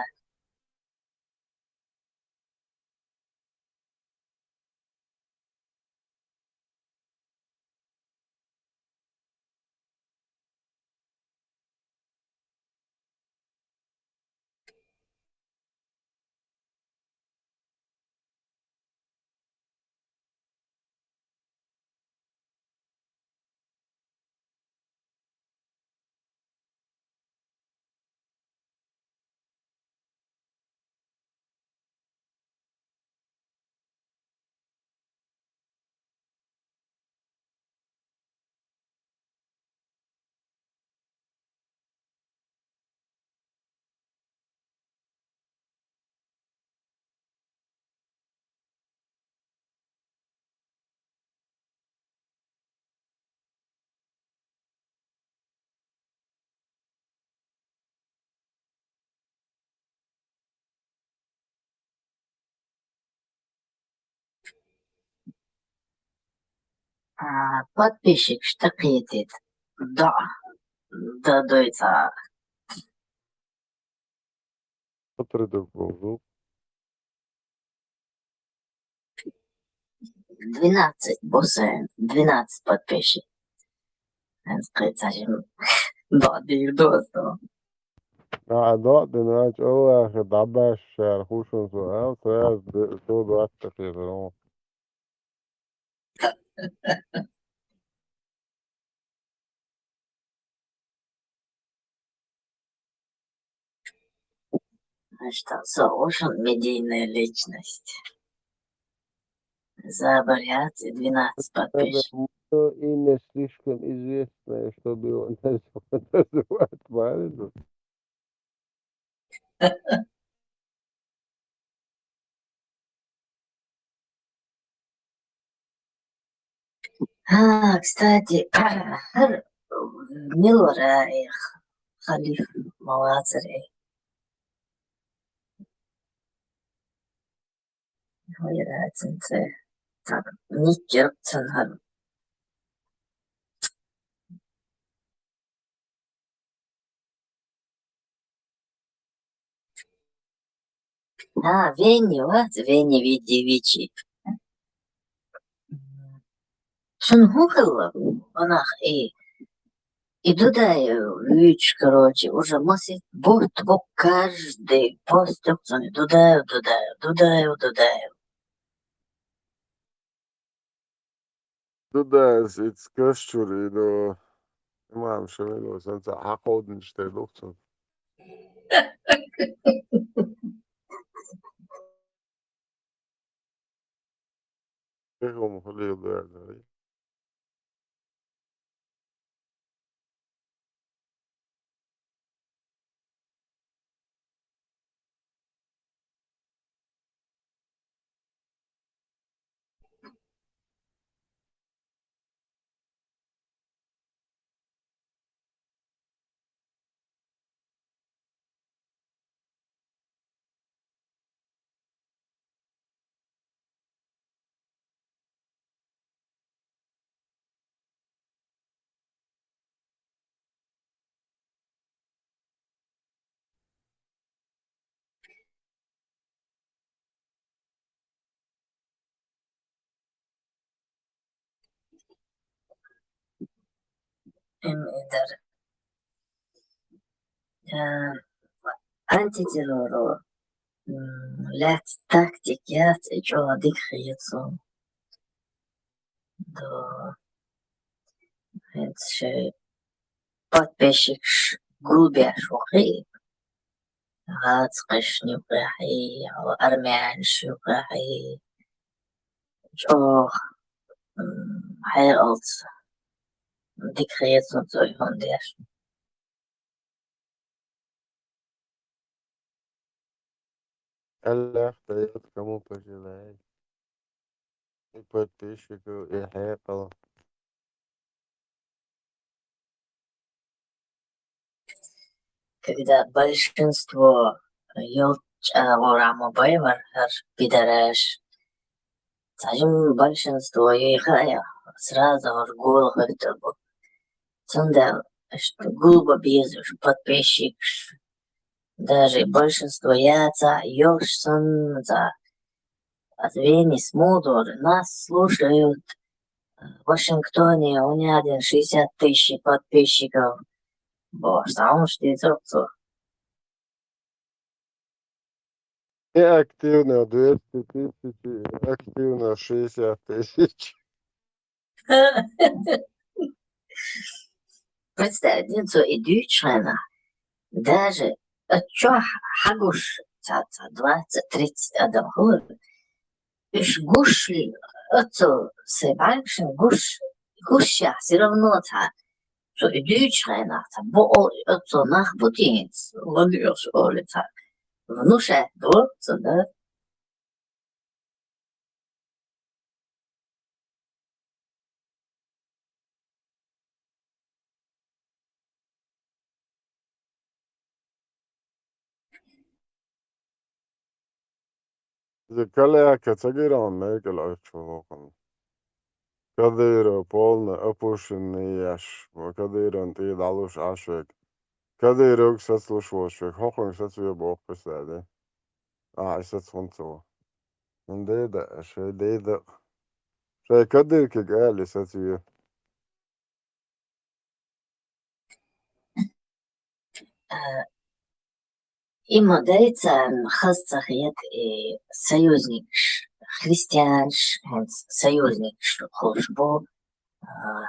Подписчик, что критит? Да, да, дойца. Отрыдок был. 12 босса, 12 подписчиков. Сказать, совсем ضعيف دوسته. أعضاء دلوقتي هو خدعبة الشارع خوشن سؤال سؤال طول الوقت تخيطرون Что Саушин медийная личность. За вариации 12 подписчиков. И не слишком известное, чтобы его называть правильно. Кстати, Милора и Халиф Мавацари. Так, Никерцен. Вени, вот, Вени Видевичи. Шунгухала, она и туда вич, короче, уже мусит будь каждый поступ, туда. Да, it's кашчур, но имам шамило, санца хакодн штедухцун. Эхом халил да. Идар. Антитеррор. Лет тактик, я что дикхается. Да. Это подписчик губя шухи. غاتقش نوقعي أو أرميان شوقعي جوخ حيرت ديك خيط نتوي هنديش Allah اختيارات كمو بجلاي. подписчиков и Apple. Когда большинство Рамабаева пидораш, скажем, большинство играя сразу в голову это было. Сонда, что глупо безуж подписчик, даже большинство яйца, ёшсон за Вени Смудор, нас слушают в Вашингтоне, у меня 60 тысяч подписчиков. Боже, там что это? И активно 200 тысяч, активно 60 тысяч. Представь, и Дюйчрена, даже чё хагуш 20-30 адамхур, иш гуш это себальшин гуша все равно что и Дюйчрена, бо это нахбутинец, ладёшь олица, внуше дворца, да? Закаля кацагирон мекел очвокон. Кадыра полный опущенный яш. Кадырон ты далуш ашвек. Kadir yok satılış olacak. Hokun satıyor bu okpesade. Satılıyor. Önde de şeyde şey Kadir ki geldi satıyor. Има деца хастахият союзник, христианш, союзник, хошбо,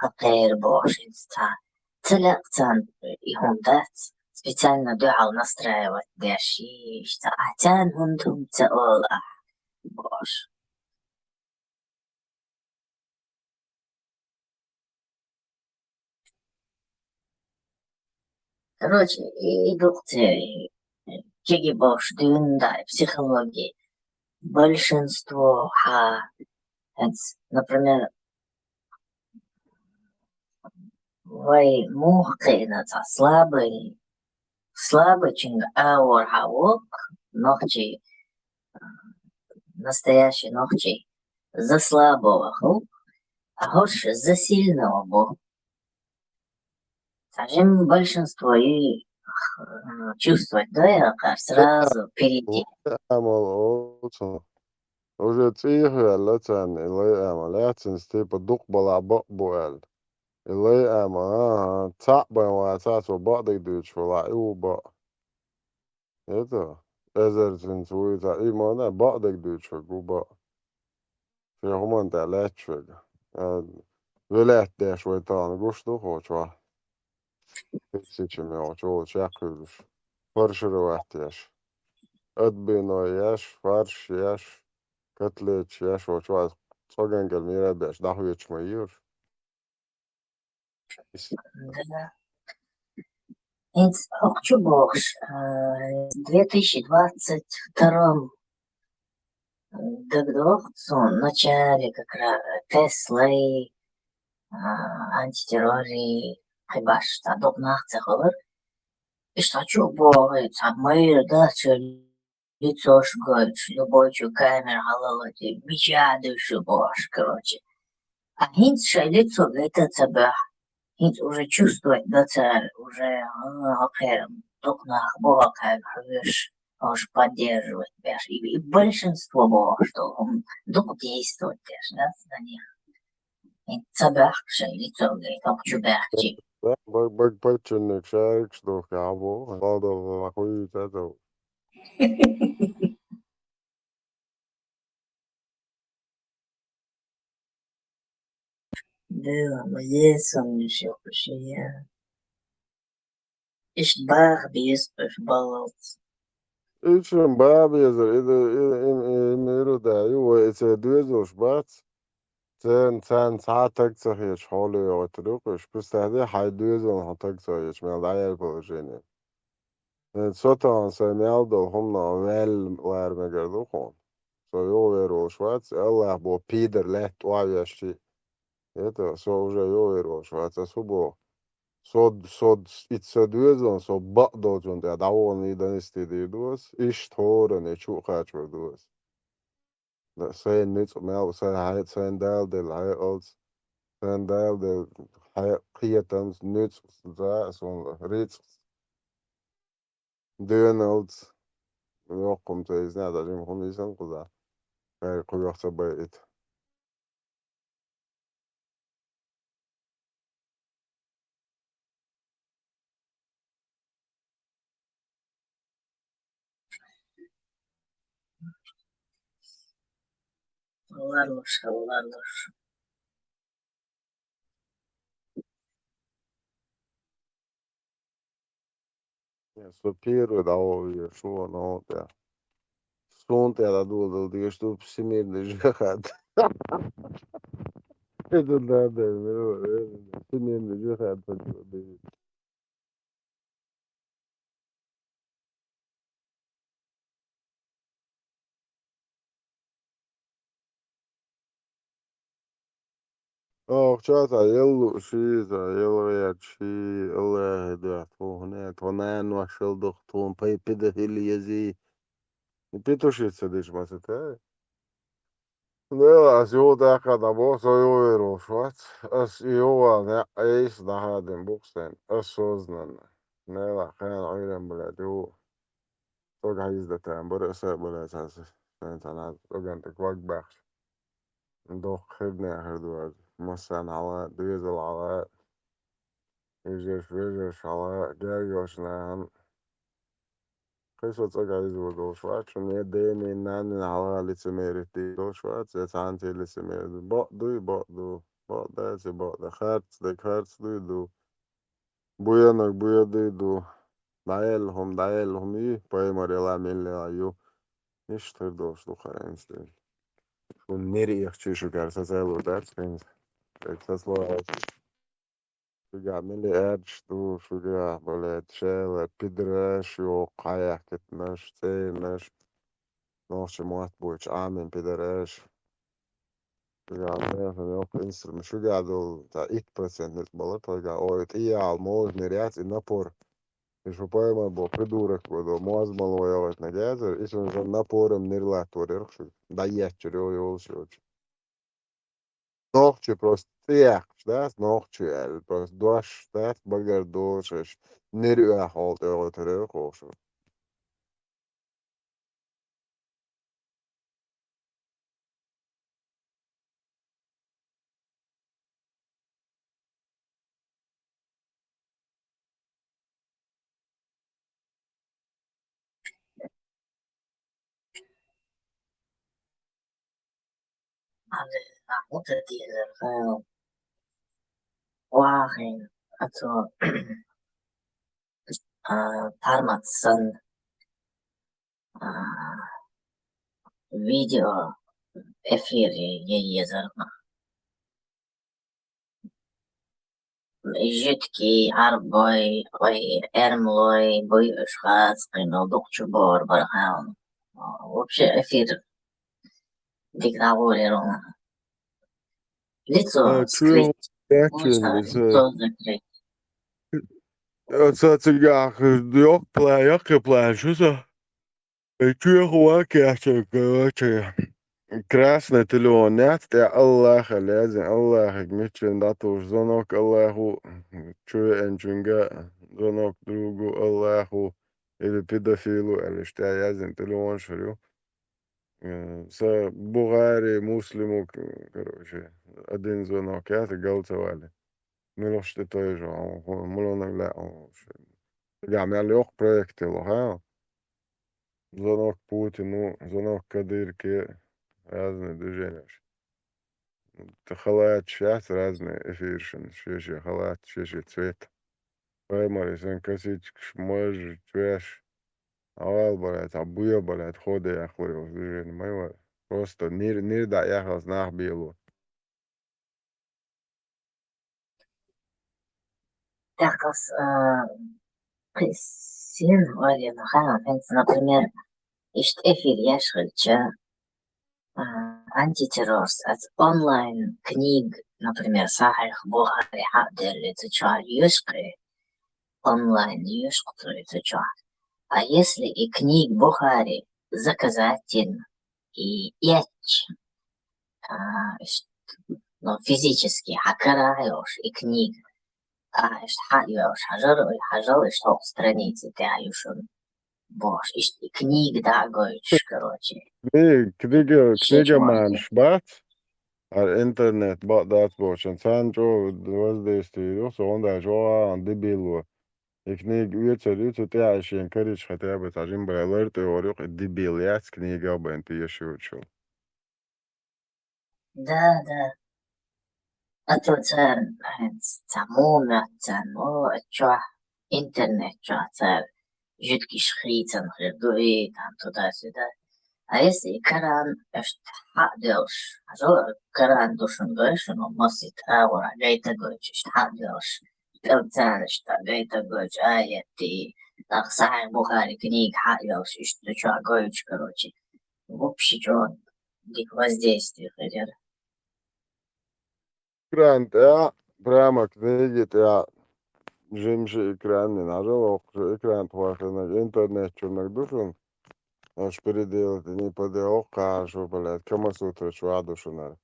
хакер бошит, целяцан иундат, специально дуал настраивать даши, что атян хунтум цаола бош. Короче, идут кеги бош дюнда психологии. Большинство, например, вы мухкината слабый чинг аур хавок, ногчи, настоящий ногчи, за слабого хук, а хош за сильного бо. Скажем, большинство и чувствовать, да, я сразу впереди. Амал olsun. Уже цихы латан илай амал латан степа дук бала бак буэл. Илай амал цапба ватас وبعض يدوش ولا يوبا. Это эзерцин цуита имана بعض يدوش وجوبا. في همان تلات شوية. Velet de شويتان قوش دو خوشوا. Seçimi o çoğu çakılır. Farşırı vahtiyaş. Adbino yaş, farş yaş. Katleç yaş o çoğu. Sogan gelmeye beş. Daha geçmeyiyor. Да. Хочу бокс. В 2022 году, в начале как раз Теслы, антитеррори, хибаш, докнахцах olur. İşte çok boğaz, мир, да, лицо шгоч, любой камер халалати, бичадышу бош, короче. А хинц шай лицо это тебя, хинц уже чувствует, да, уже, окей, докнах, бога, как хвиш, аж поддерживать, бяш. И большинство бога, что он дух действует, бяш, да, на них. И цабах шай лицо, как чубахчи. Bak paçınlık şarkı şdok ya bu. Bağda koyu tato. Да, моей сомневаюсь, что я. İşte bir balık. İçin babi yazır. İmiri da yuva ise düzüş bat. Sen saatek sahiş hali oturuş. Biz de hay düzün hatak sahiş. Men dayal projeni. Sotan semel do humna vel vermegerdi kon. So yo vero şvat. Allah bu pider let vayaşti. Это so уже yo vero şvat. So bu. So itsedüzün so bakdocun da davon iden istediğiniz iş toru ne çok kaç verdiniz. Sen nüt mel sen del hay als sen del hay kıyetans nüt za son rit dönelt yok komte izne da jim komisyon kuza. Kay kuyaksa bayit. Varmış, varmış. So piru da o şu no da. Sunt da dul de što simir de jihad. Это да, семейный джихад. Чата, يلو شيزا يلو يا شي الله ده هناك هنا نوشل دختون باي بده اللي يزي بيتوشي تسديش ما ستاي لا أسيو ده كذا بوس يو يروشوات أس يو أنا إيش ده هذا بوكسين أسوزنا نلا خان عيران بلادو توقع يزدتان برأسة بلا أساس سنة توقع تكواك بخش دوخ خبنا آخر دواد مسان على دويز العلاء يجيش على جاريوش نان قصة توقع يزو دوشوات شون يديني نان على لسميرتي دوشوات زيتانتي لسميرتي بقدو بقداتي بقدا خارت دي خارت دو بويانك بويا دو دايلهم إيه باي مريلا ميلا أيو نشتر دوشتو خرانستيل شون نيري يخشي شو كارسا زيلو دارسكينز اكساسلو شجع ملي قادش دو شجع بلاد شال بيدراش يو قايح كتناش تيناش نوش موات بوش آمن بيدراش شجع ميفن يوك انسر شجع دول تا 8% نسبة لطلقع اويت إيا عالموز نريات إنابور إشو بايما بو придурок ودو موز مالو يوغت نجازر إشو نزل نابورم نيرلاتور يرخشو داياتشر يو يولشوش Noche prostiaks, das noche, pros doš, das bagar došas, nervā halt öötörö koşu. Moeten die er wel wagen. Also, parmatsan video efiri yazarma. Жидкий арбой, ой, эрмлой, бой шхац, кинодок чубор, бархан. Вообще эфир диктатуры. Лицо Чуем скрыть. ячен, Можно лицо. лицо закрыть. Цацигах, yok plan, yok plan, что за? Чуем ячен, короче. Красный телефон, нет, я Аллаха лезен, Аллах, мечен датуш, звонок Аллаху, чуя энчунга, звонок другу Аллаху, или педофилу, или что я язен телефон шарю. С Бугари, муслиму, короче, один звонок, я ты голосовали. Мило что то же, мило наглядно. Я меня лег проекты, ха. Звонок Путину, звонок Кадырке, разные движения. Халат сейчас разные эфиршин, шеши халат, шеши цвет. Поймали, сын косичек, шмож, чвеш. Авал, блядь, абуя, блядь, ходы я хуй, движение, понимаешь? Просто нир да ехал знах белу. Так, син варен, например, ist эфир яшхальча, антитеррор, онлайн книг, например, Сахих Бухари Хадер Лицача Юшкри, онлайн Юшкуту Лицача. А если и книг Бухари заказать и яч, ну, физически хакараешь и книг, حاجة что страницы ты аюшун бош, и книг да гоич, короче. Книга манш, бат? Интернет, бат дат бош. Инсан чо воздействие, он да жо анды билу. И книг уйца ты ашен корич хотя бы тажим байлар ты орюк дебил яц книга бен ты ешучу. Да, да. А то цамуна, чё, интернет, чё, жидкий шхрицан, хридуи, там туда-сюда. А если Коран, делаешь, Коран душен говоришь, он носит аура, гайта говоришь, делаешь, пелцан, что гайта говоришь, аяти, так Сахих Бухари книг, делаешь, что чё, говоришь, короче. Вообще, чё, дик воздействие хотят. Экран, я прямо книги, я жимши экран не нажал, экран твой на интернет, черных душен. Аж переделать, не поделал кашу, блядь, Камасутра, чуа душунар.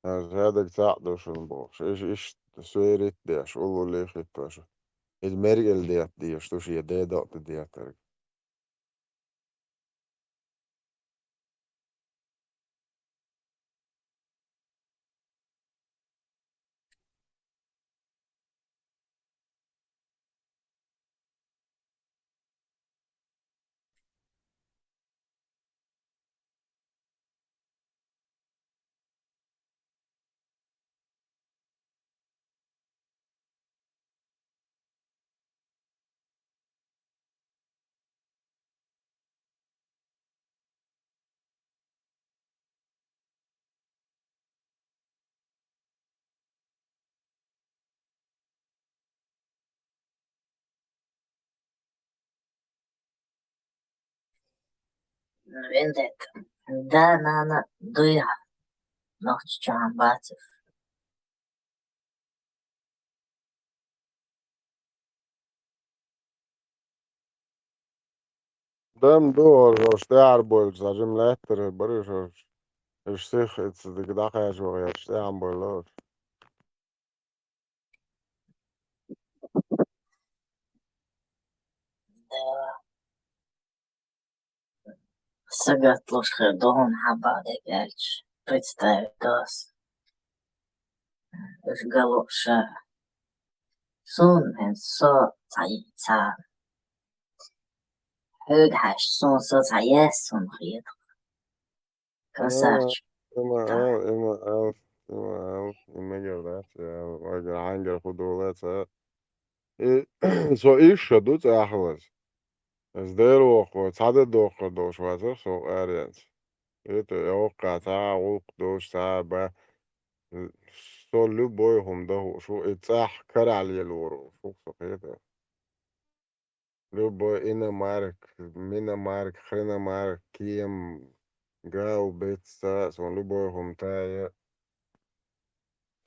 Аж рядок цак душун бог. Иш суерит деш, улу лихит тоже. المرجل ديت شو شي ده دقت ديت Vendetta. Da nana duja. Nog tjaan batsef. Dem door stearbol zajem letter barish is zich it's de gedag is wel ja stearbol Сагатлушха дон хабаде гэлч. Представить дос. Уж галуша. Сун эн со цай ца. Hög hash son so цай yes son хиет. Красавчик. Ima geldat ja ga hanger خدولات så isha du ahlas es dero ko tsade do ko do shwaza so arians это ока та ук до штаба so любой хум да шо ицах карали лору шо это любой мина марк хрена марк кем гау бетса so любой хум та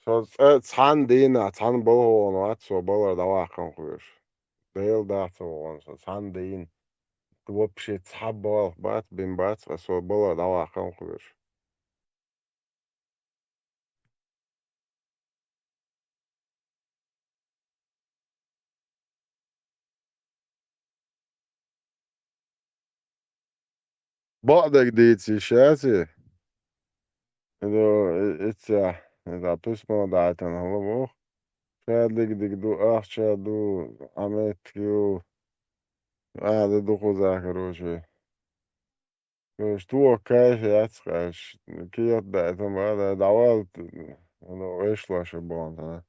so цан дина цан боо нат so боо даваа хан хуйш дейл дат so цан дин вообще цабал бат бин бат so боо даваа хан хуйш بعدك ديتي شاتي إذا بسمو دعتنا هو بو شادك ديك دو شادو عملت كيو قاعد دو ذاكروشي كوش تو كاش ياتسقاش كيوت دعتنا بعد دعوالت إيش لا شبان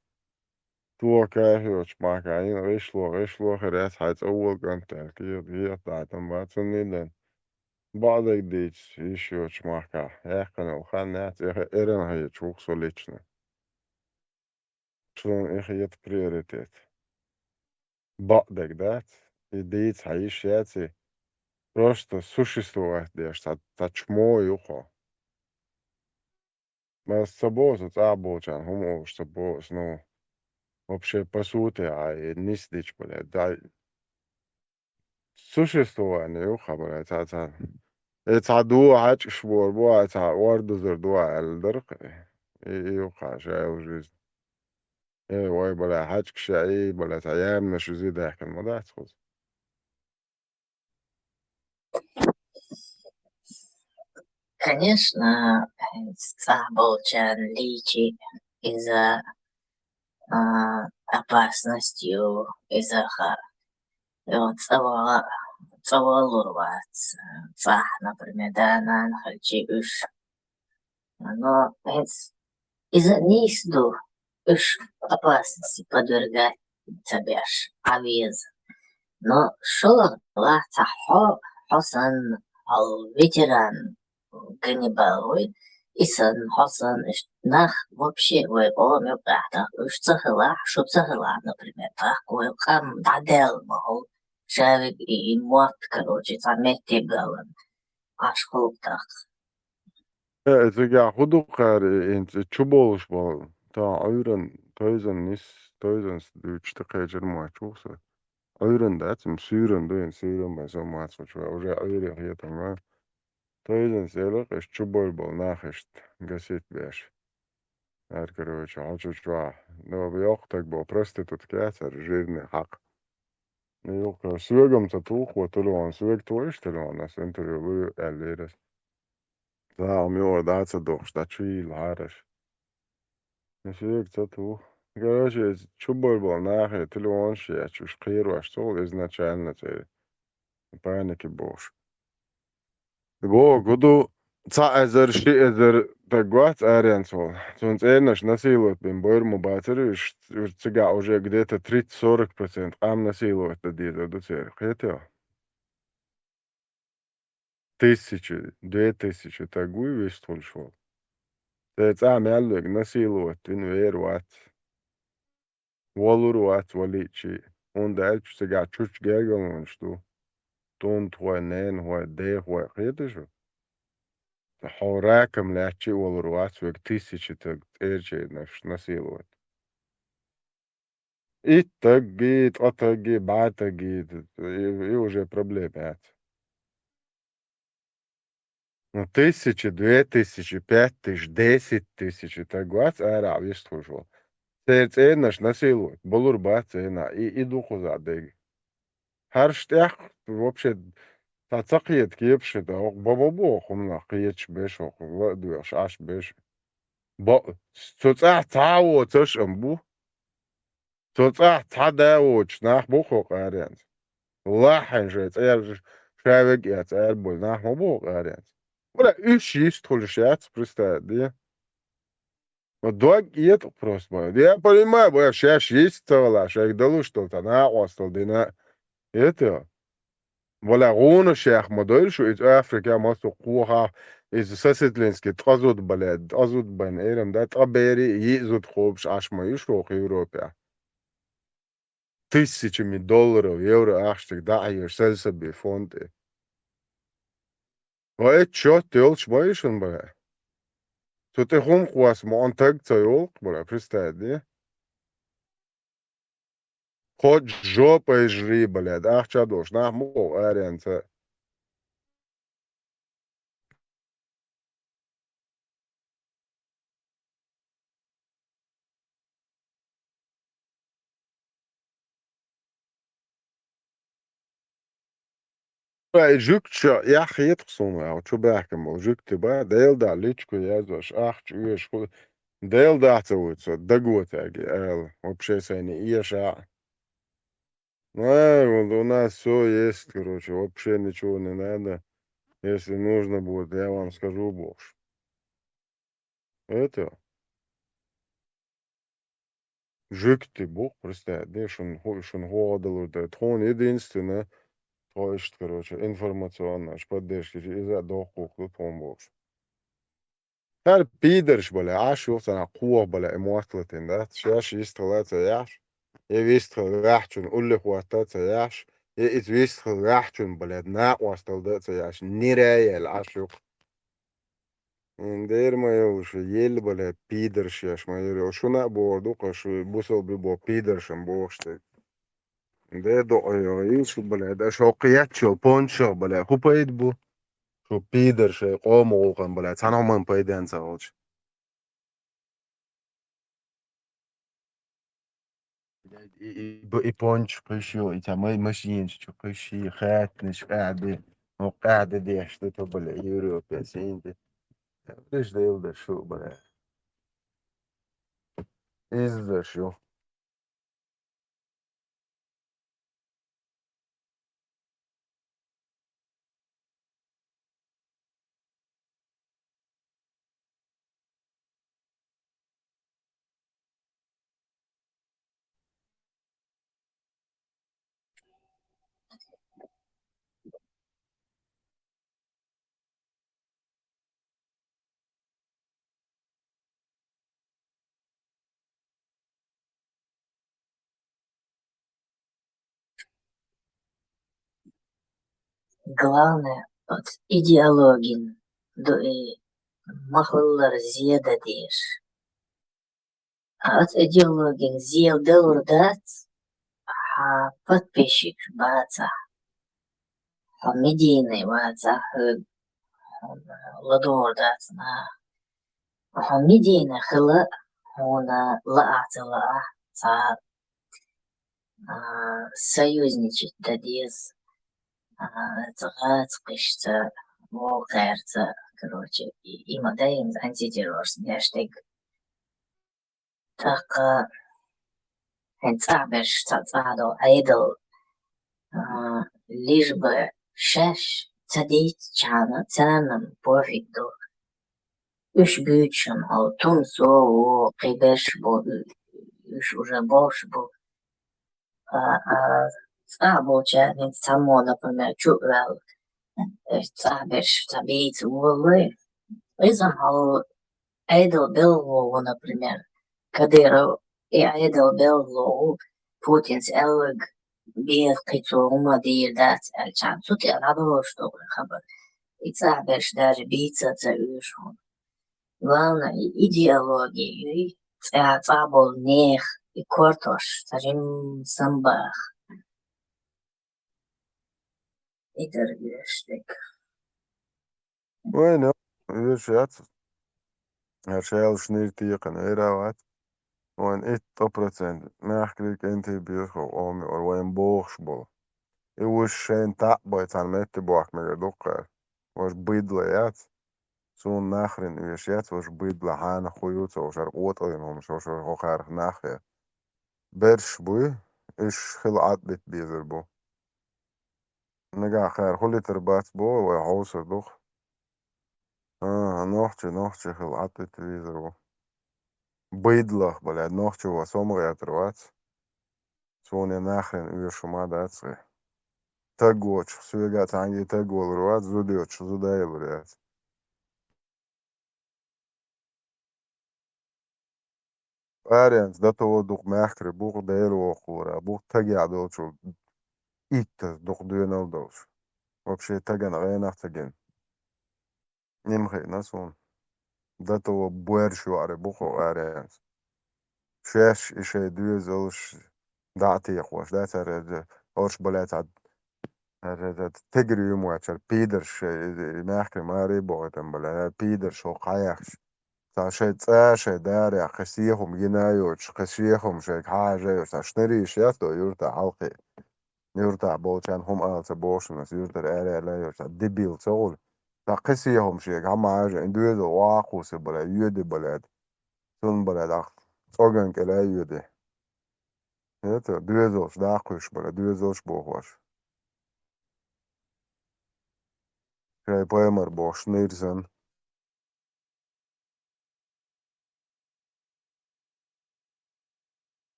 تو كاش يوش ماكاين إيش لو خريات حيث أول كنتر كيوت دعتنا بعد سنين بعدك ديتش يشوش ماكا يحقنا وخانات إيران هي تشوك солично. Что их это приоритет. Бадек, да? Идея хаишьяти. Просто существовать, да, что тачмо юхо. Мы с собой тут абочан, хумо, чтобы, ну, вообще по сути, а не стич, блядь, да. Существование юхо, блядь, это дو хач швор, бо это орду зерду алдерк. يوقع شيء وجيز إيه واي بلا حاجك شيء بلا أيام مش زي ضحك الموضوع تخص Конечно, Стамбулчан личи из-за опасностью, из-за цавалурват, цах, например, да, на хальчи уж. Но из-за низду уж опасности подвергать себя авиз. Но шо ла цахо Хосан ал ветеран Ганнибаловый и сын Хосан нах вообще вы он так уж цахла, шо цахла, например, такой кам дадел мол шавик и мот, короче, заметьте галан. Аж так. إذا خدوا قاري أنت تشوبولش بال تا أيرن تايزن نس تايزن دوتشتكي جرما تشوفه أيرن دات مسيرن دوين سيرن بس ما تشوف أوجا أيرن هي تمام تايزن سيلك إيش تشوبول بال ناخشت قسيت بيش короче, хочу чува. Но бьёхтак был просто тут кятер, жирный хак. Yok, süvegam tatuh och telefon, süveg toish telefon, nas intervju elleres. Da om jag där så då, så chill harash. Süveg tatuh. Короче, чубар был нахуй, телефон шея, чуш киру, что изначально ты паники бош. Году ca ezer shi ezer tagats ариансол. Сонц энаш насилует бим бойр мубацер, цыга уже где-то 30-40% ам насилует диза дуцер. Хотел. 1000, 2000 тагуй весь толшо. Тэц ам яллэг насилует вин вер ват. Волур ват валичи. Он дальч цыга чуч гэгэл что. Тон твой нэн, хой дэ, хой. Хотел. حوراكم لاتشي والروات وقتيسي تيرجي نسيلوت итагит, отаги, батагит, и уже проблемы нет. Ну, 1000, 2000, 5000, 10 000, так вот, ара, весь служил. Це наш насилует, болур бацена, и духу задеги. Харштях, вообще, тацакиет кепши, да, бабабо, хумна, киеч бешо, ладуяш, аш беш. Соцах тао, цош амбу. Соцах тадауч, нах бухо карянц. Лахен же, шавек я царь был, нах бухо карянц. Бля, есть шац, представь, да? Вот дог это просто, я понимаю, бля, сейчас есть целая, шайк далу что-то, на остал, да на это. Бля, руна шах модель, что из Африки, а масу куха, из соседлински, тазут, бля, тазут бен, эрем, да, табери, езут хобш, аш мои шох Европе. $1000, евро, аштик, да, я себе фонды. А это что, ты олч моишен, бля? То ты хом хвас монтаг цайол, бля, представь, да? Хоть жопой жри, блядь, ах, чадош, нах мол, арианца. Bля, жукча, я хет псуна, а чё бахкам, жук ты ба, дейл да, личку язваш, ах, чуешь, дейл да целуется, доготаги, вообще сайни, иеша. Вот у нас все есть, короче, вообще ничего не надо. Если нужно будет, я вам скажу больше. Это, жук ты бог, представь, да, шун ходил, это он единственное, то есть, короче, информационная поддержка из-за дохух тут он бог. Her piders bale, ash yoft ana quwa bale imuatlatin dat, shash yistghalat yash, yistghal rahtun ulle quatat yash, it yistghal rahtun bale na wastal dat yash, nirayel ash yoft. Der ma yosh yel bale piders yash ma yor shuna bordu qash busol bi bo piders boshte. Der do yo yish bale da shoqiyat sho poncho bale khupaid bu. شو بيدر شي قوم وقم بلا تانا من بايدان ساوش بونش قشيو إتا ما ماشيين شو قشي خاتنش قاعدة وقاعدة دي اشتتو بلا يورو بيسين دي ليش ده يلدر شو بلا إزدر شو Главное, от идеологин, до и махлар зеда деш. А от идеологин зел делурдат, а подписчик баца, а медийный баца, ладордат на, а медийный хла, он лаатла, са союзничать дадис, цгацкишца, волкерца, короче, и модейн антитеррорс дэштег. Так, цабеш цацадо айдл, лишь бы шеш цадить чана ценам пофигду. Üç büyütçün o tüm soğuğu kıybeş bu üç уже больше bu получается само например чувствовал цабеш цабиц уволы из-за айдол белого например Кадыров и айдол белого Путин's элг бир кицума дирдат алчан сути алабо что хабар и цабеш даже бийца цаюшун главное идеологии цабол нех и кортош тажим самбах и дергештек. Bueno, już jac. Herschel schnirtiqen erawat. Wan 1% mehklik inti biurgo omi or wan boogshbol. I was shen takboy tan mette boak mega dokkar. Was bidla jat. Zo'n nachrin is jat was bidla hana khoyut so shar qot oyn so shar hokhar nachre. Bersh boy is khil adbit bizer bo. Naga khar khuliter bats bo wa hauser doch. Nochtje khil adbit bizer bo. Bidlach, блядь, ногти у вас омры отрывать. Своне нахрен уешума даться. Тагоч, суега танги тагол рвать, зудёч, зудай, блядь. Арианс, да того дух мягкий, бух дейло хора, бух таги адолчу. Иттас, дух дуенал долч. Вообще таген, рейнах таген. Нимхай, насон. Да того буэршу аре бухо арианс. Шеш, ише дуезолш. Дати яхваш, да царе, орш, блядь, تجري يوم واتشر بيدرش نحكي ما ريبوتن بلا بيدرش وقايخش شيء شيء داري خسيهم جنايوش خسيهم شيء حاجة شنريش ياتو يورتا حلقي يورتا بوشان هم آلتا بوشنس يورتا رأي لا يورتا ديبيل تقول خسيهم شيء هم حاجة اندويدو واقوس بلا يودي بلاد سن بلاد أخ أوغن كلا يودي ياتو دويدوش داقوش بلا دويدوش بوخوش شيء بويمر بوش نيرزن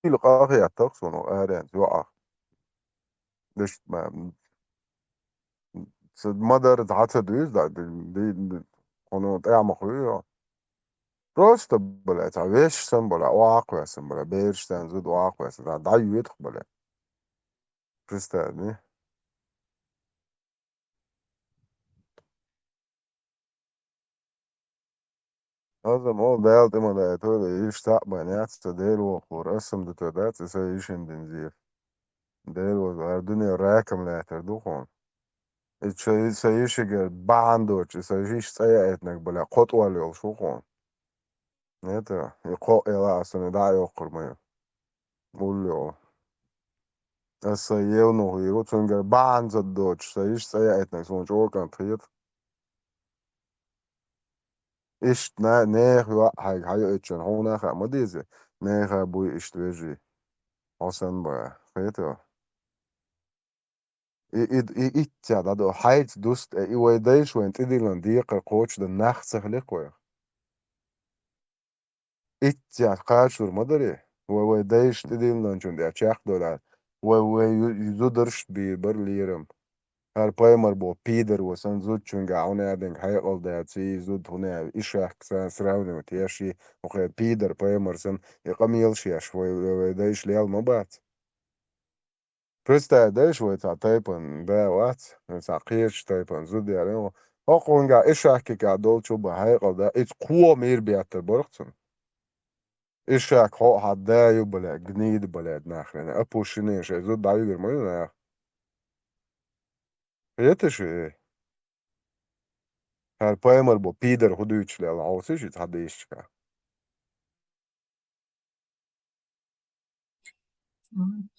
لقاقي التقصن وآرين وقع دش ما مدر تعطى دويز دي قنو تعمل خويا روست بلا تعويش سن بلا واقع سن بلا بيرش سن زود واقع سن دعيو يدخل بلا برستاني هذا مو دالت ما دا يتولى يش تعبان ياتس ديل وقور اسم دتو دات يسا دنزيف ديل وزار الدنيا راكم لا يتردوخون يسا باندوش يسا سيئتنك بلا قطوة ليلشوخون Это يقول أصلا دا يقر ما قول essa eu no Rio tunga banza doch sayış sayetnek sonuç organ tıyıt iş ne hay öçün hona ha mı dizi ne ha bu işleji asan ba feto it da do hayt dust I way day schwent idilan diqa coach da nacht sahlik koy it ya qaşur madari way day idilan çun da çak dolar way yudurş bi berlirim Her paymer bo Peter was an zut chunga awne den hay all that see zut hune ishak sa sravne mit yashi okay Peter paymerson iqamil shi shvoy da ish leal mabat Presta da shvoy ta taypan da wat sa qish taypan zut yare oqonga ishak ka dol chu ba hay all da it's qo mir biater borgtson ishak ho hadda yu bala gnid bala nachrena apushine shi zut da yu germo Это же Her paymer bo Peter huduyçle alsış it hadışka.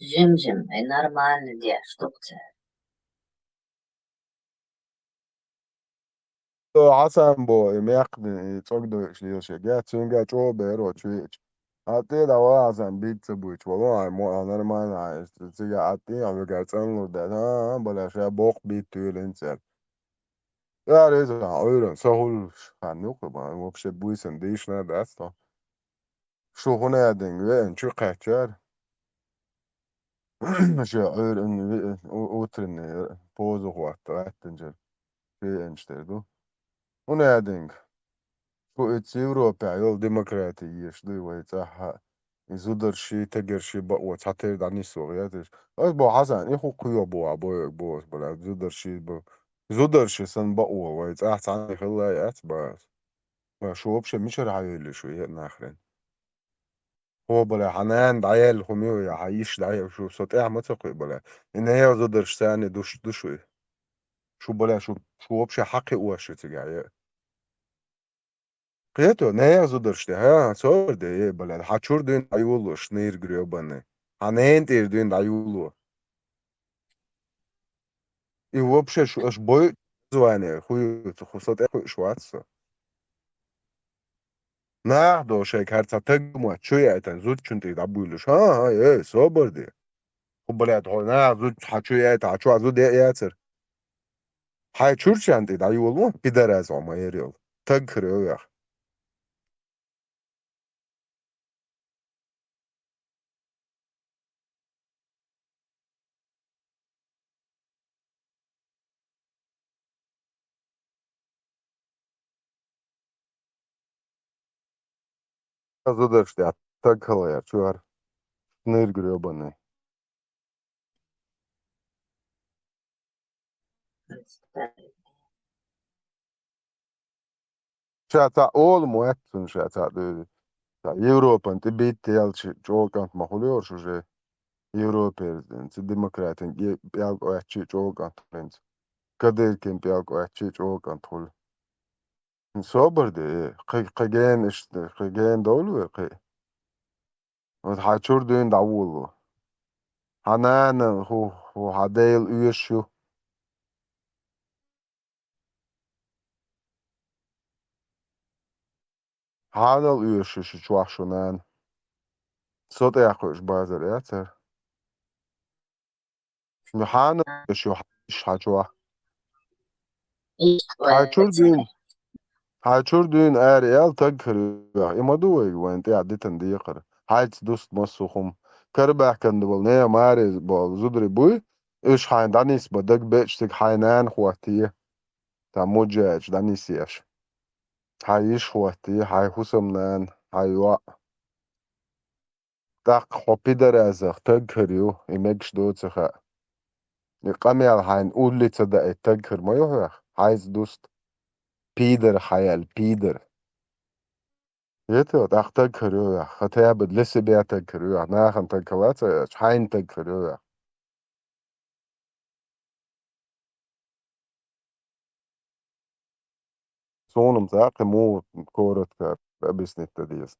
Жим-жим, и нормально, где, штукция. حسن با مقن çok da işliyor şey. Gerçekten çok bero çüç. Hatta da var azam bit buç. Valla mo normal işte. Siga atti ama gerçekten lo da ha böyle şey bok bit tüylenser. Ya reza öyle sahul kan yok ba. Вообще буйсан değişne de asta. Şu hona dengi şu kaçar. Şey öyle oturun pozu vakti atınca. Şey işte du. Hona dengi. Bu Европа yol demokrati yaşlı ve taha izudar şey teger şey ba o çatır dani soğuyadır. Az bu Hasan ihu kuyo bu bu bala izudar şey bu izudar şey sen ba o ve taha sana خلا yat ba ما شو вообще مش راح يقول شو ناخرين هو بلا حنان عيال خميو يا عايش دعيا شو صوت ايه ما تقوي بلا ان هي زودر ثاني دوش شو بلا شو вообще حقي وش تجاه قيتو نهاية زودرشتي ها صور دي بلا حاتشور دين عيولو شنير грёбаный حنين تير دين عيولو и вообще ш бой звание хуй خصوصات اخو شواتسا نه دو شکر تگ مو چوی ایتن زود چون تی دبولش ها ای صبر دی خب بلاد هو نه زود حچوی ایت حچو زود ایتر های چور چندی دا یولو بیدر از ama eriyor tag kırıyor ya zudar işte tag kalıyor çuvar nır грёбаный şata oğlum o etsin şata dedi Европа ти бит ялчи чокант махулyor şu же Европа демократин пялк очи чокант пенс кадеркен пялk очи чокант хул صابر دي قيجان قيجان دول قي هاتشور دين داوولو حنان هو هدايل üyüşü هادل üyüşü şu çuaşunan صوت ياخوش بازر ياتر حان شو حاجوا هاتشور دين اريال تذكر اما دوي وانت عدتن ديقر هايت دوست مصوخم كربح كان دول نيا ماري بول زدري بوي ايش حين دانيس بدك بيشتك حينان خواتيه تا موجاج دانيسياش هايش خواتيه هاي حسمنان هاي وا داق خوبي درازخ تذكريو ايمكش دوتسخ يقاميال حين قولي تصدق تذكر ما يوحيخ هايز دوست بيدر خيال بيدر يتو داق تذكريو يا خطيا بدلسي بيا تذكريو ناخن تذكرات حين تذكريو يا صونم تاقي مو كورة بسنت تديس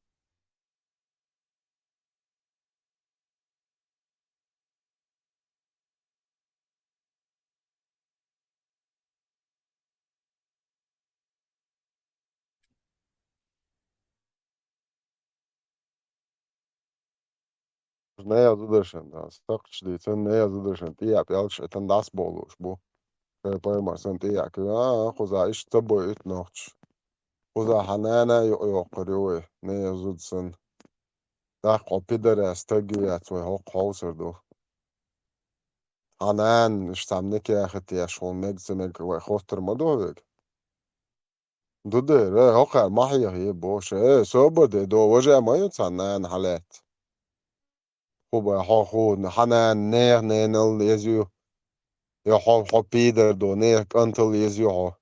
Ne yazılışın da stakç diysen ne yazılışın diye yapıyormuş eten das boluş bu. Koymasın diye ya kuza işte boyut nokç. Kuza hanana yok kırıyor ne yazılsın. Da kopya da rastgele yatıyor hok hauser Hanan iştamnek ya xet ya şol megzemek ve hoster madovek. Dude re hokar mahya he boş sober de do waja mayot sanan halet. خوبه ها خو حنان نه نه نل يزيو يا حو بيدر دو نه انتل يزيو ها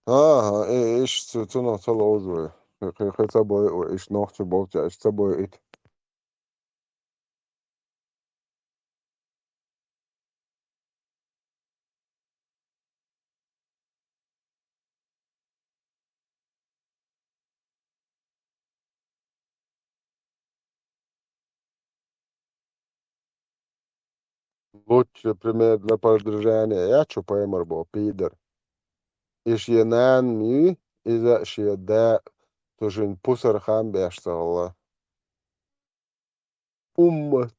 ها ايش تنو تلو اوزو خيتا بوي ايش نوخت بوت ايش تبوي ات Лучше пример для подражания. Я что поймар был, пидор. Иш янан ми, иза шиеда, тужин пусар хам бешсалла. Umma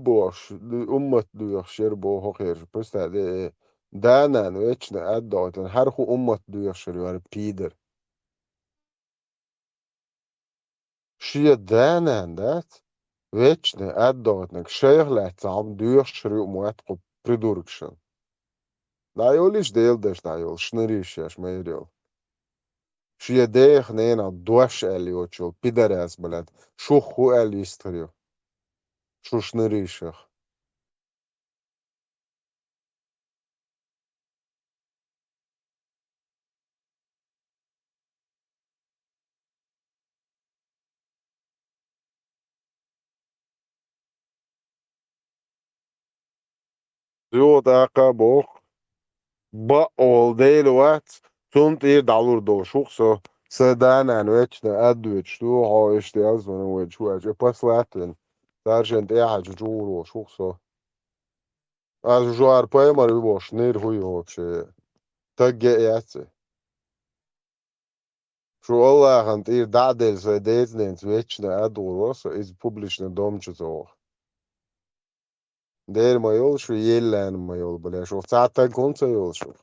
boş. Ummat duyuyor şer bu hoker. Pısta de danan veçne addotan. Her hu ummat duyuyor şer var pider. Şiye danan dat. Veçne addotan. Şeyhlet am duyuyor şer muat ko prидуркшен. Da yol iş değil de da yol. Şnırış yaş meyril. Şiye deyh neyna duaş eli oçul. Pideras blad. Şu hu eli istiyor. Şu şnırışık. Diyor da kabuk. Ba ol değil vat. Sunt ir dalur do şukso. Sedanen veçne adveç. Tu ha işte yazmanı veç veç. Pas latin. Sarjent ehacı curu şukso. Az juar paymar bir boş. Nir huyu hoçe. Tagge yatsı. Şu Allah'ın ir dadel se deznens veçne adur olsa iz publişne domçu zoğ. Der mayol şu yellen mayol bile. Şu zaten konsa yol şu.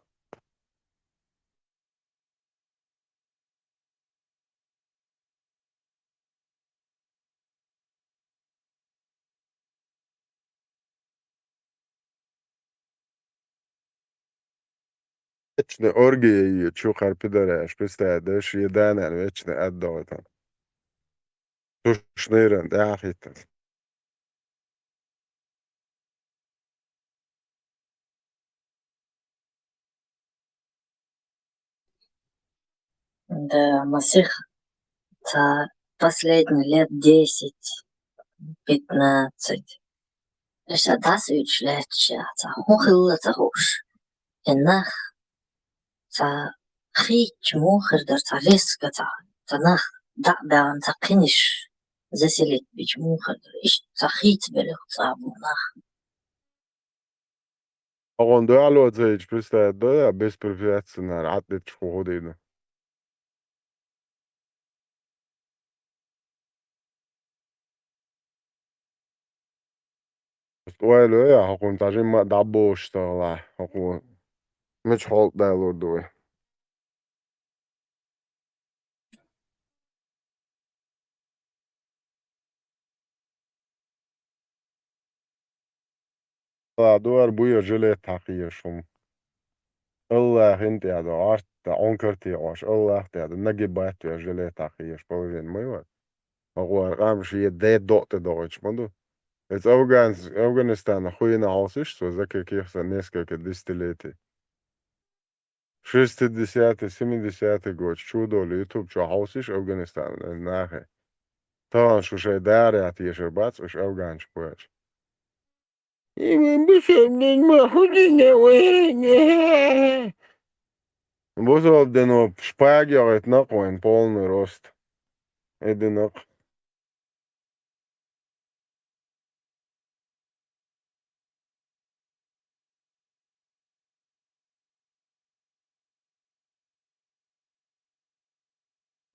Вечно оргии чухар пидораш, представляешь, еданан, вечно отдаватан. Тушныран, ахитан. Да, Масих за последние лет 10-15. Лише дасвич леча, за хухилла за хуш. Инах за хич мухер дар за риска за нах дабан за киниш. Заселит бич мухер иш за хит белих за нах. Оған дуалу отзаич, представляешь, да, беспрепятственно, атлет чхуходейна. Уайлу я, хакун тажим ма дабо штала, хакун. Мич холт дайлу дуэ. Ла дуар буя жиле тақия الله انت يا عرت عنكرتي عاش الله يا نجيبات يا жиле тақия половин мыва. هو قام شيء ده دوت دوتش مندو. Het Afghanistan goede haus is, zo zeg ik hier zijn neskeke distillate. 60-70 год чудо YouTube čo haus is Afghanistan nahe. Tam šo še dare atieši bats už Afgāņu poč. Бузолдено шпагиот накоин полный рост. Единок.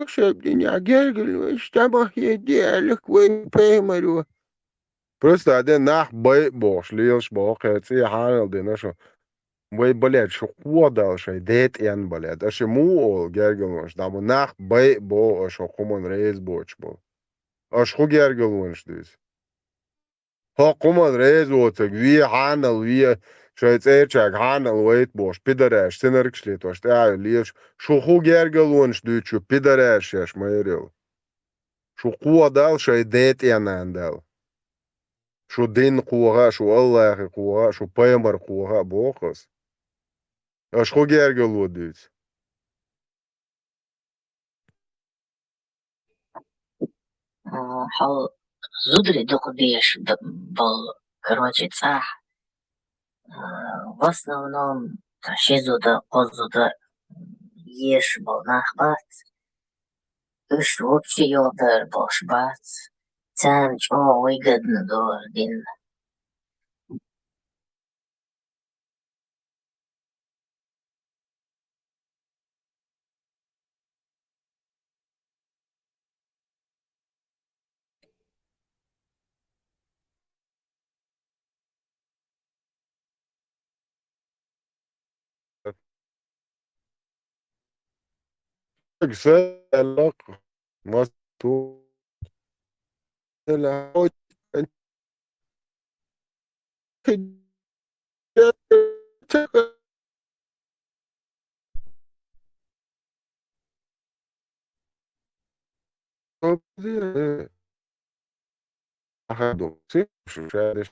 Шебдиня гергелю, штабах еделек вы пеймарю. Просто один нах бай бош, лилш бох, это ханел динашо. Бай балет, шо кодал шай дет ян балет. Аше муол гергелуш, даму нах бай бо, аше хуман рейз боч бо. Аш ху гергелуш дис. ها قمد رئيس وتك وی حانل وی شاید ایرچک حانل ویت باش پیدرش سنرکش لیتوش تای لیش شو خو گرگلونش دوچو پیدرش یش میریل شو قوه دال شاید دیت ینندل شو دین قوه شو الله قوه شو پیمبر قوه بوخس اش خو گرگلو دیت حال زودري دوق بيش был, короче, цах. В основном, шизуда, козуда, еш был нахбат. Уж вообще ёлдар был шбат. Цам чмо выгодно дордин. علاقة مظبوط العود انت أخذوا مش عارف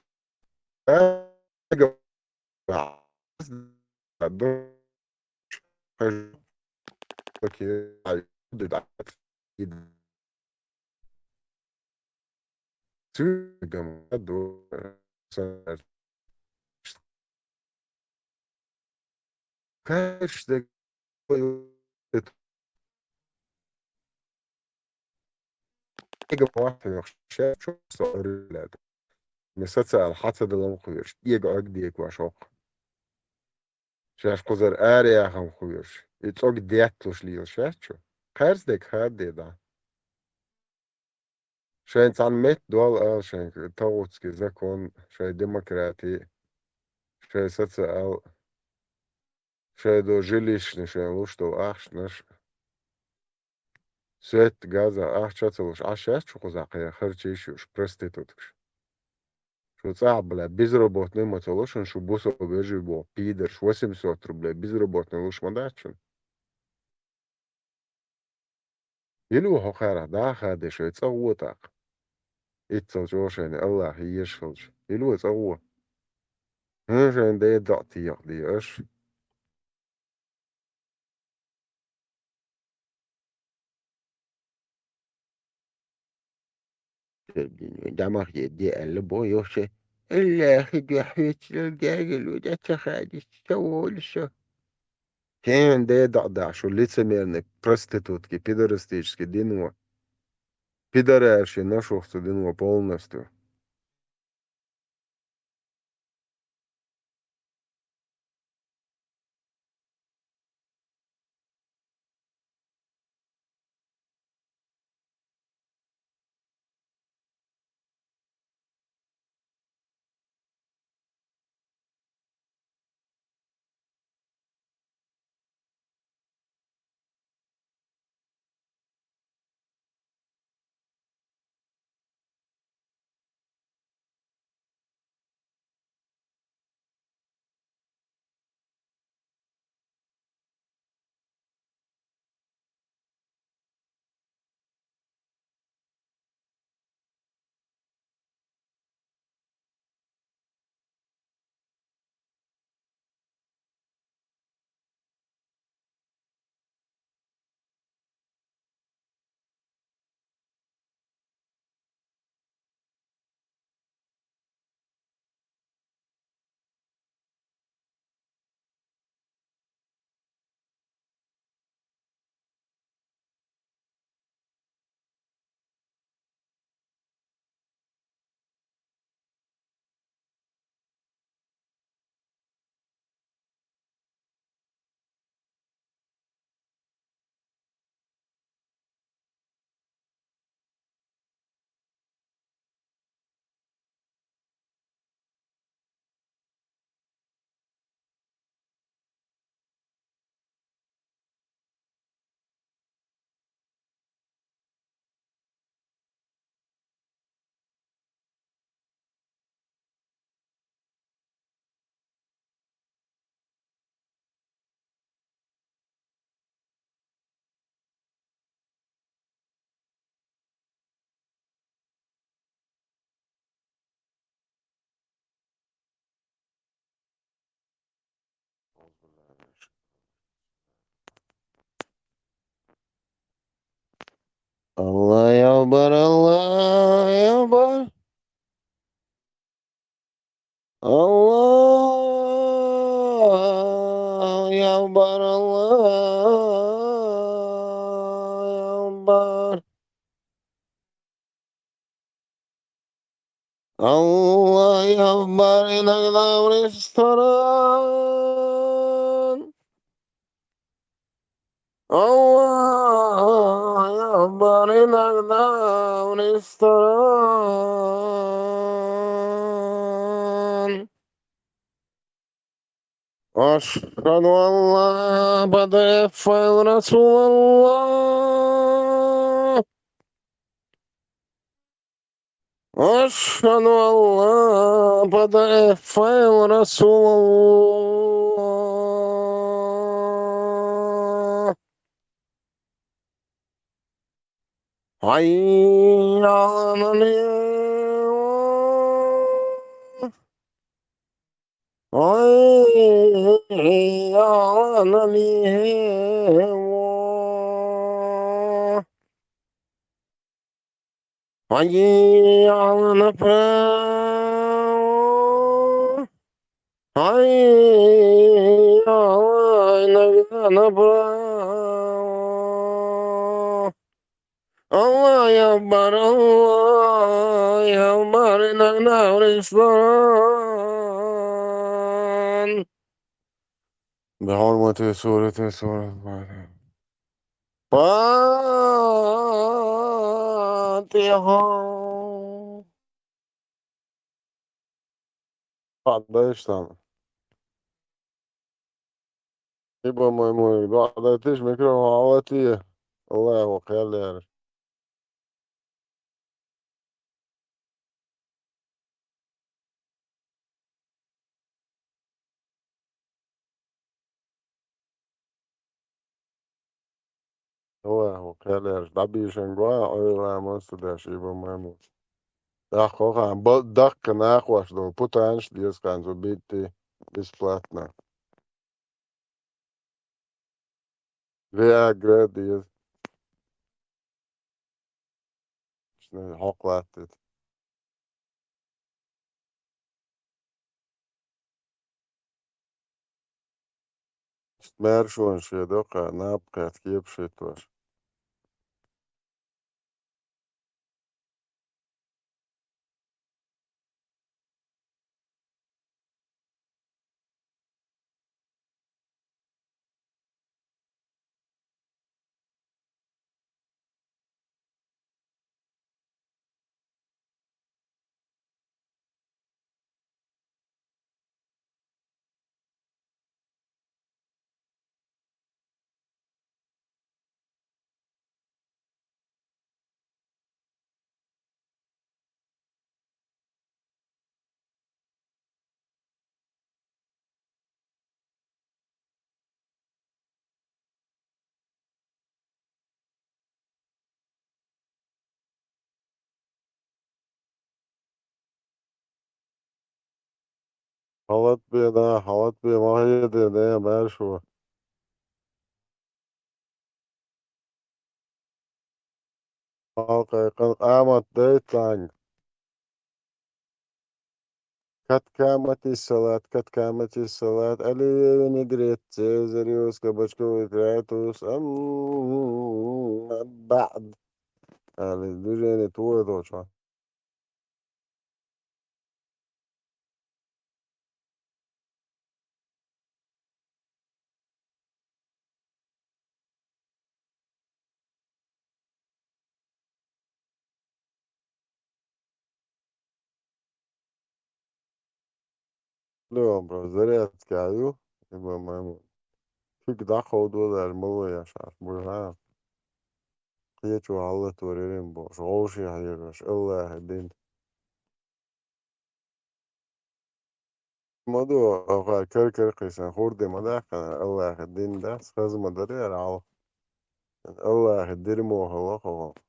Каждый مسلسل الحسد الانخويرش يجا اجديك واشوق شاف كوزر اريا هم خويرش يتوق دياتلوش ليو شاشو قرز ديك هادي دا شاين تان ميت دول شاين توتسكي زكون شاين ديمقراطي شاين سوциал شاين до жилищный шаин лушту ахшнаш свет газа ахчацелуш ашаш чукузакая харчишуш проституткш شو صعب بلا безработный мотолошен شو бусо бежи бо пидерш 800 рублей безработный луш мадачен يلو حقارة دا خادي شو يتصوو تاق يتصو جوشين الله يشخلش يلو يتصوو هنشين دي دعتي يقضي اش دماغ يدي اللبو يوشي إلا أخد وحيت الجاجل ودا تخادي تسوو لشو كان دي دعدا شو лицемерный проститутки пидорастический динуа пидорящий нашохся динуа полностью الله يكبر الله يكبر الله يكبر الله يكبر الله يكبر إنك لا ريستوران الله يكبر إنك لا ريستوران أشهد أن لا بدف رسول الله أشهد أن لا بدف رسول الله حي على الفلاح حي على الفلاح حي على الفلاح حي على الفلاح الله أكبر الله أكبر نحن الإسلام بحرمة سورة الفاتحة بعد ايش تعمل؟ يبقى ما بعد ايش ميكروفون عواتيه الله وخيال يعني هو وخيال يعني دبي شنقوا أيوة monster يبقى ما Ja, kohan, dakka nākošu to putāņš diezgan so biti izplatnā. Reagrēdies. Hoklātit. Smēršoņš iedokā nāpkāt kiepšitos. Halat bija mājiedienē mēršo. Alkai, kan āmat deitāņi. Kad kāmat izsalāt, alīvi nigriet, cēzarius, kabačkovi krētus, بعد. Ali, dužēni to došā. اليوم برازيليات كايو يبقى ما فيك دخل دول الموية شاف برهان قيتو على تورين بوش غوشي حيرش الله الدين موضوع أخوة كركر قيسان خوردي مداخل الله الدين ده سخز مدرير على الله الدين موهلا